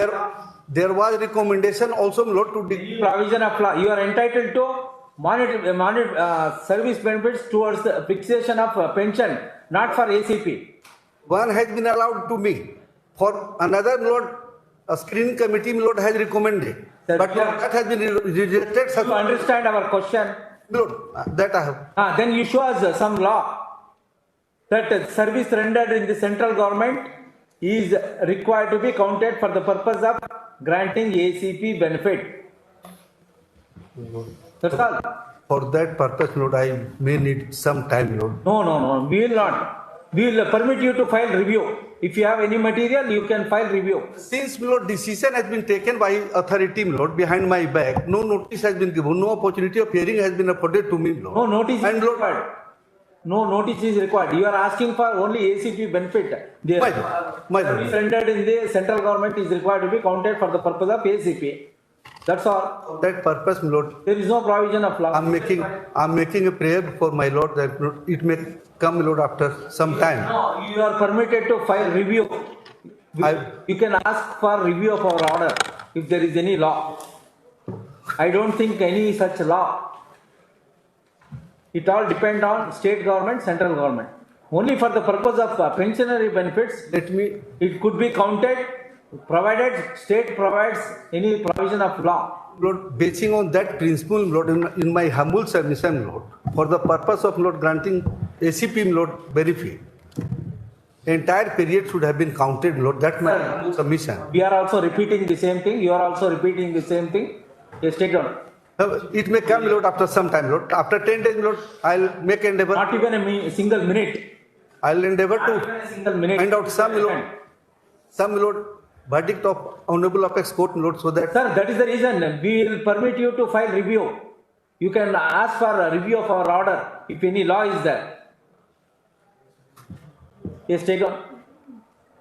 there was recommendation also to provision of law. You are entitled to monitor service benefits towards the fixation of pension, not for ACP. One has been allowed to me. For another a screening committee has recommended. Sir, but that has been rejected. You understand our question? That I have. Then you show us some law that service rendered in the central government is required to be counted for the purpose of granting ACP benefit. That's all. For that purpose, I may need some time, No. We will not. We will permit you to file review. If you have any material, you can file review. Since decision has been taken by authority, behind my back, no notice has been given, no opportunity of hearing has been afforded to me, No notice is required. No notice is required. You are asking for only ACP benefit. The service rendered in the central government is required to be counted for the purpose of ACP. That's all. For that purpose, there is no provision of law. I'm making a prayer before my Lord that it may come, after some time. No, you are permitted to file review. You can ask for review of our order if there is any law. I don't think any such law. It all depends on state government, central government. Only for the purpose of pensionary benefits, it could be counted Provided state provides any provision of law. Lord, basing on that principle, Lord, in my humble submission, Lord, for the purpose of Lord granting ACP, Lord, benefit, entire period should have been counted, Lord. That's my humble submission. We are also repeating the same thing. You are also repeating the same thing. Yes, take on. It may come, Lord, after some time, Lord. After 10 days, Lord, I'll make endeavor. Not even a single minute. I'll endeavor Not even a single to minute. find out some, Lord, verdict of Honorable Apex Court, Lord, so that. Sir, that is the reason we will permit you to file review. You can ask for a review of our order if any law is there. Yes, take on.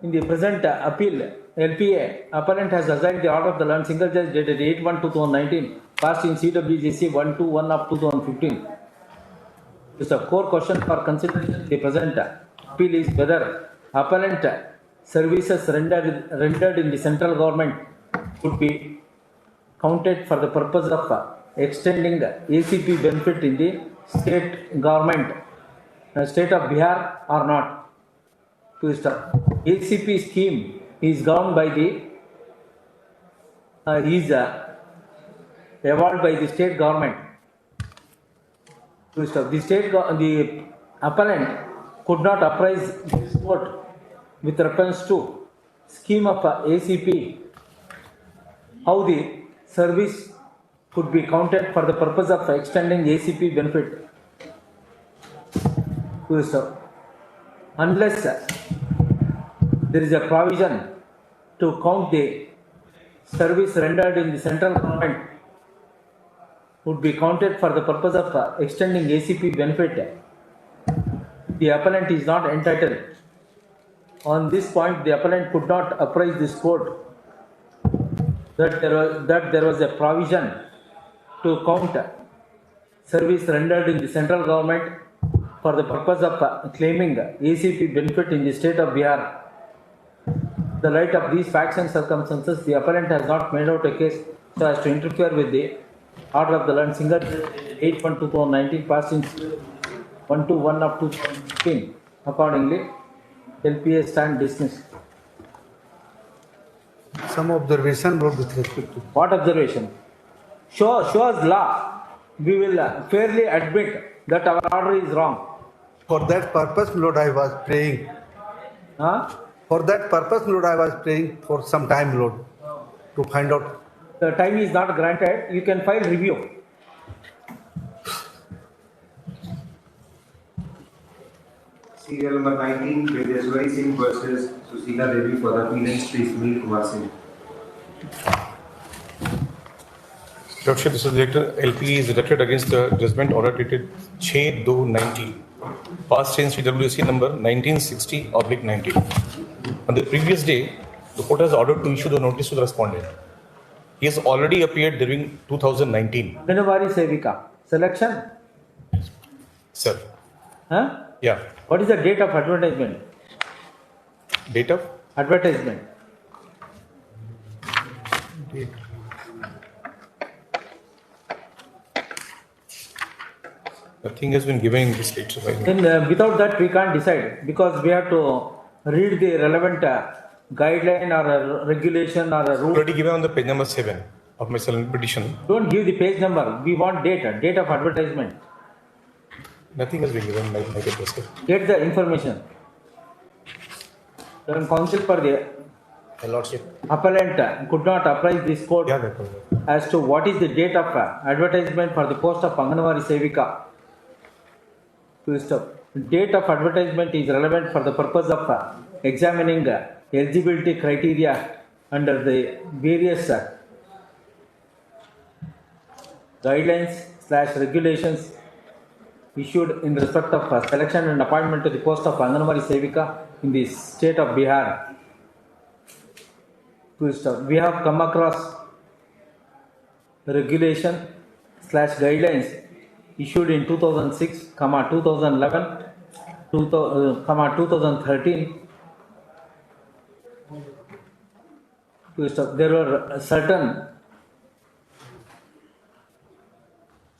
In the present appeal, LPA, appellant has assigned the order of the learned single judge dated 8/1/2019, passed in CWGC 121 of 2015. It's a core question for consideration. The present appeal is whether appellant services rendered in the central government could be counted for the purpose of extending ACP benefit in the state government, state of Bihar or not. ACP scheme is governed by the evolved by the state government. The appellant could not apprise this court with reference to scheme of ACP, how the service could be counted for the purpose of extending ACP benefit. Unless there is a provision to count the service rendered in the central government would be counted for the purpose of extending ACP benefit, the appellant is not entitled. On this point, the appellant could not apprise this court that there was a provision to count service rendered in the central government for the purpose of claiming ACP benefit in the state of Bihar. In the light of these facts and circumstances, the appellant has not made out a case so as to interfere with the order of the learned single 8/1/2019, passed in 121 of 2015. Accordingly, LPA stand dismissed. Some observation, Lord, with respect to. What observation? Show us law. We will fairly admit that our order is wrong. For that purpose, Lord, I was praying. For that purpose, Lord, I was praying for some time, Lord, to find out. The time is not granted. You can file review. Serial number 19, Vijayaswari Singh versus Susila Devi for the appealant Sri Sunil Kumar Singh. Lordship, this is director. LP is directed against the judgment order dated 6/2/19, passed in CWC number 1960/19. On the previous day, the court has ordered to issue the notice to the respondent. He has already appeared during 2019. Anganwadi Sevika. Selection? Sir. Huh? Yeah. What is the date of advertisement? Date of? Advertisement. Date. Nothing has been given in this date. Then without that we can't decide because we have to read the relevant guideline or a regulation or a rule. Already given on the page number 7 of my solemn petition. Don't give the page number. We want date of advertisement. Nothing has been given by my request. Get the information. Then counsel for the Lordship. Appellant could not apprise this court as to what is the date of advertisement for the post of Anganwadi Sevika. Date of advertisement is relevant for the purpose of examining eligibility criteria under the various guidelines/regulations issued in respect of selection and appointment to the post of Anganwadi Sevika in the state of Bihar. We have come across regulation/guidelines issued in 2006, 2011, 2013. There were certain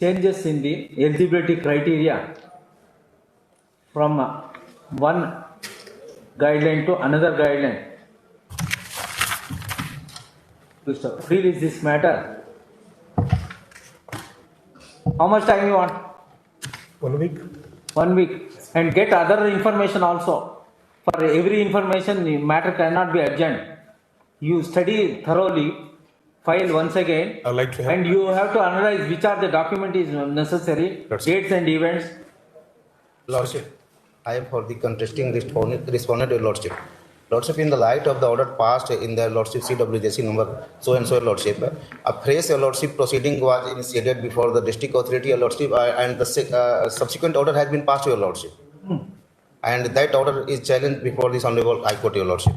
changes in the eligibility criteria from one guideline to another guideline. to release this matter. How much time you want? 1 week. 1 week. And get other information also. For every information, the matter cannot be adjourned. You study thoroughly, file once again, I'd like to have. and you have to analyze which are the document is necessary, dates and events. Lordship, I am for the contesting respondent, Your Lordship. Lordship, in the light of the order passed in the Lordship CWJC number so and so, Your Lordship, a fresh Your Lordship proceeding was initiated before the district authority, Your Lordship, and the subsequent order has been passed, Your Lordship. And that order is challenged before this Honorable High Court, Your Lordship.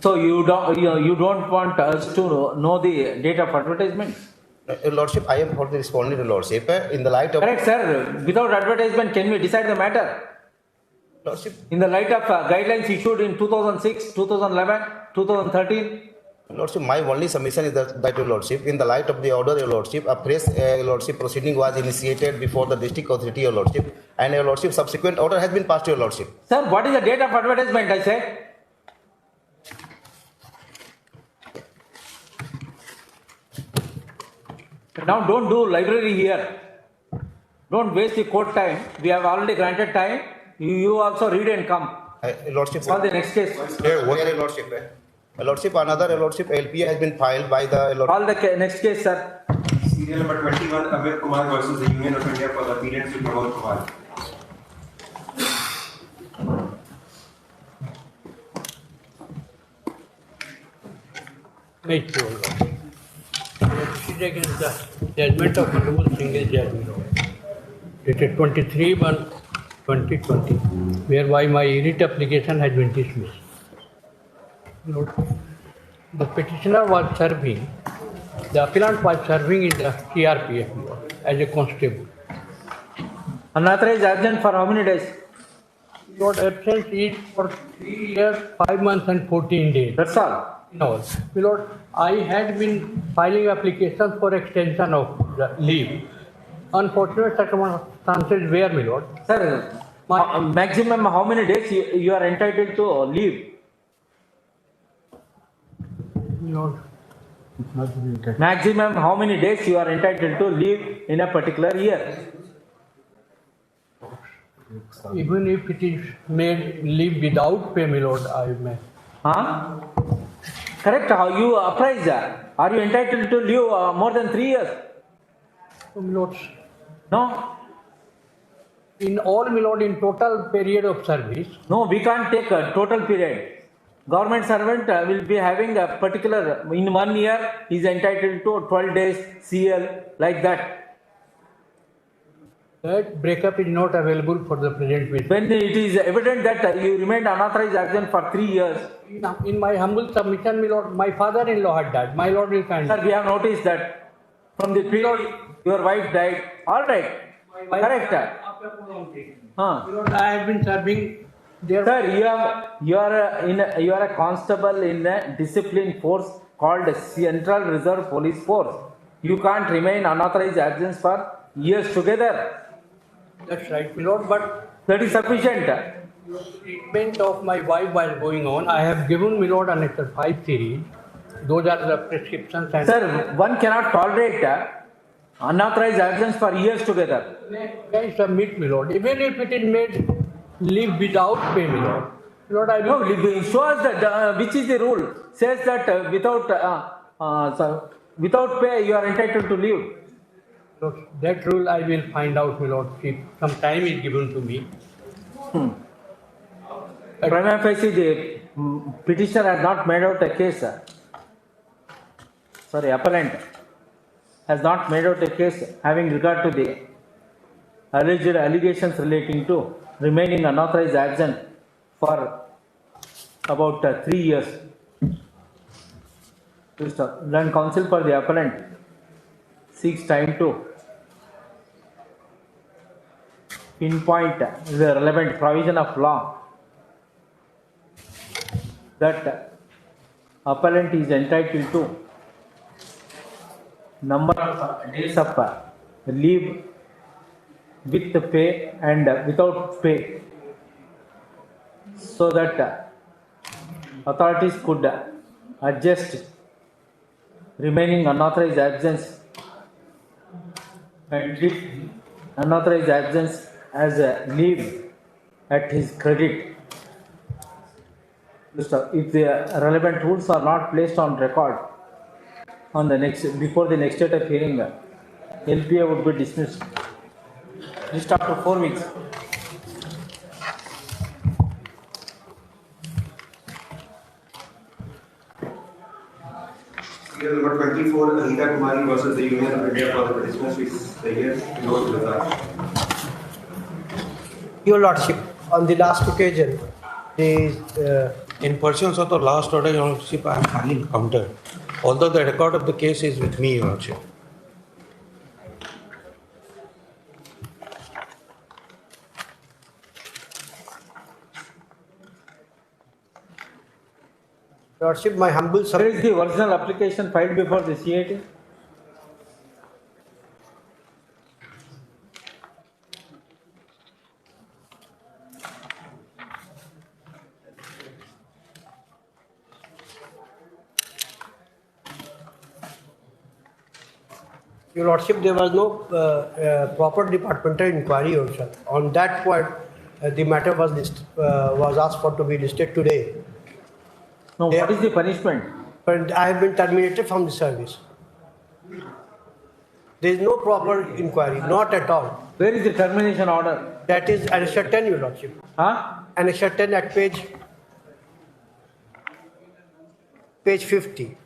So you don't want us to know the date of advertisement? Your Lordship, I am for the respondent, Your Lordship. In the light of... Correct, sir. Without advertisement, can we decide the matter? Lordship. In the light of guidelines issued in 2006, 2011, 2013? Lordship, my only submission is that, Your Lordship, in the light of the order, Your Lordship, a press Your Lordship proceeding was initiated before the district authority, Your Lordship, and Your Lordship subsequent order has been passed, Your Lordship. Sir, what is the date of advertisement, I said? Now don't do library here. Don't waste the court time. We have already granted time. You also read and come. Lordship. Call the next case. Your Lordship. Lordship, another Lordship LPA has been filed by the... Call the next case, sir. Serial number 21, Amir Kumar versus the Union of India for the appearance with Pramod Kumar. May it hold on. Proceed against the judgment of Honorable Single Judge, dated 23/1/2020, whereby my writ application has been dismissed. Lord, the petitioner was serving, the appellant was serving in the CRPF as a constable. Unauthorized absent for how many days? Lord, absence is for 3 years, 5 months and 14 days. That's all. No, my Lord, I had been filing applications for extension of the leave. Unfortunate circumstances were, my Lord. Sir, maximum how many days you are entitled to leave? Lord. Maximum how many days you are entitled to leave in a particular year? Even if it is made leave without pay, my Lord, I may. Huh? Correct. How you apprise? Are you entitled to leave more than 3 years? My Lord. No. In all, my Lord, in total period of service. No, we can't take a total period. Government servant will be having a particular, in 1 year, he is entitled to 12 days CL, like that. That breakup is not available for the present visit. When it is evident that you remained unauthorized absent for 3 years. In my humble submission, my Lord, my father-in-law had died. My Lord will find. Sir, we have noticed that from the period your wife died. All right. Correct. Lord, I have been serving there. Sir, you are a constable in a disciplined force called Central Reserve Police Force. You can't remain unauthorized absence for years together. That's right, my Lord, but that is sufficient. Treatment of my wife while going on, I have given my Lord Annexure 5 series. Those are the prescriptions. And Sir, one cannot tolerate unauthorized absence for years together. I submit, my Lord, even if it is made leave without pay, my Lord. Lord, I no, show us that which is the rule. Says that without pay you are entitled to leave. Lord, that rule I will find out, my Lord. If some time is given to me. Prima facie, the petitioner has not made out a case. Sorry, appellant has not made out a case having regard to the alleged allegations relating to remaining unauthorized absent for about 3 years. Then counsel for the appellant seeks time to pinpoint the relevant provision of law that appellant is entitled to number of days of leave with pay and without pay, so that authorities could adjust remaining unauthorized absence and treat unauthorized absence as a leave at his credit. If the relevant rules are not placed on record on the before the next date of hearing, LPA would be dismissed. Just after 4 weeks. Serial number 24, Anita Kumari versus the Union of India for the dismissal the year closed with that. Your Lordship, on the last occasion, in pursuance of the last order, Your Lordship, I am filing counter. Although the record of the case is with me, Your Lordship. Lordship, my humble Where is the original application filed before the CAT? Your Lordship, there was no proper departmental inquiry also. On that point, the matter was asked for to be listed today. No, what is the punishment? But I have been terminated from the service. There is no proper inquiry, not at all. Where is the termination order? That is Annexure 10, Your Lordship. Huh? Annexure 10 at page 50.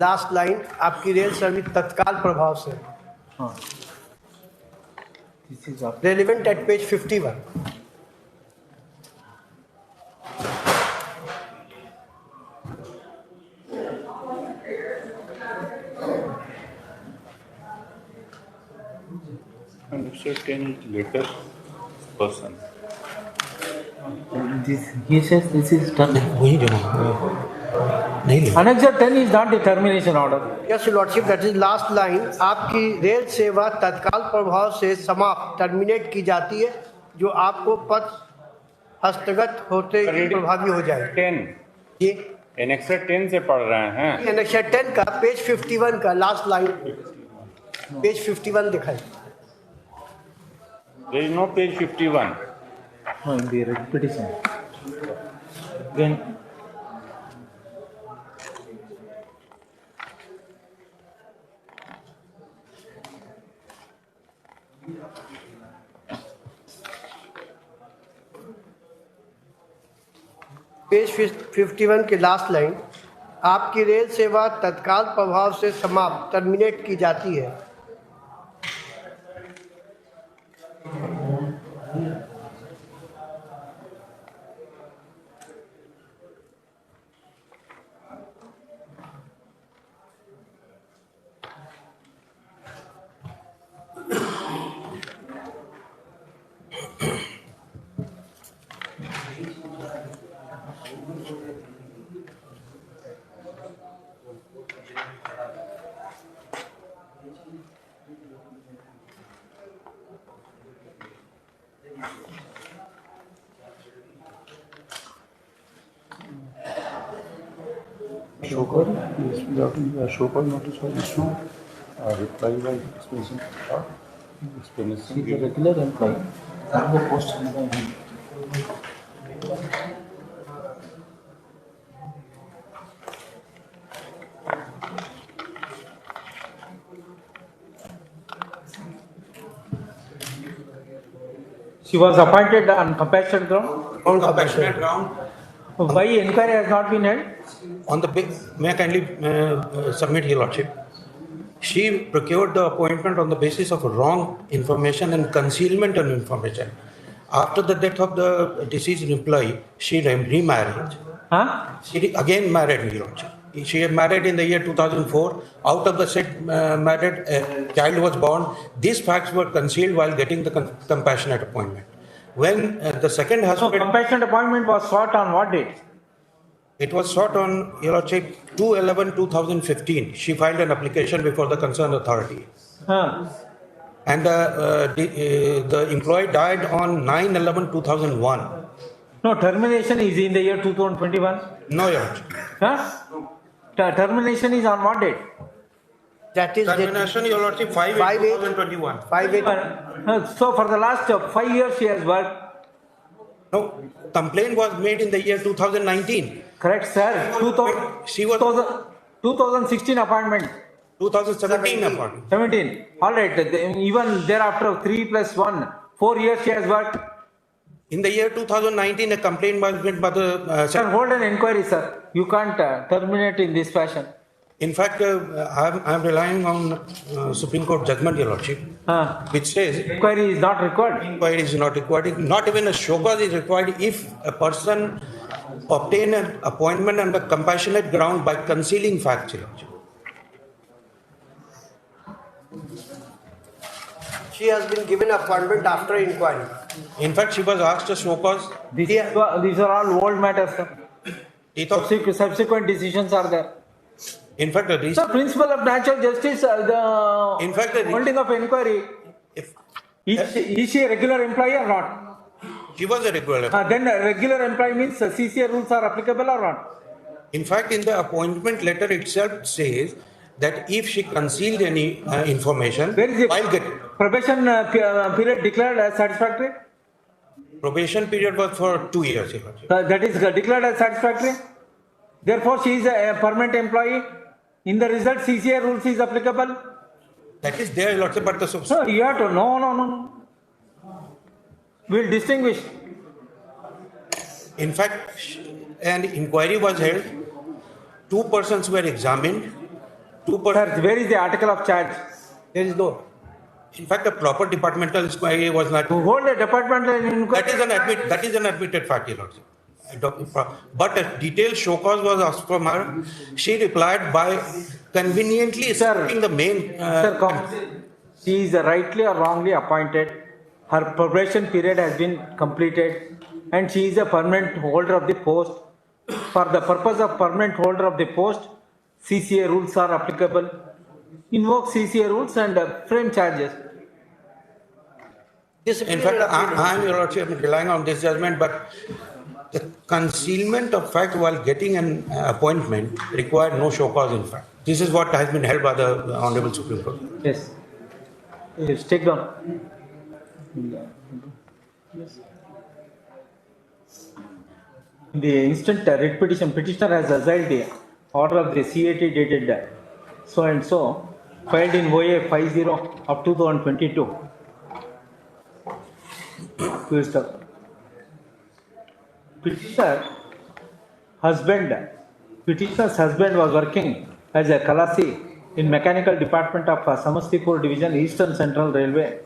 Last line आपकी rail service तत्काल प्रभाव से relevant eight page 51. Annexure 10 is later person. He says this is done. Annexure 10 is not the termination order. Yes, Your Lordship, that is last line. आपकी rail सेवा तत्काल प्रभाव से समाप्त टर्मिनेट की जाती है जो आपको पद हस्तगत होते ही प्रभावी हो जाए. 10. ये Annexure 10 से पढ़ रहे हैं. Annexure 10 का पेज 51 का लास्ट लाइन पेज 51 दिखाई. There is no page 51. No, in the petition. Again. Page 51 के लास्ट लाइन आपकी रेल सेवा तत्काल प्रभाव से समाप्त टर्मिनेट की जाती है. Showcase notice was issued, reply by explanation. She is a regular employee. That was posted by him. She was appointed on compassionate ground? On compassionate ground. Why inquiry has not been held? On the may I kindly submit, Your Lordship? She procured the appointment on the basis of wrong information and concealment of information. After the death of the deceased employee, she remarried. She again married, Your Lordship. She had married in the year 2004. Out of the said married, child was born. These facts were concealed while getting the compassionate appointment. When the second husband... So compassionate appointment was sought on what date? It was sought on, Your Lordship, 2/11/2015. She filed an application before the concerned authority. And the employee died on 9/11/2001. No, termination is in the year 2021. No, Your Lordship. Huh? Termination is on what date? That is Termination, Your Lordship, 5/8/2021. 5/8. So for the last 5 years she has worked. No, complaint was made in the year 2019. Correct, sir. She was 2016 appointment. 2017 appointment. 17. All right. Even thereafter, 3 + 1, 4 years she has worked. In the year 2019, a complaint was made by the. Sir, hold an inquiry, sir. You can't terminate in this fashion. In fact, I'm relying on Supreme Court judgment, Your Lordship, which says inquiry is not required. Inquiry is not required. Not even a show cause is required if a person obtain an appointment on the compassionate ground by concealing facts, Your Lordship. She has been given appointment after inquiry. In fact, she was asked a show cause. These are all old matters, sir. Subsequent decisions are there. In fact, the principle of natural justice, holding of inquiry. Is she a regular employee or not? She was a regular. Then a regular employee means CCA rules are applicable or not? In fact, in the appointment letter itself says that if she concealed any information, where is it? Probation period declared as satisfactory? Probation period was for 2 years. That is declared as satisfactory. Therefore, she is a permanent employee. In the result, CCA rules is applicable. That is there, Lordship, but the No, you have to. No. We'll distinguish. In fact, an inquiry was held. 2 persons were examined. Sir, where is the article of charge? There is no. In fact, a proper departmental inquiry was not. To hold a departmental inquiry. That is an admitted fact, Your Lordship. But a detailed show cause was asked from her. She replied by conveniently skipping the main. She is rightly or wrongly appointed. Her probation period has been completed, and she is a permanent holder of the post. For the purpose of permanent holder of the post, CCA rules are applicable. Invoke CCA rules and frame charges. In fact, I am, Your Lordship, relying on this judgment, but the concealment of fact while getting an appointment required no show cause, in fact. This is what has been held by the Honorable Supreme Court. Yes. Yes, take down. Yes. In the instant writ petition, petitioner has assailed the order of the CAT dated so and so, filed in OA 50 of 2022. Petitioner's husband was working as a Kalasi in mechanical department of Samastipur division, Eastern Central Railway.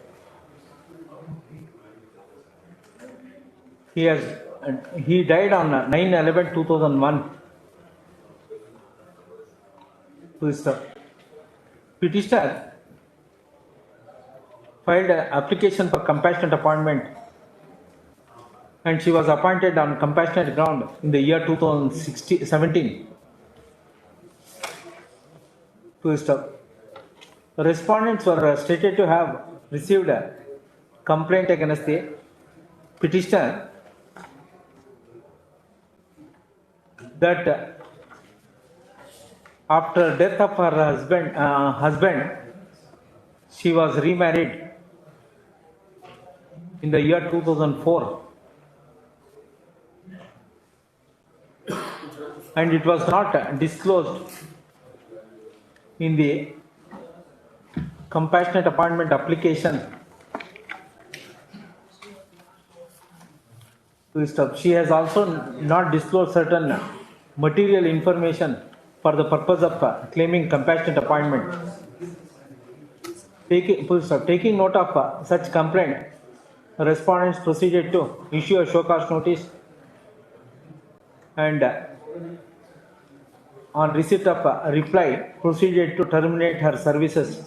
He died on 9/11/2001. Petitioner filed an application for compassionate appointment, and she was appointed on compassionate ground in the year 2017. The respondents were stated to have received a complaint against the petitioner that after death of her husband, she was remarried in the year 2004, and it was not disclosed in the compassionate appointment application. She has also not disclosed certain material information for the purpose of claiming compassionate appointment. Taking note of such complaint, respondents proceeded to issue a show cause notice, and on receipt of a reply, proceeded to terminate her services.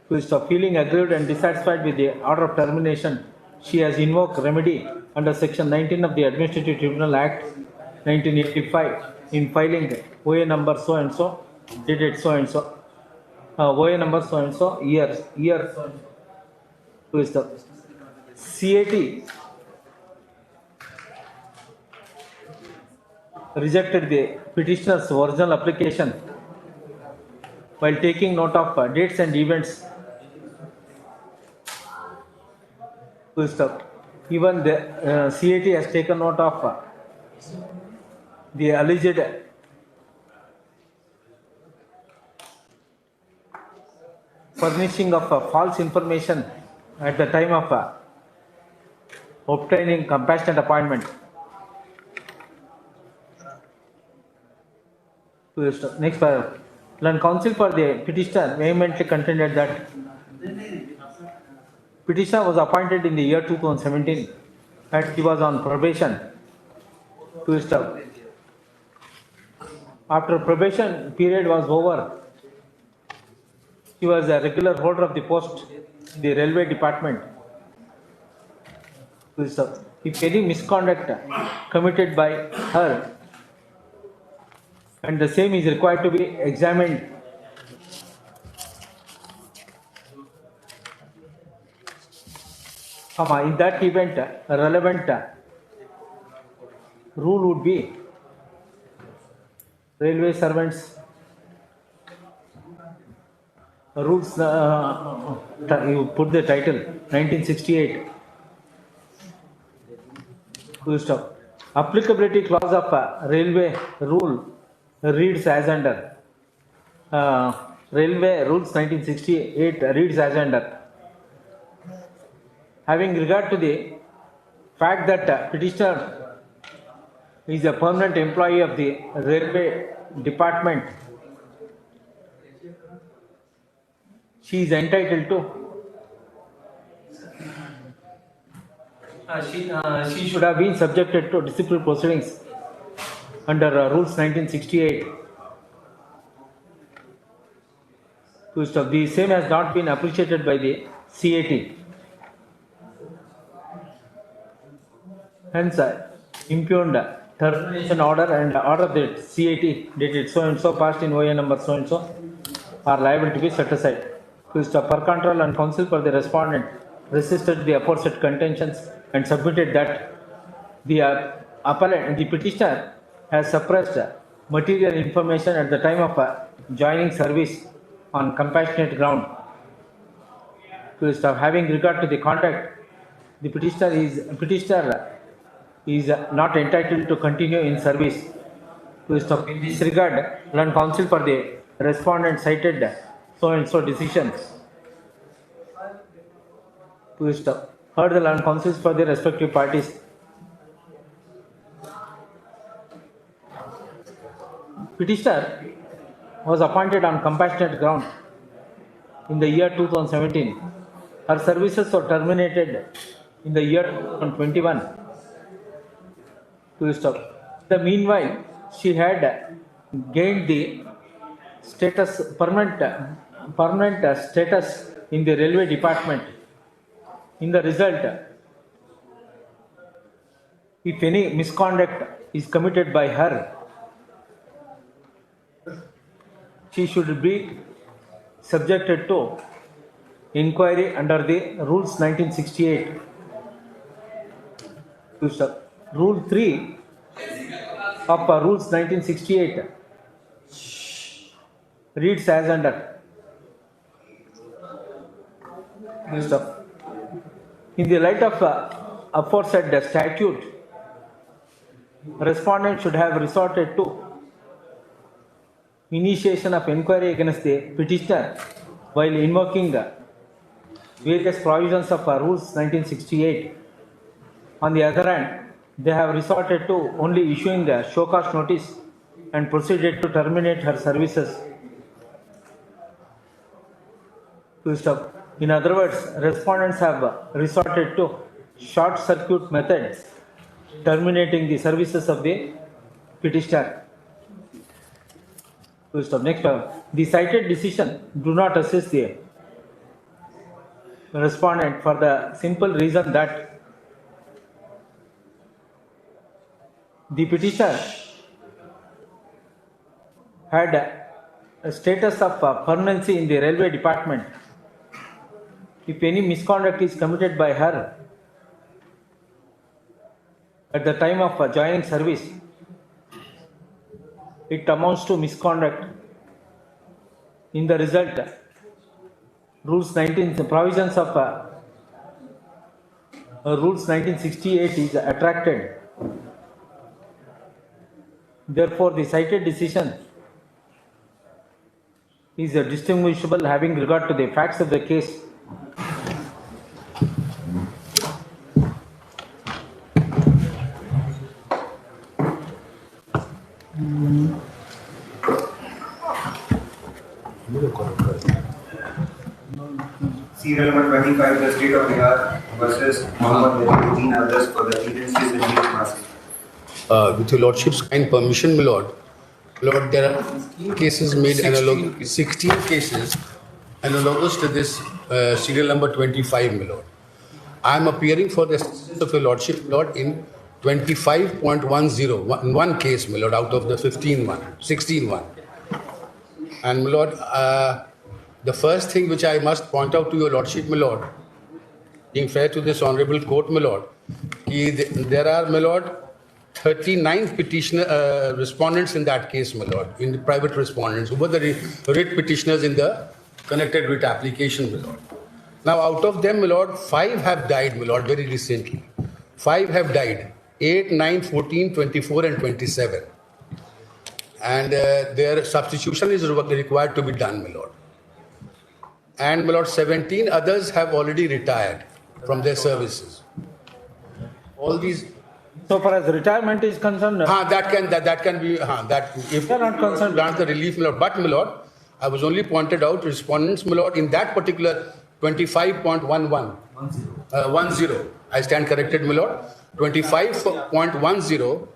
Feeling aggrieved and dissatisfied with the order of termination, she has invoked remedy under section 19 of the Administrative Tribunal Act 1985 in filing OA number so and so, dated so and so, OA number so and so, year who is the CAT rejected the petitioner's original application while taking note of dates and events. Full stop. Even the CAT has taken note of the alleged furnishing of false information at the time of obtaining compassionate appointment. Full stop. Next paragraph. Learned counsel for the petitioner vehemently contended that petitioner was appointed in the year 2017 and he was on probation. Full stop. After probation period was over, he was a regular holder of the post in the railway department. Full stop. If any misconduct committed by her and the same is required to be examined in that event, a relevant rule would be railway servants rules, you put the title 1968. Full stop. Applicability clause of railway rule reads as under Railway Rules 1968 reads as under. Having regard to the fact that petitioner is a permanent employee of the railway department, she is entitled to she should have been subjected to disciplinary proceedings under Rules 1968. The same has not been appreciated by the CAT. Hence, impugned termination order and order that CAT dated so and so passed in OA number so and so are liable to be set aside. Per control and counsel for the respondent resisted the aforesaid contentions and submitted that the appellant, the petitioner, has suppressed material information at the time of joining service on compassionate ground. Having regard to the conduct, the petitioner is not entitled to continue in service. In this regard, learn counsel for the respondent cited so and so decisions. Heard the learned counsels for the respective parties. Petitioner was appointed on compassionate ground in the year 2017. Her services were terminated in the year 2021. The meanwhile, she had gained the permanent status in the railway department. In the result, if any misconduct is committed by her, she should be subjected to inquiry under the Rules 1968. Rule 3 of Rules 1968 reads as under. In the light of aforesaid statute, respondent should have resorted to initiation of inquiry against the petitioner while invoking various provisions of Rules 1968. On the other hand, they have resorted to only issuing a show cause notice and proceeded to terminate her services. In other words, respondents have resorted to short circuit methods, terminating the services of the petitioner. Next, the cited decision do not assist the respondent for the simple reason that the petitioner had a status of permanency in the railway department if any misconduct is committed by her at the time of joining service, it amounts to misconduct. In the result, Rules 19, the provisions of Rules 1968 is attracted. Therefore, the cited decision is distinguishable having regard to the facts of the case. Serial number 25, the state of Bihar versus Mohammed Nadeem others for the agencies in Masi. With your lordship's kind permission, my lord, there are 16 cases made analogous, 16 cases analogous to this serial number 25, my lord. I am appearing for the assistance of your lordship, my lord, in 25.10, one case, my lord, out of the 16 one. And my lord, the first thing which I must point out to your lordship, my lord, being fair to this honorable court, my lord, there are, my lord, 39 petitioner respondents in that case, my lord, in the private respondents, who were the writ petitioners in the connected writ application, my lord. Now, out of them, my lord, 5 have died, my lord, very recently. 5 have died, 8, 9, 14, 24, and 27. And their substitution is required to be done, my lord. And, my lord, 17 others have already retired from their services. All these. So far as retirement is concerned, that can be if they are not concerned, grant the relief, my lord. But, my lord, I was only pointed out respondents, my lord, in that particular 25.11, 10. I stand corrected, my lord. 25.10.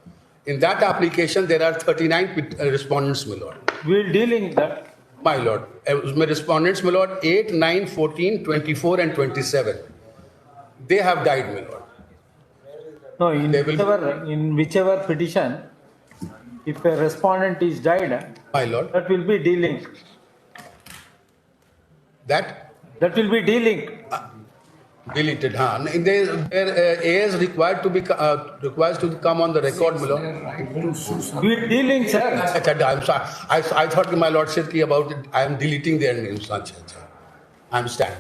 In that application, there are 39 respondents, my lord. We will deal in that. My lord, my respondents, my lord, 8, 9, 14, 24, and 27. They have died, my lord. No, in whichever petition, if a respondent is died, my lord, that will be dealing. That will be dealing. Deleted, their heirs required to be requires to come on the record, my lord. We dealing, sir. I'm sorry. I thought my lord said about it. I am deleting their names. I understand.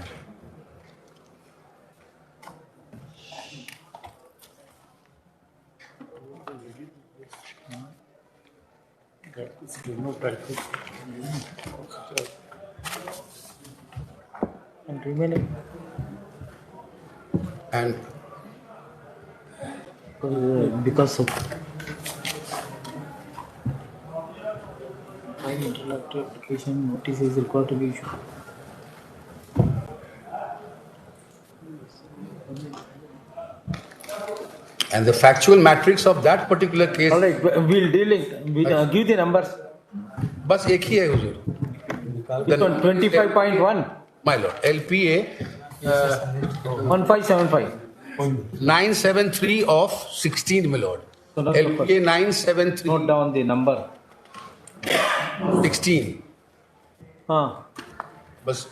And remaining. And because of interlocutory application, notice is required to be issued. And the factual matrix of that particular case. All right, we'll deal it. We'll give the numbers. बस एक ही है हुजूर. This one 25.1. My lord, LPA 1575. 973 of 16, my lord. So LPA 973. Note down the number. 16. But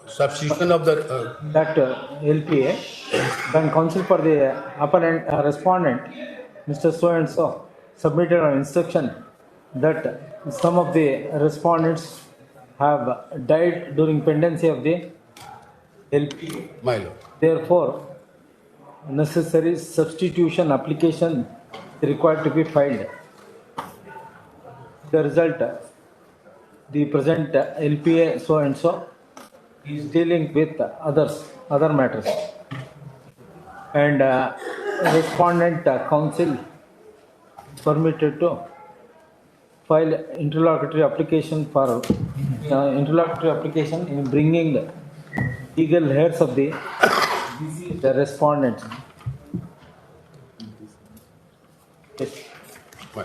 substitution of the that LPA, then counsel for the appellant respondent, Mr. So and so, submitted an instruction that some of the respondents have died during pendency of the LPA. My lord. Therefore, necessary substitution application is required to be filed. The result, the present LPA so and so is dealing with other matters, and respondent counsel permitted to file interlocutory application for in bringing legal heirs of the respondent. Yes. My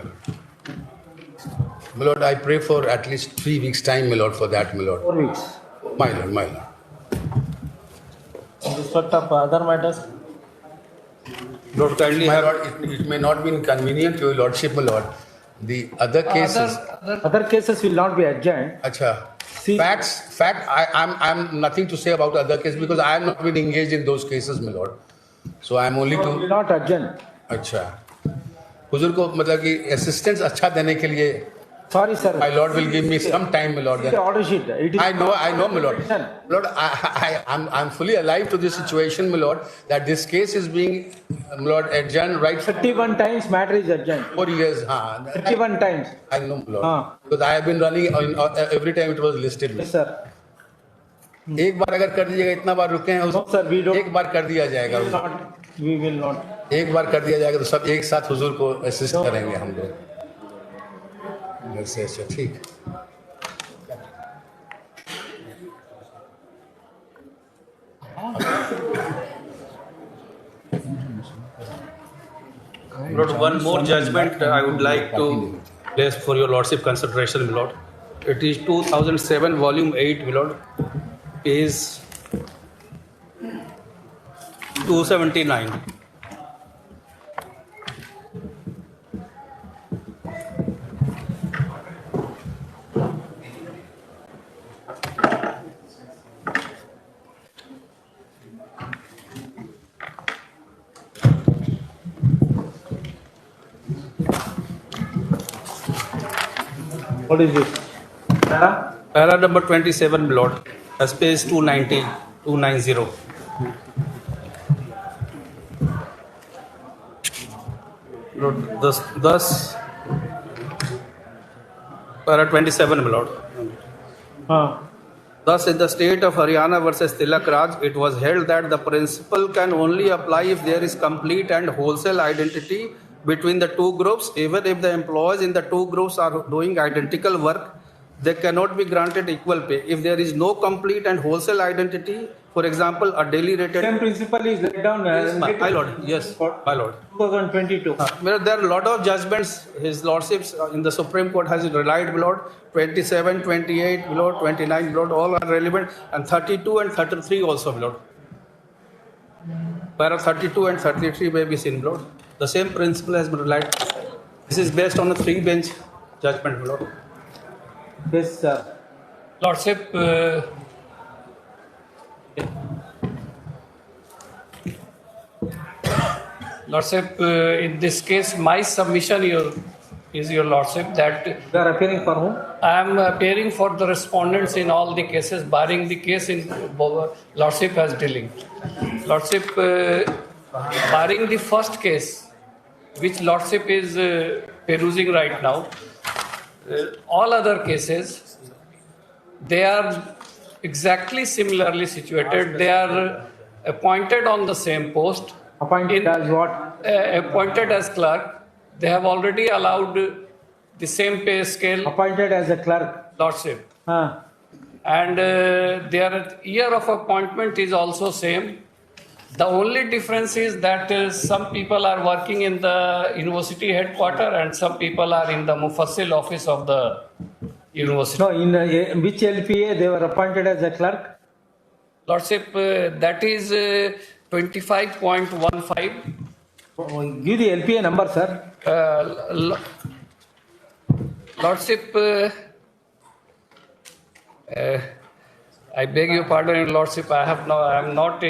lord, I pray for at least 3 weeks' time, my lord, for that, my lord. 4 weeks. My lord, my lord. In respect of other matters, Lord, kindly my lord, it may not be inconvenient to your lordship, my lord. The other cases. Other cases will not be adjourned. Acha. I'm nothing to say about other cases because I have not been engaged in those cases, my lord. So I am only to. Not urgent. अच्छा. हुजूर को मतलब कि assistance अच्छा देने के लिए. Sorry, sir. My lord will give me some time, my lord. The order sheet. It is I know, my lord. Lord, I'm fully alive to this situation, my lord, that this case is being, my lord, adjourned right. 31 times matter is urgent. 4 years, 31 times. I know, my lord. Because I have been running every time it was listed. Yes, sir. एक बार अगर कर दीजिएगा इतना बार रुके हैं No, sir, we don't. एक बार कर दिया जाएगा We will not. एक बार कर दिया जाएगा तो सब एक साथ हुजूर को असिस्ट करेंगे हम लोग अच्छा ठीक Lord, one more judgment I would like to place for your lordship consideration, my lord. It is 2007 volume 8, my lord, page 279. What is this? Para number 27, my lord, as page 290. Lord, thus, para 27, my lord. Thus, in the state of Haryana versus Tilak Raj, it was held that the principle can only apply if there is complete and wholesale identity between the two groups. Even if the employees in the two groups are doing identical work, they cannot be granted equal pay. If there is no complete and wholesale identity, for example, a daily rated... Same principle is laid down. My lord, yes, my lord. 2022. There are a lot of judgments, His Lordships in the Supreme Court has relied, my lord. 27, 28, my lord, 29, my lord, all are relevant, and 32 and 33 also, my lord. Para 32 and 33 may be seen, my lord. The same principle has been relied. This is based on a 3-bench judgment, my lord. Yes, sir. Lordship, Lordship, in this case, my submission is your Lordship that... You are appearing for whom? I am appearing for the respondents in all the cases, barring the case in Lordship has dealing. Lordship, barring the first case, which Lordship is perusing right now, all other cases, they are exactly similarly situated. They are appointed on the same post. Appointed as what? Appointed as clerk. They have already allowed the same pay scale. Appointed as a clerk. Lordship. And their year of appointment is also same. The only difference is that some people are working in the university headquarters and some people are in the Mufassil office of the university. No, in which LPA they were appointed as a clerk? Lordship, that is 25.15. Give the LPA number, sir. Lordship, I beg your pardon, Lordship. I have not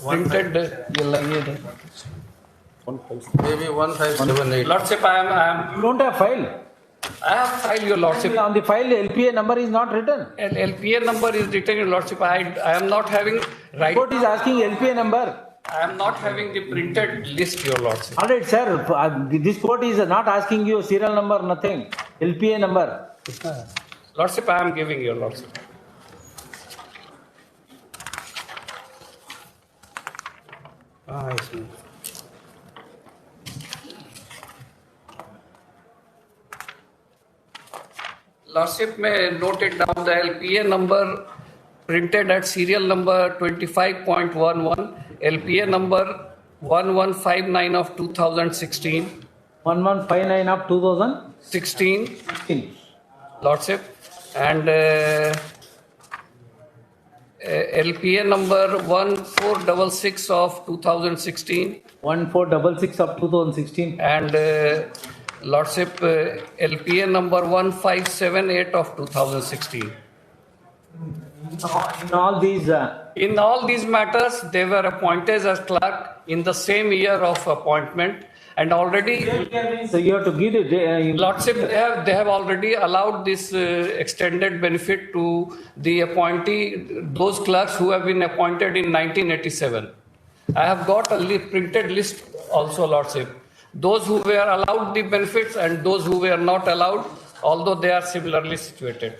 printed. Maybe 1578. Lordship, You don't have file. I have file, your Lordship. On the file, LPA number is not written. LPA number is written, your Lordship. I am not having right. Court is asking LPA number. I am not having the printed list, your Lordship. All right, sir. This court is not asking you serial number, nothing. LPA number. Lordship, I am giving your Lordship. I see. Lordship may note it down the LPA number printed at serial number 25.11, LPA number 1159 of 2016. 1159 of 2016. Lordship. And LPA number 1466 of 2016. 1466 of 2016. And Lordship, LPA number 1578 of 2016. In all these matters, they were appointed as clerk in the same year of appointment, and already. So you have to give it. Lordship, they have already allowed this extended benefit to the appointee, those clerks who have been appointed in 1987. I have got a printed list also, Lordship. Those who were allowed the benefits and those who were not allowed, although they are similarly situated.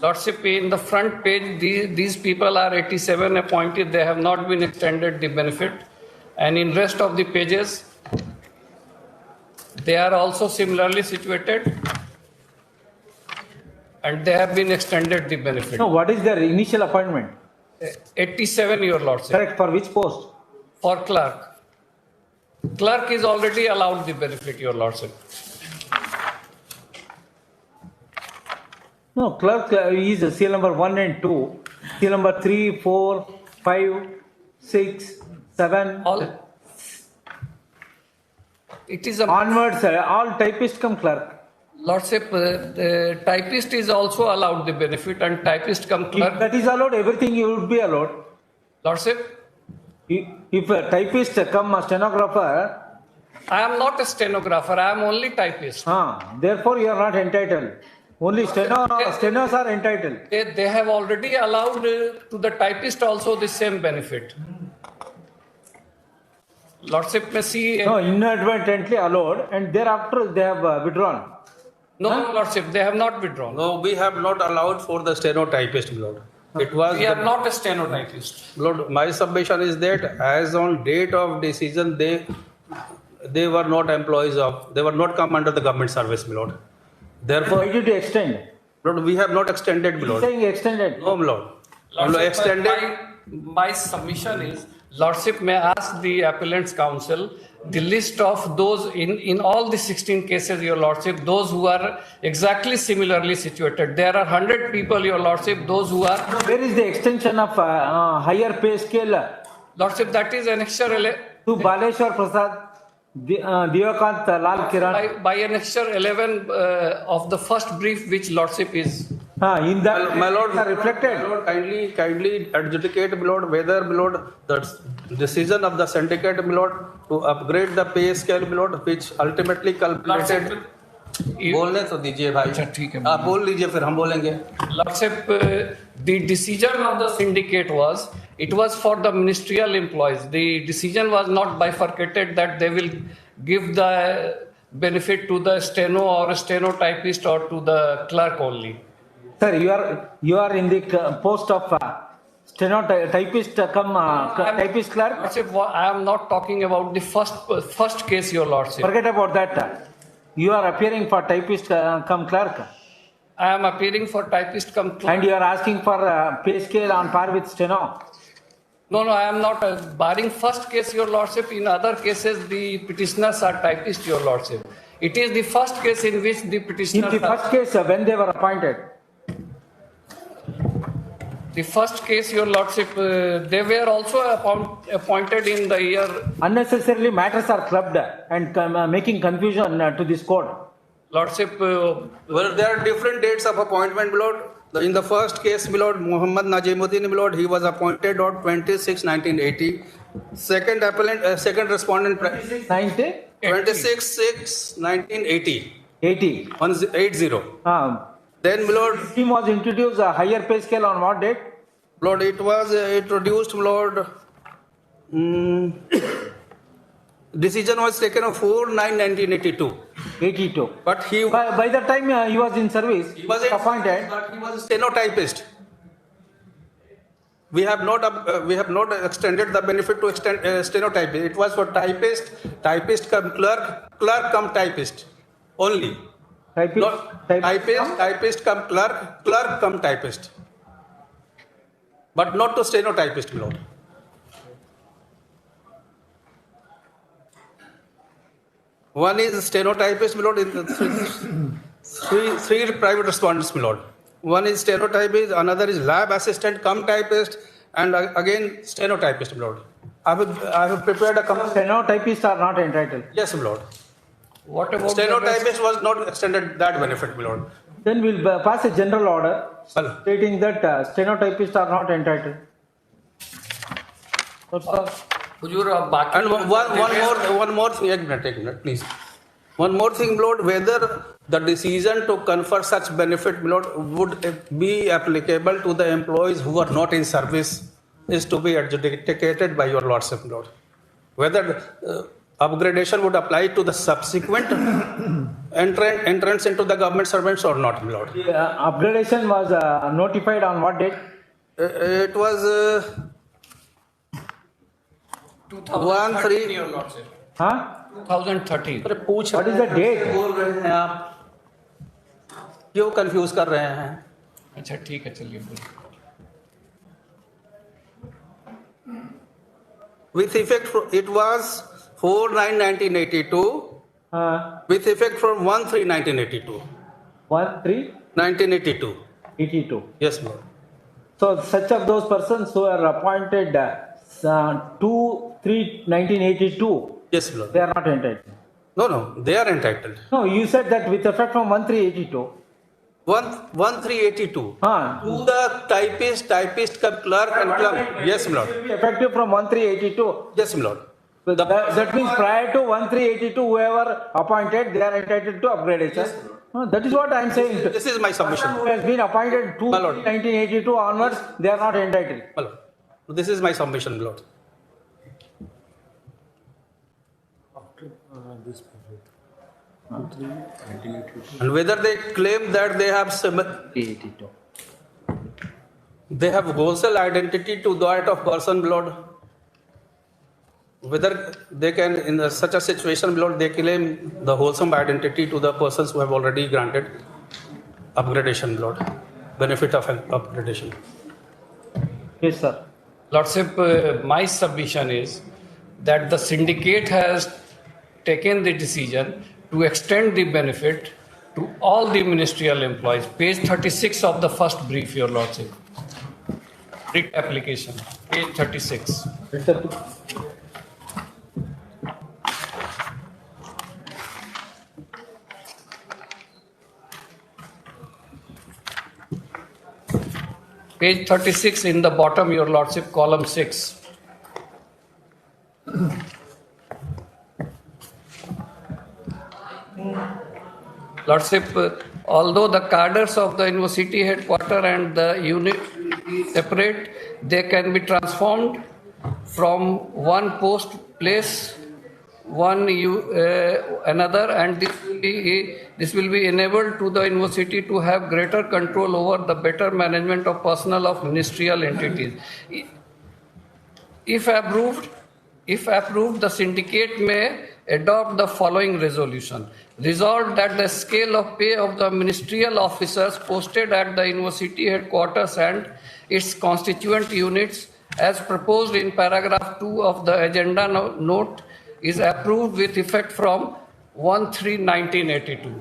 Lordship, in the front page, these people are 87 appointed. They have not been extended the benefit. And in rest of the pages, they are also similarly situated. And they have been extended the benefit. No, what is their initial appointment? 87, Your Lordship. Correct. For which post? For clerk. Clerk is already allowed the benefit, Your Lordship. No, clerk is seal number 1 and 2. Seal number 3, 4, 5, 6, 7. All. It is onwards, all typist come clerk. Lordship, the typist is also allowed the benefit and typist come clerk. If that is allowed, everything you would be allowed. Lordship? If a typist come a stenographer. I am not a stenographer, I am only typist. Therefore you are not entitled. Only stenos are entitled. They have already allowed to the typist also the same benefit. Lordship may see. No, inadvertently allowed and thereafter they have withdrawn. No, Lordship, they have not withdrawn. No, we have not allowed for the stenotypist, Lord. It was. We are not a stenotypist. Lord, my submission is that as on date of decision, they were not employees of, they were not come under the government service, Lord. Therefore, why did you extend? Lord, we have not extended, Lord. Saying extended. No, Lord. Extended. My submission is, Lordship may ask the appellant's counsel the list of those in all the 16 cases, Your Lordship, those who are exactly similarly situated. There are 100 people, Your Lordship, those who are. Where is the extension of higher pay scale? Lordship, that is annexure to Baleshwar Prasad, Divakant Lal Kiran. By annexure 11 of the first brief, which Lordship is. In that, my Lord, reflected. My Lord, kindly adjudicate, my Lord, whether, my Lord, the decision of the syndicate, my Lord, to upgrade the pay scale, my Lord, which ultimately calculated. बोलने तो दीजिए भाई. अच्छा ठीक है. आप बोल लीजिए फिर हम बोलेंगे. Lordship, the decision of the syndicate was, it was for the ministerial employees. The decision was not bifurcated that they will give the benefit to the steno or stenotypist or to the clerk only. Sir, you are in the post of stenotypist typist clerk. Lordship, I am not talking about the first case, Your Lordship. Forget about that. You are appearing for typist come clerk. I am appearing for typist come clerk. And you are asking for pay scale on par with steno. No, I am not. Barring first case, Your Lordship, in other cases the petitioners are typist, Your Lordship. It is the first case in which the petitioners. In the first case, when they were appointed. The first case, Your Lordship, they were also appointed in the year. Unnecessarily matters are clubbed and making confusion to this court. Lordship. Well, there are different dates of appointment, my Lord. In the first case, my Lord, Muhammad Najimuddin, my Lord, he was appointed on 26/1980. Second appellant, second respondent. 26/6/1980. 80. 80. Then, my Lord, scheme was introduced a higher pay scale on what date? Lord, it was introduced, my Lord. Decision was taken on 4/9/1982. 82. But he by the time he was in service, he was appointed. But he was a stenotypist. We have not extended the benefit to extend stenotypist. It was for typist come clerk, clerk come typist only. Typist come clerk, clerk come typist. But not to stenotypist, my Lord. One is stenotypist, my Lord, in the three private respondents, my lord. One is stenotypist, another is lab assistant, cum typist, and again stenotypist, my lord. I have prepared a Stenotypists are not entitled. Yes, my lord. What about Stenotypist was not extended that benefit, my lord. Then we'll pass a general order stating that stenotypists are not entitled. And one more thing, एक minute, please. One more thing, Lord, whether the decision to confer such benefit, Lord, would be applicable to the employees who are not in service is to be adjudicated by your Lordship, Lord. Whether upgradation would apply to the subsequent entrance into the government servants or not, Lord. Upgradation was notified on what date? It was 2013, Your Lordship. Huh? 2013. What is the date? बोल रहे हैं आप क्यों confuse कर रहे हैं? अच्छा ठीक है चलिए बोलिए. With effect, it was 4/9/1982. With effect from 1/3/1982. 1/3/1982. 82. Yes, Lord. So such of those persons who are appointed 2/3/1982. Yes, Lord. They are not entitled. No, they are entitled. No, you said that with effect from 1/3/82. 1/3/82. To the typist, clerk, and clerk. Yes, Lord. Effective from 1/3/82. Yes, Lord. That means prior to 1/3/82, whoever appointed, they are entitled to upgradation. That is what I am saying. This is my submission. Who has been appointed to 1982 onwards, they are not entitled. This is my submission, Lord. And whether they claim that they have wholesale identity to that of person, Lord, whether they can, in such a situation, Lord, they claim the wholesome identity to the persons who have already granted upgradation, Lord, benefit of upgradation. Yes, sir. Lordship, my submission is that the syndicate has taken the decision to extend the benefit to all the ministerial employees. Page 36 of the first brief, Your Lordship. Writ application, page 36. Page 36 in the bottom, Your Lordship, column 6. Lordship, although the cadres of the university headquarters and the unit separate, they can be transformed from one post place another, and this will be enabled to the university to have greater control over the better management of personnel of ministerial entities. If approved, the syndicate may adopt the following resolution. Resolved that the scale of pay of the ministerial officers posted at the university headquarters and its constituent units, as proposed in paragraph 2 of the agenda note, is approved with effect from 1/3/1982.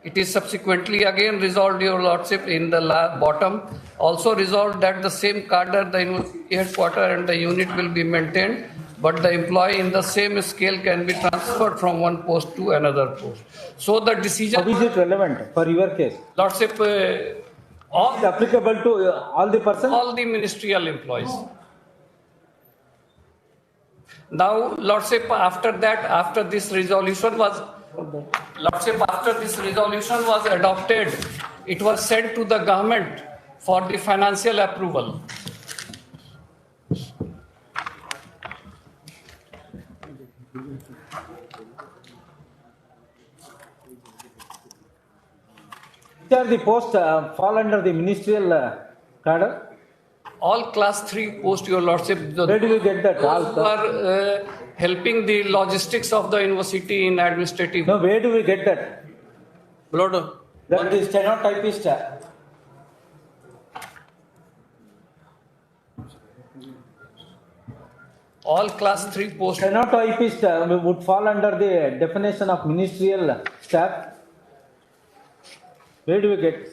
It is subsequently again resolved, Your Lordship, in the bottom, also resolved that the same cadre, the university headquarters and the unit will be maintained, but the employee in the same scale can be transferred from one post to another post. So the decision... How is it relevant for your case? Lordship, all is applicable to all the persons? All the ministerial employees. Now, Lordship, after this resolution was adopted, it was sent to the government for the financial approval. Which are the posts fall under the ministerial cadre? All class 3 posts, Your Lordship. Where do you get that? Those who are helping the logistics of the university in administrative. No, where do we get that? Lord, that is stenotypist. All class 3 posts. Stenotypist would fall under the definition of ministerial staff. Where do we get?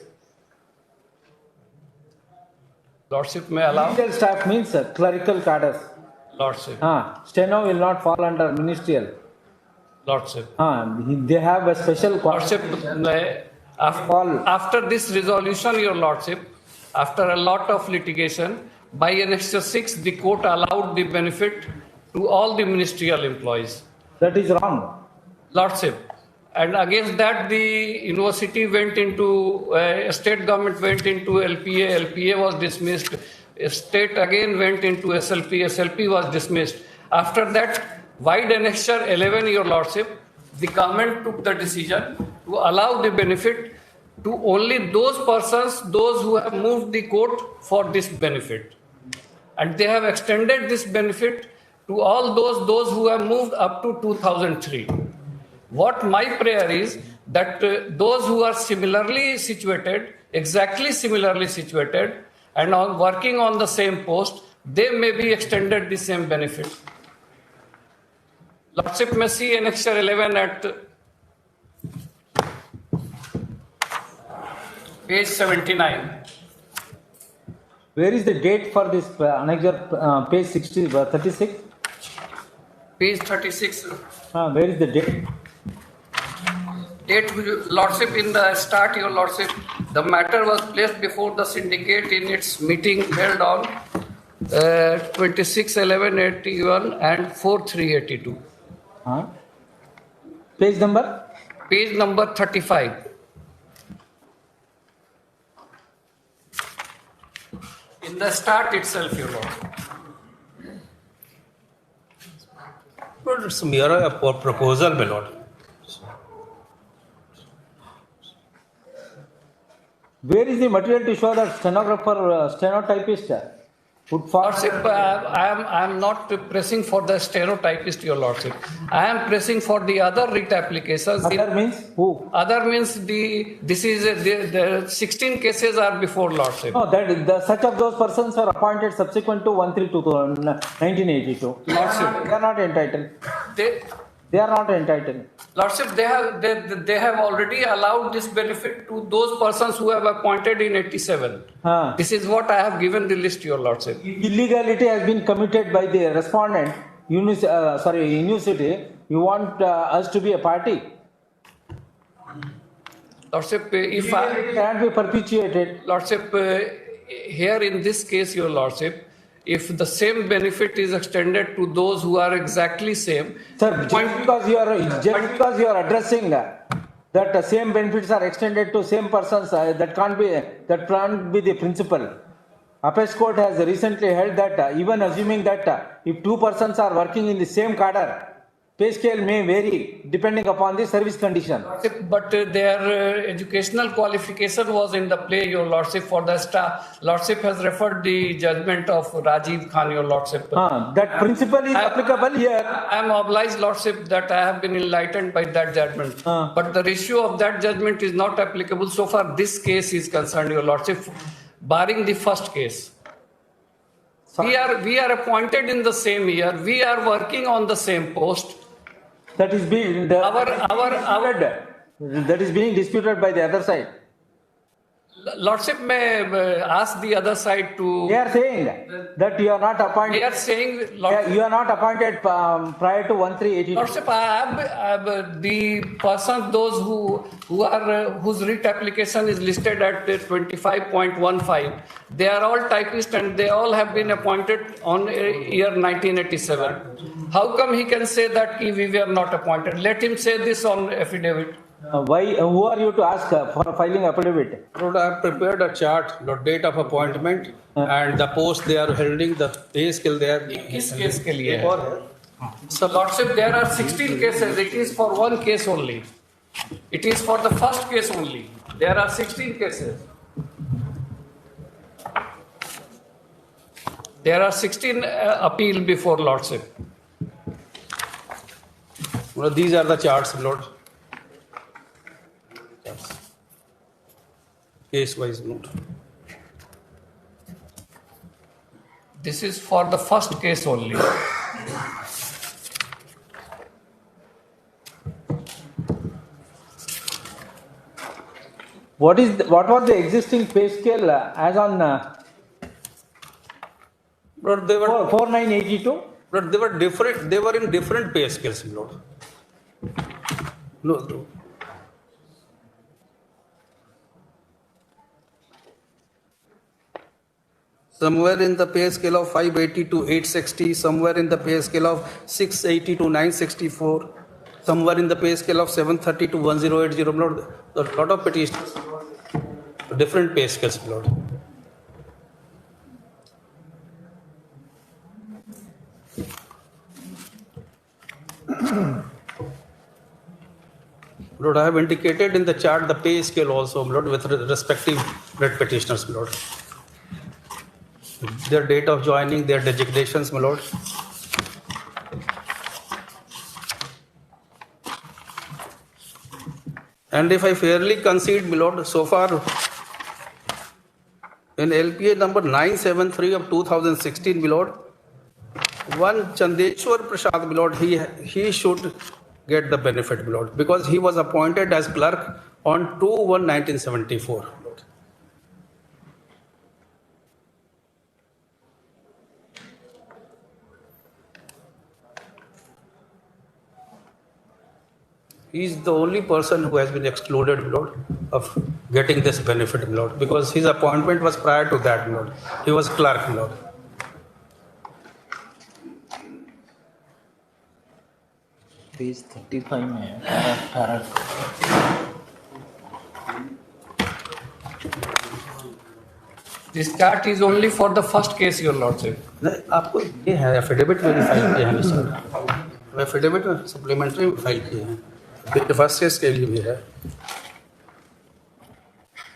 Lordship may allow. Ministerial staff means clerical cadres. Lordship. Steno will not fall under ministerial. Lordship. They have a special. Lordship, after this resolution, Your Lordship, after a lot of litigation, by Annexure 6, the court allowed the benefit to all the ministerial employees. That is wrong. Lordship. And against that, the university went into, state government went into LPA, LPA was dismissed. State again went into SLP, SLP was dismissed. After that, wide Annexure 11, Your Lordship, the government took the decision to allow the benefit to only those persons, those who have moved the court for this benefit. And they have extended this benefit to all those who have moved up to 2003. What my prayer is that those who are similarly situated, exactly similarly situated, and are working on the same post, they may be extended the same benefit. Lordship may see Annexure 11 at page 79. Where is the date for this annexure? Page 36? Page 36. Where is the date? Date, Lordship, in the start, Your Lordship, the matter was placed before the syndicate in its meeting held on 26/11/81 and 4/3/82. Page number? Page number 35. In the start itself, Your Lordship. But it's mere a proposal, my lord. Where is the material to show that stenographer, stenotypist would fall? Lordship, I am not pressing for the stenotypist, Your Lordship. I am pressing for the other writ applications. Other means who? Other means the 16 cases are before Lordship. No, such of those persons are appointed subsequent to 1/3/1982. Lordship. They are not entitled. They are not entitled. Lordship, they have already allowed this benefit to those persons who have appointed in 87. This is what I have given the list, Your Lordship. Illegality has been committed by the respondent, university. You want us to be a party? Lordship, if it can't be perpetuated. Lordship, here in this case, Your Lordship, if the same benefit is extended to those who are exactly same. Sir, just because you are addressing that the same benefits are extended to same persons, that can't be the principle. Apex Court has recently held that even assuming that if two persons are working in the same cadre, pay scale may vary depending upon the service condition. But their educational qualification was in the play, Your Lordship, for the staff. Lordship has referred the judgment of Rajiv Khan, Your Lordship. That principle is applicable here. I am obliged, Lordship, that I have been enlightened by that judgment. But the issue of that judgment is not applicable so far this case is concerned, Your Lordship, barring the first case. We are appointed in the same year. We are working on the same post. That is being that is being disputed by the other side. Lordship may ask the other side to. They are saying that you are not appointed. They are saying you are not appointed prior to 1/3/82. Lordship, I have the persons, those who are whose writ application is listed at 25.15. They are all typists and they all have been appointed on year 1987. How come he can say that we were not appointed? Let him say this on affidavit. Why? Who are you to ask for filing affidavit? Lord, I have prepared a chart, the date of appointment and the post they are holding, the pay scale they are. Kiss case ke liye hai? So, Lordship, there are 16 cases. It is for one case only. It is for the first case only. There are 16 cases. There are 16 appeal before Lordship. Well, these are the charts, Lord. Case wise note. This is for the first case only. What was the existing pay scale as on But they were 4982? But they were different. They were in different pay scales, Lord. No. Somewhere in the pay scale of 580 to 860, somewhere in the pay scale of 680 to 964, somewhere in the pay scale of 730 to 1080, Lord. A lot of petitions, different pay scales, Lord. Lord, I have indicated in the chart the pay scale also, Lord, with respective red petitioners, Lord. Their date of joining, their designations, my Lord. And if I fairly concede, my Lord, so far in LPA number 973 of 2016, my Lord, one Chandeshwar Prasad, my Lord, he should get the benefit, my Lord, because he was appointed as clerk on 2/1/1974. He is the only person who has been excluded, Lord, of getting this benefit, Lord, because his appointment was prior to that, Lord. He was clerk, Lord. Page 35 में This chart is only for the first case, Your Lordship. आपको ये है affidavit में भी file किया है sir, affidavit में supplementary में फाइल किए हैं, फर्स्ट केस के लिए भी है।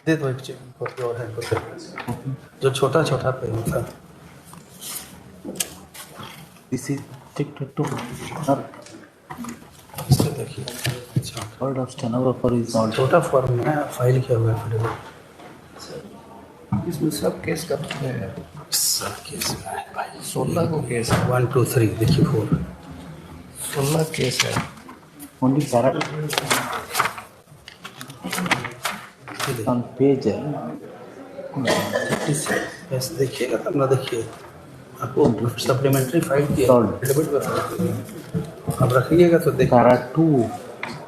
दे दो एक चेक और है जो छोटा छोटा पे था। This is TikTok to इससे देखिए word of stenographer is not छोटा फॉर्म में फाइल किया हुआ एफिडेविट। इसमें सब केस कब है? सब केस है भाई, 16 को केस है। 1 2 3 देखिए 4 16 केस है। only para on page बस देखिएगा तब ना देखिए आपको सप्लीमेंट्री फाइल किया एफिडेविट में फाइल किया, अब रखिएगा तो देखिए। para 2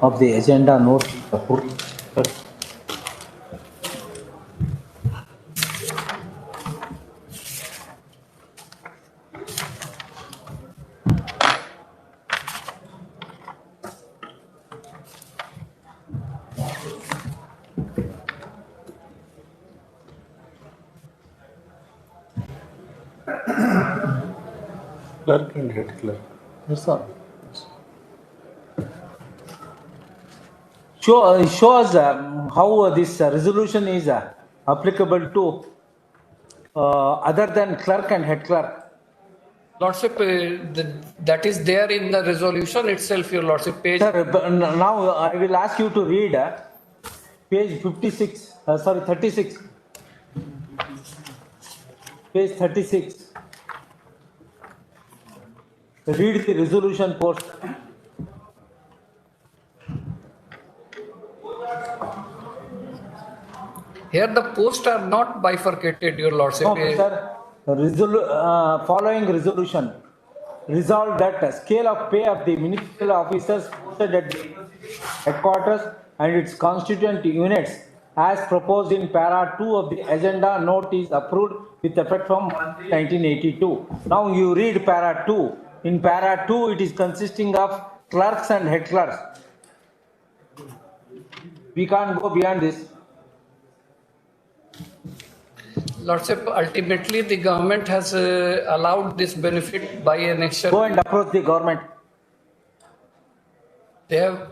of the agenda note approved. Clerk and head clerk. Yes, sir. Show us how this resolution is applicable to other than clerk and head clerk. Lordship, that is there in the resolution itself, Your Lordship. Page. Sir, now I will ask you to read page 56, 36. Page 36. Read the resolution portion. Here the posts are not bifurcated, Your Lordship. No, sir. Following resolution. Resolved that the scale of pay of the municipal officers posted at the headquarters and its constituent units as proposed in para 2 of the agenda note is approved with effect from 1982. Now you read para 2. In para 2 it is consisting of clerks and head clerks. We can't go beyond this. Lordship, ultimately the government has allowed this benefit by an action. Go and approach the government. They have.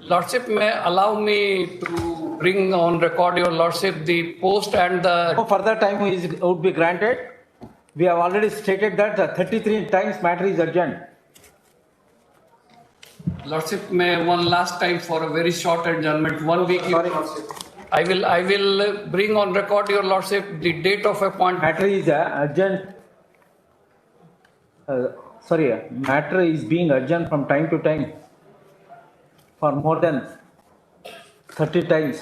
Lordship, may allow me to bring on record, Your Lordship, the post and the. No further time would be granted. We have already stated that 33 times matter is urgent. Lordship, may one last time for a very short adjournment, 1 week. Sorry. I will bring on record, Your Lordship, the date of appointment. Matter is urgent. Matter is being urgent from time to time. for more than 30 times.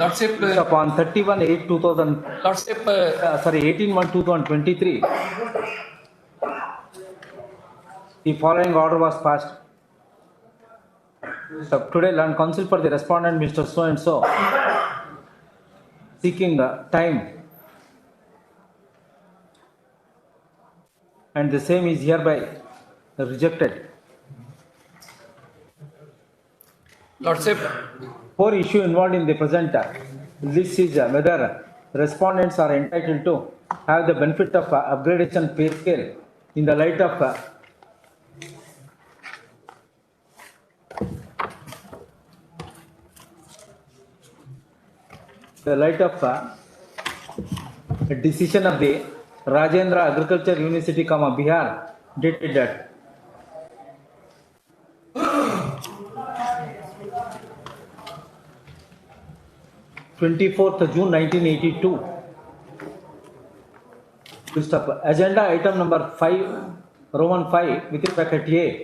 Lordship, Upon 31/8/2000, Lordship, 18/1/2023, the following order was passed. So today, Land Council for the respondent, Mr. So and so, seeking time, and the same is hereby rejected. Lordship, For issue involved in the present list is whether respondents are entitled to have the benefit of upgradation pay scale in the light of a decision of the Rajendra Agriculture University, Bihar, dated that 24th June 1982. Agenda item number 5, Roman 5, within bracket A.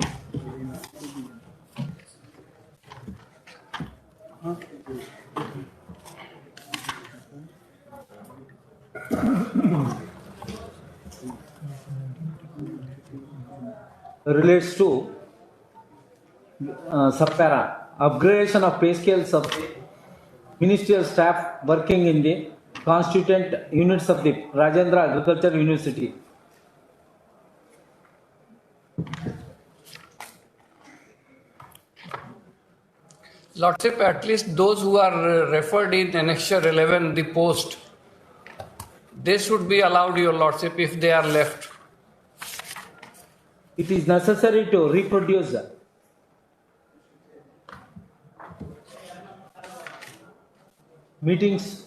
Relates to subpara, upgradation of pay scales of ministerial staff working in the constituent units of the Rajendra Agriculture University. Lordship, at least those who are referred in Annexure 11, the post, they should be allowed, Your Lordship, if they are left. It is necessary to reproduce proceedings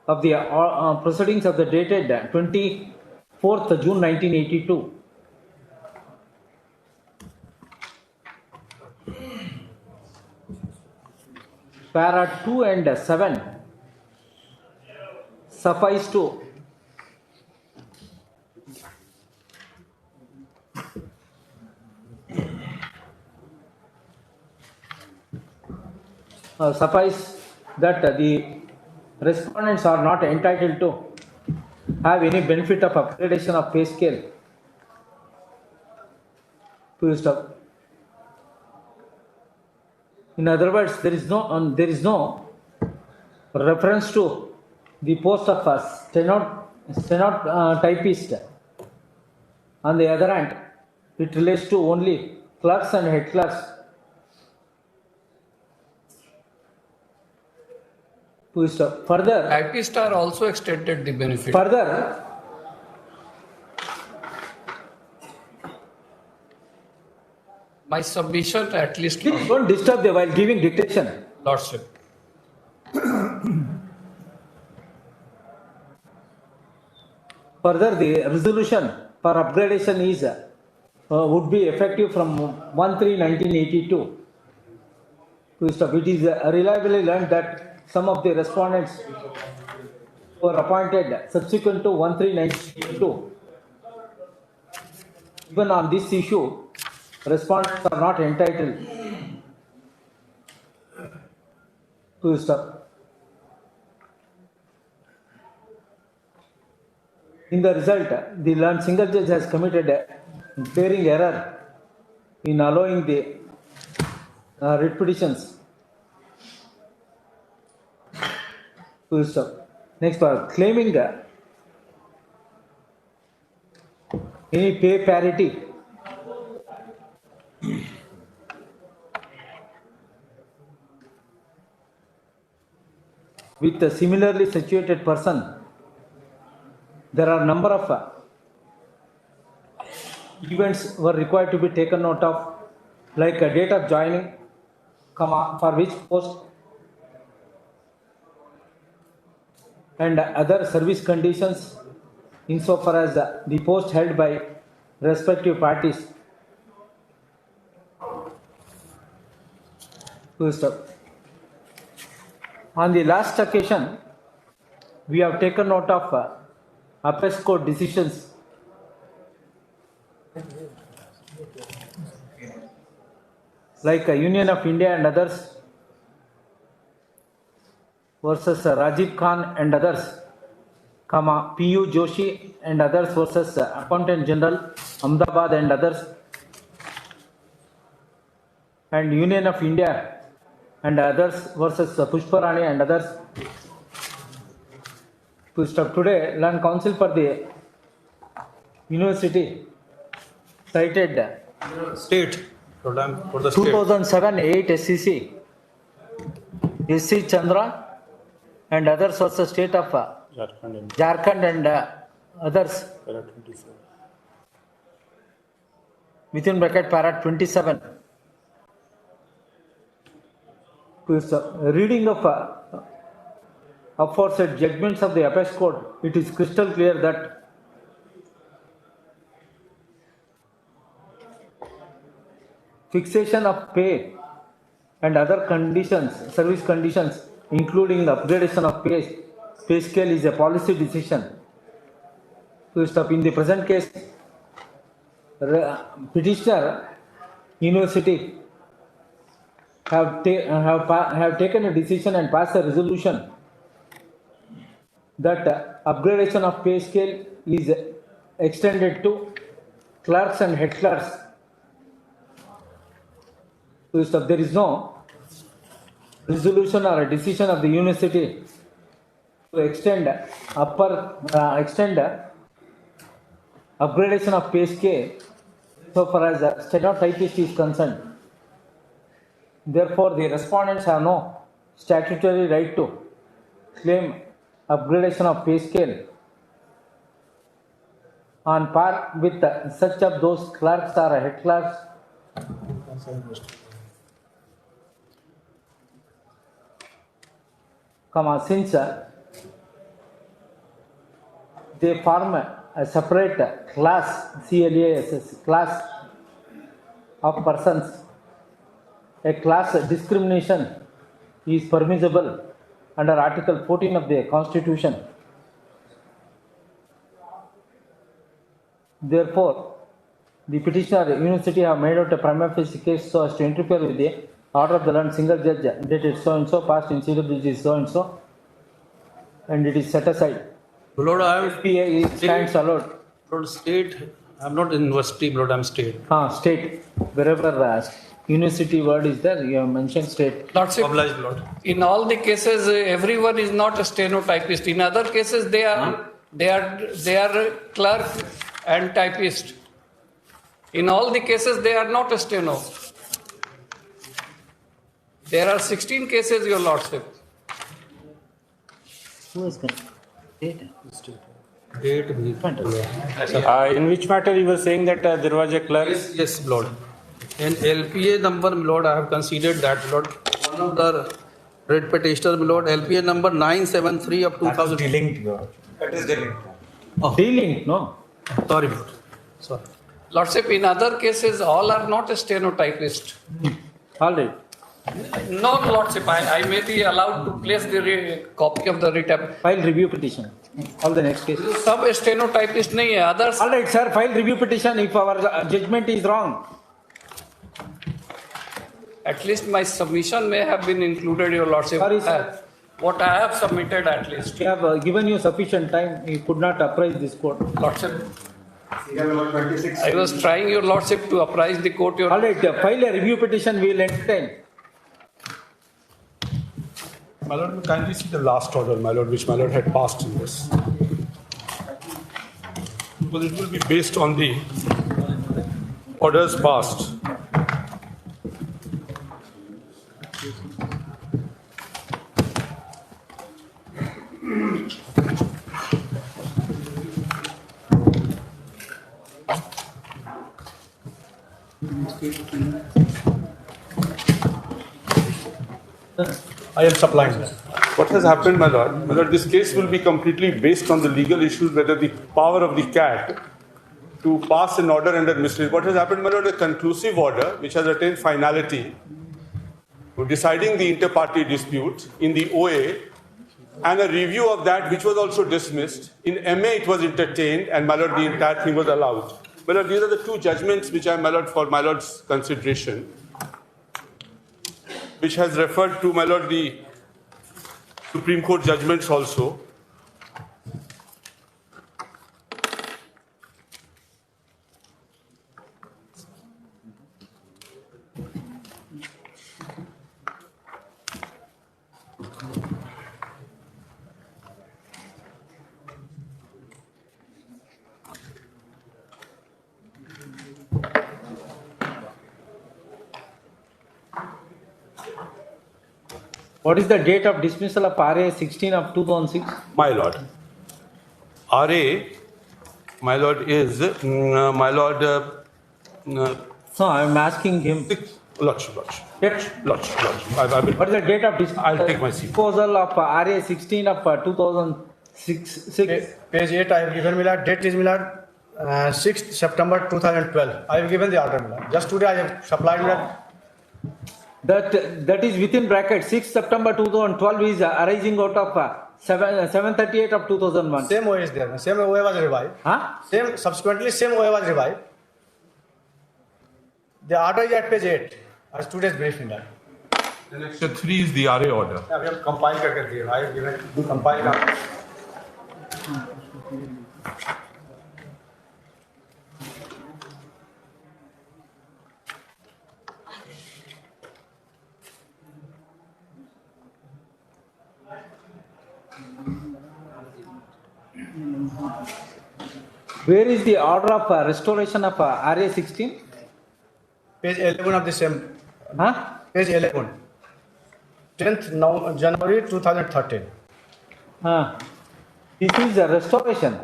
of the dated 24th June 1982. Para 2 and 7 suffice to suffice that the respondents are not entitled to have any benefit of upgradation of pay scale. In other words, there is no reference to the post of a typist. On the other hand, it relates to only clerks and head clerks. Further, Typists are also extended the benefit. Further, my submission, at least. Please don't disturb them while giving dictation. Lordship. Further, the resolution for upgradation is would be effective from 1/3/1982. It is reliably learned that some of the respondents were appointed subsequent to 1/3/1982. Even on this issue, respondents are not entitled to stop. In the result, the learned single judge has committed a glaring error in allowing the writ petitions to stop. Next part, claiming any pay parity with a similarly situated person. There are a number of events were required to be taken note of, like a date of joining, for which post, and other service conditions insofar as the post held by respective parties. On the last occasion, we have taken note of Apex Court decisions like Union of India and others versus Rajiv Khan and others, comma, P.U. Joshi and others versus Accountant General Ahmedabad and others, and Union of India and others versus Pushparani and others. Today, Land Council for the University cited State, for the state. 2007-8 SEC, S.C. Chandra and others versus State of Jharkhand and others, within bracket para 27. Reading of aforesaid judgments of the Apex Court, it is crystal clear that fixation of pay and other conditions, service conditions, including the upgradation of pay scale, is a policy decision. In the present case, petitioner university have taken a decision and passed a resolution that upgradation of pay scale is extended to clerks and head clerks. There is no resolution or a decision of the university to extend upgradation of pay scale so far as stenotypist is concerned. Therefore, the respondents have no statutory right to claim upgradation of pay scale on par with such of those clerks or head clerks since they form a separate class, CLASS, class of persons. A class discrimination is permissible under Article 14 of the Constitution. Therefore, the petitioner university have made out a prima facie case so as to interfere with the order of the learned single judge dated so and so, passed in CWG so and so, and it is set aside. Lord, I am SPA stands allowed. Lord, state. I am not university, Lord, I am state. State. Wherever university word is there, you have mentioned state. Lordship, Obliged, Lord. in all the cases, everyone is not a stenotypist. In other cases, they are clerk and typist. In all the cases, they are not a steno. There are 16 cases, Your Lordship. Who is In which matter you were saying that there was a clerk? Yes, Lord. In LPA number, Lord, I have considered that, Lord. One of the red petitioner, Lord, LPA number 973 of 2000. That is delinked. Delinked, no? Sorry, Lord. Sorry. Lordship, in other cases, all are not a stenotypist. All right. No, Lordship, I may be allowed to place the copy of the writ. File review petition. All the next cases. Some stenotypist nahi hai, others. All right, sir. File review petition if our judgment is wrong. At least my submission may have been included, Your Lordship. Sorry, sir. What I have submitted, at least. We have given you sufficient time. You could not apprise this court. Lordship. Serial number 26. I was trying, Your Lordship, to apprise the court. All right, file a review petition. We will entertain. My Lord, kindly see the last order, my Lord, which my Lord had passed in this. Because it will be based on the orders passed. I am supplying that. What has happened, my Lord? My Lord, this case will be completely based on the legal issues, whether the power of the CAT to pass an order under administration. What has happened, my Lord, a conclusive order which has attained finality, deciding the inter-party dispute in the OA, and a review of that which was also dismissed. In MA it was entertained, and my Lord, the entire thing was allowed. My Lord, these are the two judgments which I am, my Lord, for my Lord's consideration, which has referred to, my Lord, the Supreme Court judgments also. What is the date of dismissal of RA 16 of 2006? My Lord, RA, my Lord, is, my Lord, No, I'm asking him. Lodge. I will, What is the date of dismissal? I'll take my seat. Disposal of RA 16 of 2006? Page 8, I have given Milad. Date is Milad 6th September 2012. I have given the order Milad. Just today I have supplied Milad. That is within bracket 6 September 2012 is arising out of 738 of 2001. Same OA is there. Same OA was revived. Subsequently, same OA was revived. The order is at page 8. As today's brief Milad. Annexure 3 is the RA order. Yeah, we have compiled करके दिए. I have given compiled. Where is the order of restoration of RA 16? Page 11 of the same. Page 11. 10th January 2013. This is a restoration.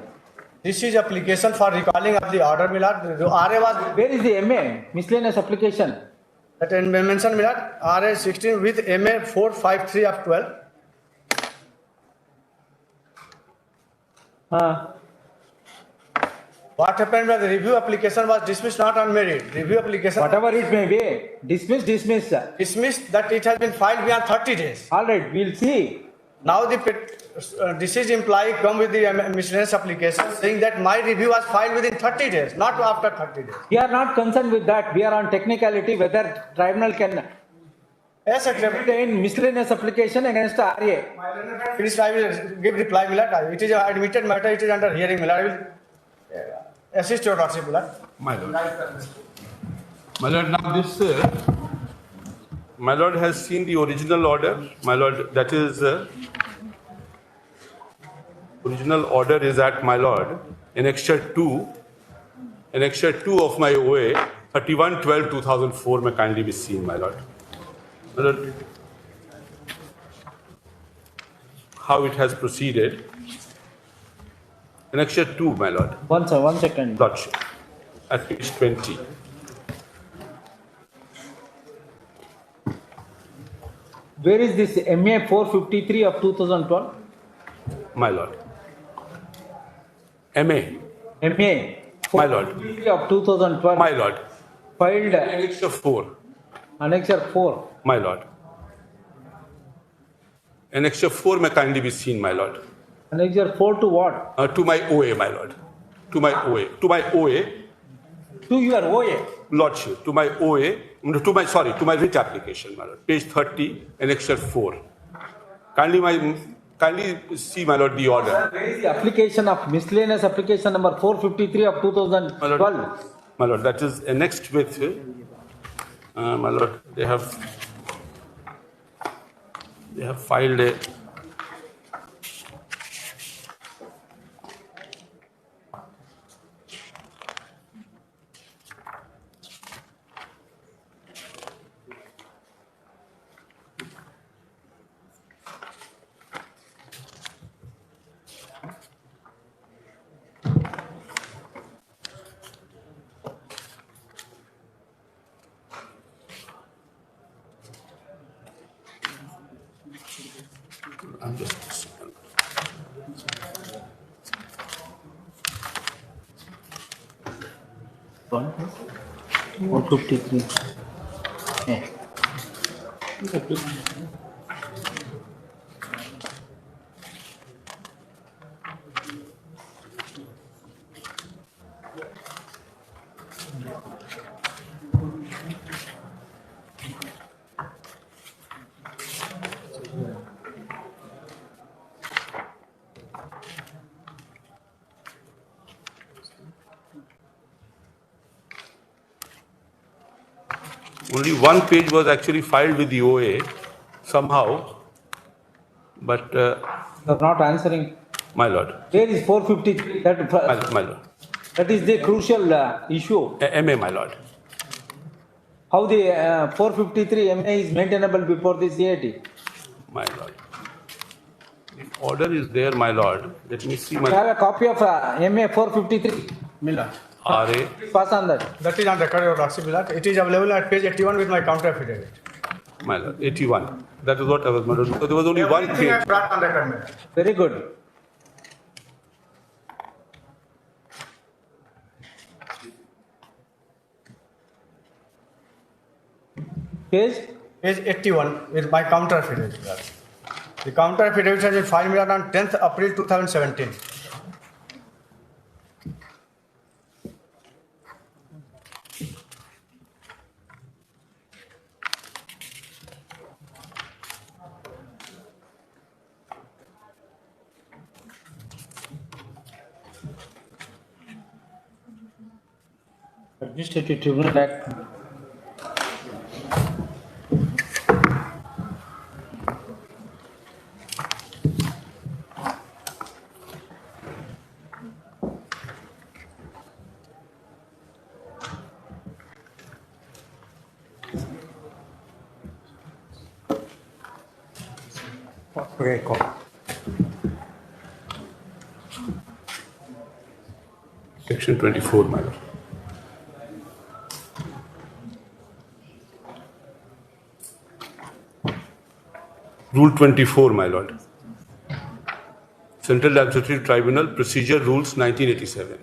This is application for recalling of the order Milad. The RA was. Where is the MA miscellaneous application? That mention Milad RA 16 with MA 453 of 12. What happened when the review application was dismissed not on merit? Review application. Whatever it may be, dismiss. Dismissed that it has been filed beyond 30 days. All right, we'll see. Now the deceased employee come with the miscellaneous application saying that my review was filed within 30 days, not after 30 days. We are not concerned with that. We are on technicality whether tribunal can entertain miscellaneous application against RA. Please, I will give reply Milad. It is an admitted matter. It is under hearing Milad. I will assist your lordship Milad. My Lord. My Lord, now this, my Lord has seen the original order. My Lord, that is, original order is at, my Lord, Annexure 2 of my OA, 31/12/2004 may kindly be seen, my Lord. My Lord, how it has proceeded. Annexure 2, my Lord. One second. Lordship, at page 20. Where is this MA 453 of 2012? My Lord. MA. My Lord. Of 2012. My Lord. Filed. Annexure 4. Annexure 4. My Lord. Annexure 4 may kindly be seen, my Lord. Annexure 4 to what? To my OA, my Lord. To my OA. To my OA. To your OA. Lordship. To my OA. To my writ application, my Lord. Page 30, Annexure 4. Kindly see, my Lord, the order. Where is the application of miscellaneous application number 453 of 2012? My Lord, that is annexed with, my Lord, they have filed a. I'm just. One. 153. Yeah. Only one page was actually filed with the OA somehow, but They're not answering. my lord, Where is 453? my lord, That is the crucial issue. MA, my lord. How the 453 MA is maintainable before the CAT? My lord. The order is there, my lord. Let me see I my have a copy of MA 453. Miller. RA. Pass on that. That is on record, Your Lordship. It is available at page 81 with my counter affidavit. My lord, 81. That is what I was, my lord. So there was only one Everything I page. brought on record, Miller. Very good. Page? Page 81 with my counter affidavit. Your Lordship. The counter affidavit has been filed on 10th April 2017. Administrative Tribunal Act. Okay, cool. Section 24, my lord. Rule 24, my lord. Central Administrative Tribunal Procedure Rules 1987.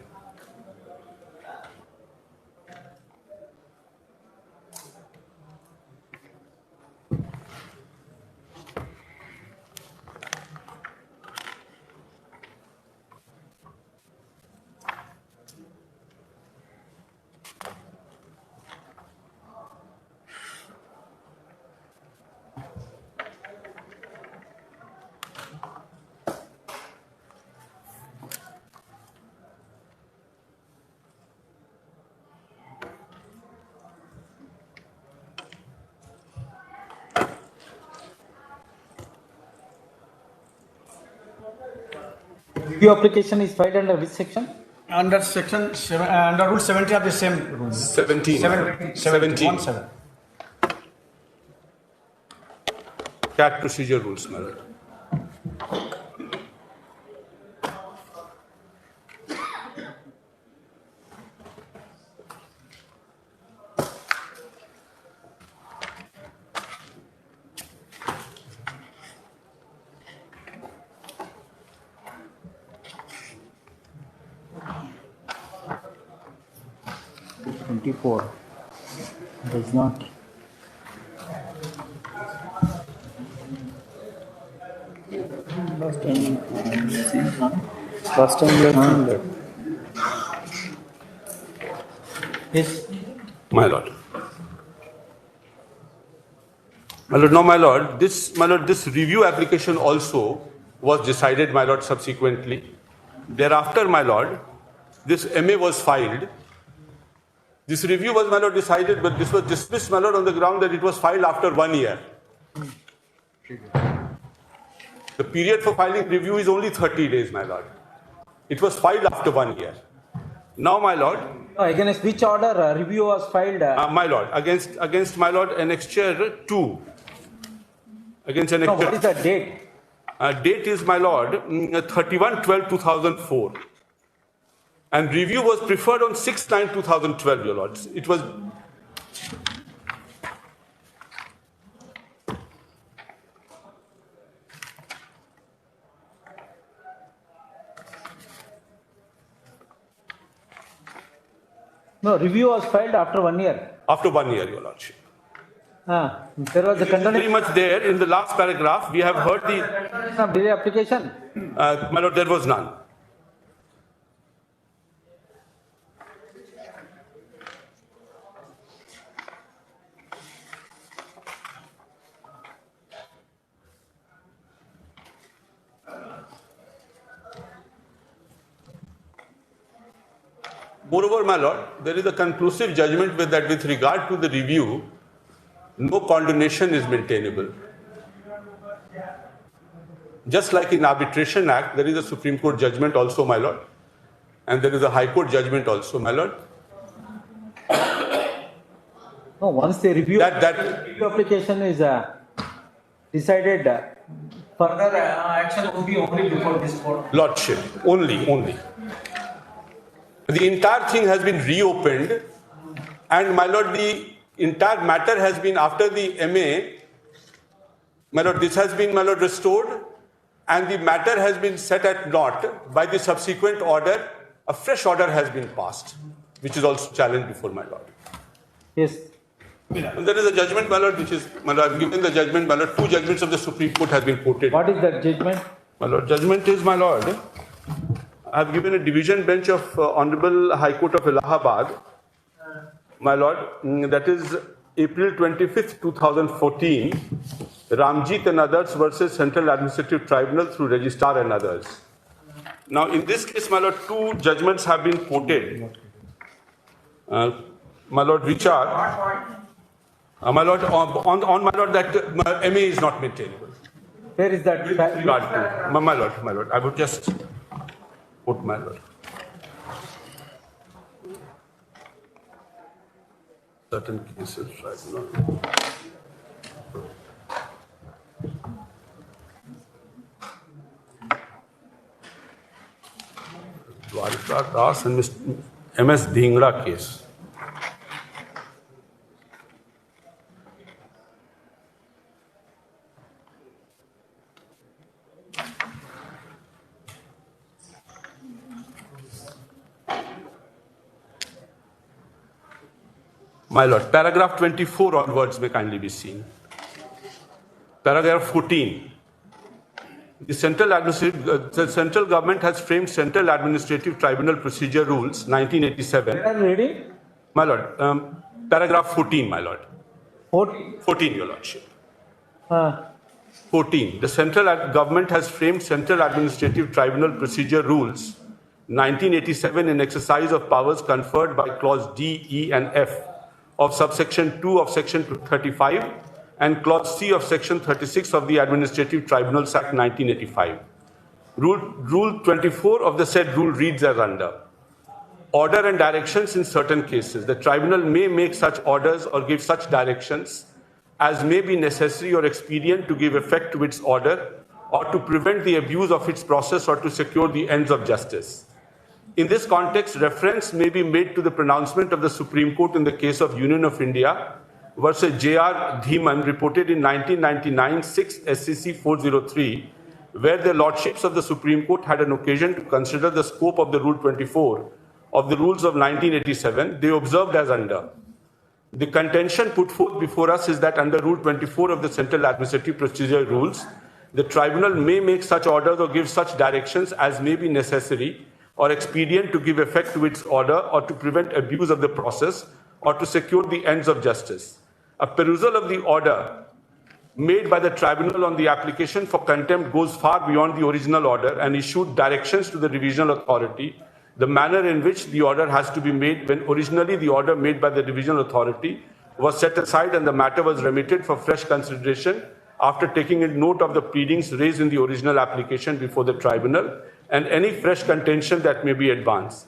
Review application is filed under which section? Under section 7, under rule 70 of the same rule. 17. 17. CAT Procedure Rules, my lord. Does not. Last time we have seen that. Yes. My lord. My lord, no, my lord, this review application also was decided, my lord, subsequently. Thereafter, my lord, this MA was filed. This review was, my lord, decided, but this was dismissed, my lord, on the ground that it was filed after 1 year. The period for filing review is only 30 days, my lord. It was filed after 1 year. Now, my lord. Against which order review was filed? My lord, against my lord, Annexure 2. Against Annexure. No, what is the date? Date is, my lord, 31/12/2004. And review was preferred on 6/9/2012, your lords. It was. No, review was filed after 1 year. After 1 year, your lordship. There was a Very much there in the last paragraph. We have heard the delay application. My lord, there was none. Moreover, my lord, there is a conclusive judgment with regard to the review, no condonation is maintainable. Just like in Arbitration Act, there is a Supreme Court judgment also, my lord, and there is a High Court judgment also, my lord. No, once the review application is decided, further action will be only before this court. Lordship, only. The entire thing has been reopened, and my lord, the entire matter has been after the MA, my lord, this has been, my lord, restored, and the matter has been set at naught by the subsequent order. A fresh order has been passed, which is also challenged before my lord. Yes. And there is a judgment, my lord, which is, my lord, I've given the judgment, my lord, 2 judgments of the Supreme Court have been quoted. What is that judgment? My lord, judgment is, my lord, I have given a division bench of Honorable High Court of Allahabad, my lord, that is April 25th, 2014, Ramjit and others versus Central Administrative Tribunal through Registrar and others. Now, in this case, my lord, 2 judgments have been quoted. My lord, which are, my lord, on my lord, that MA is not maintainable. Where is that? With regard to, my lord, I would just quote my lord. Certain cases, tribunal. Dwarka Das and MS Dhingra case. My lord, paragraph 24 onwards may kindly be seen. Paragraph 14. The central government has framed Central Administrative Tribunal Procedure Rules, 1987. Where are you reading? My lord, paragraph 14, my lord. 14, your lordship. 14. The central government has framed Central Administrative Tribunal Procedure Rules, 1987 in exercise of powers conferred by clause D, E and F of subsection 2 of section 35 and clause C of section 36 of the Administrative Tribunals Act 1985. Rule 24 of the said rule reads as under. Order and directions in certain cases. The tribunal may make such orders or give such directions as may be necessary or expedient to give effect to its order or to prevent the abuse of its process or to secure the ends of justice. In this context, reference may be made to the pronouncement of the Supreme Court in the case of Union of India versus J.R. Dhiman, reported in 1999, 6 SCC 403, where the Lordships of the Supreme Court had an occasion to consider the scope of the Rule 24 of the Rules of 1987. They observed as under. The contention put forth before us is that under Rule 24 of the Central Administrative Procedure Rules, the tribunal may make such orders or give such directions as may be necessary or expedient to give effect to its order or to prevent abuse of the process or to secure the ends of justice. A perusal of the order made by the tribunal on the application for contempt goes far beyond the original order and issued directions to the revisional authority, the manner in which the order has to be made when originally the order made by the revisional authority was set aside and the matter was remitted for fresh consideration after taking in note of the pleadings raised in the original application before the tribunal and any fresh contention that may be advanced.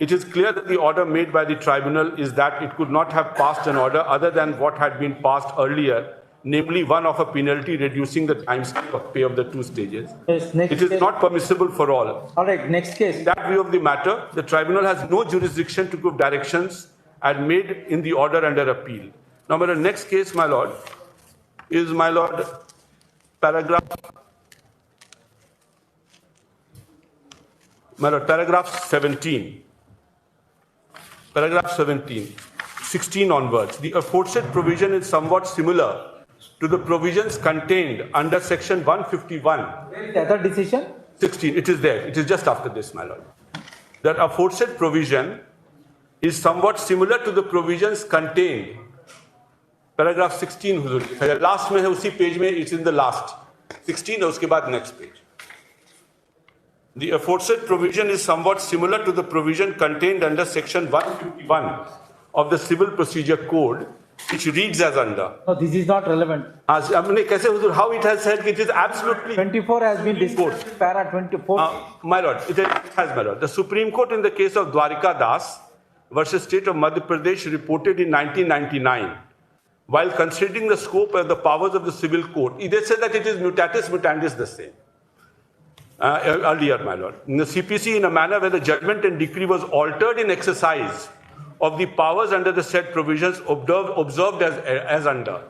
It is clear that the order made by the tribunal is that it could not have passed an order other than what had been passed earlier, namely one of a penalty reducing the time scale of pay of the 2 stages. Yes, next it is case. not permissible for all. All right, next case. In that view of the matter, the tribunal has no jurisdiction to give directions as made in the order under appeal. Now, my next case, my lord, is, my lord, paragraph 17. Paragraph 17, 16 onwards. The aforesaid provision is somewhat similar to the provisions contained under section 151. Where is the other decision? 16, it is there. It is just after this, my lord. That aforesaid provision is somewhat similar to the provisions contained. Paragraph 16, huzur. Last mein hai, usi page mein, it's in the last. 16 hai, uske baad next page. The aforesaid provision is somewhat similar to the provision contained under section 151 of the Civil Procedure Code, which reads as under. No, this is not relevant. How it has said it is absolutely. 24 has been discussed. Para 24. My lord, it has, my lord. The Supreme Court in the case of Dwarika Das versus State of Madhya Pradesh reported in 1999, while considering the scope and the powers of the civil court, they said that it is mutatis mutandis the same. Earlier, my lord. In the CPC, in a manner where the judgment and decree was altered in exercise of the powers under the said provisions observed as under.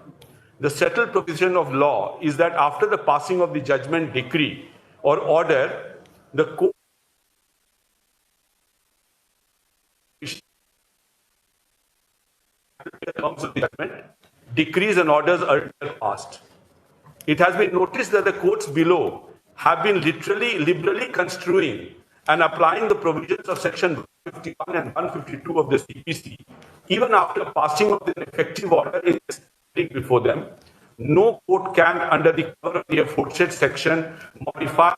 The settled provision of law is that after the passing of the judgment, decree, or order, the court terms of the judgment, decrees and orders are passed. It has been noticed that the courts below have been liberally construing and applying the provisions of section 151 and 152 of the CPC, even after passing of the effective order in before them. No court can, under the cover of the aforesaid section, modify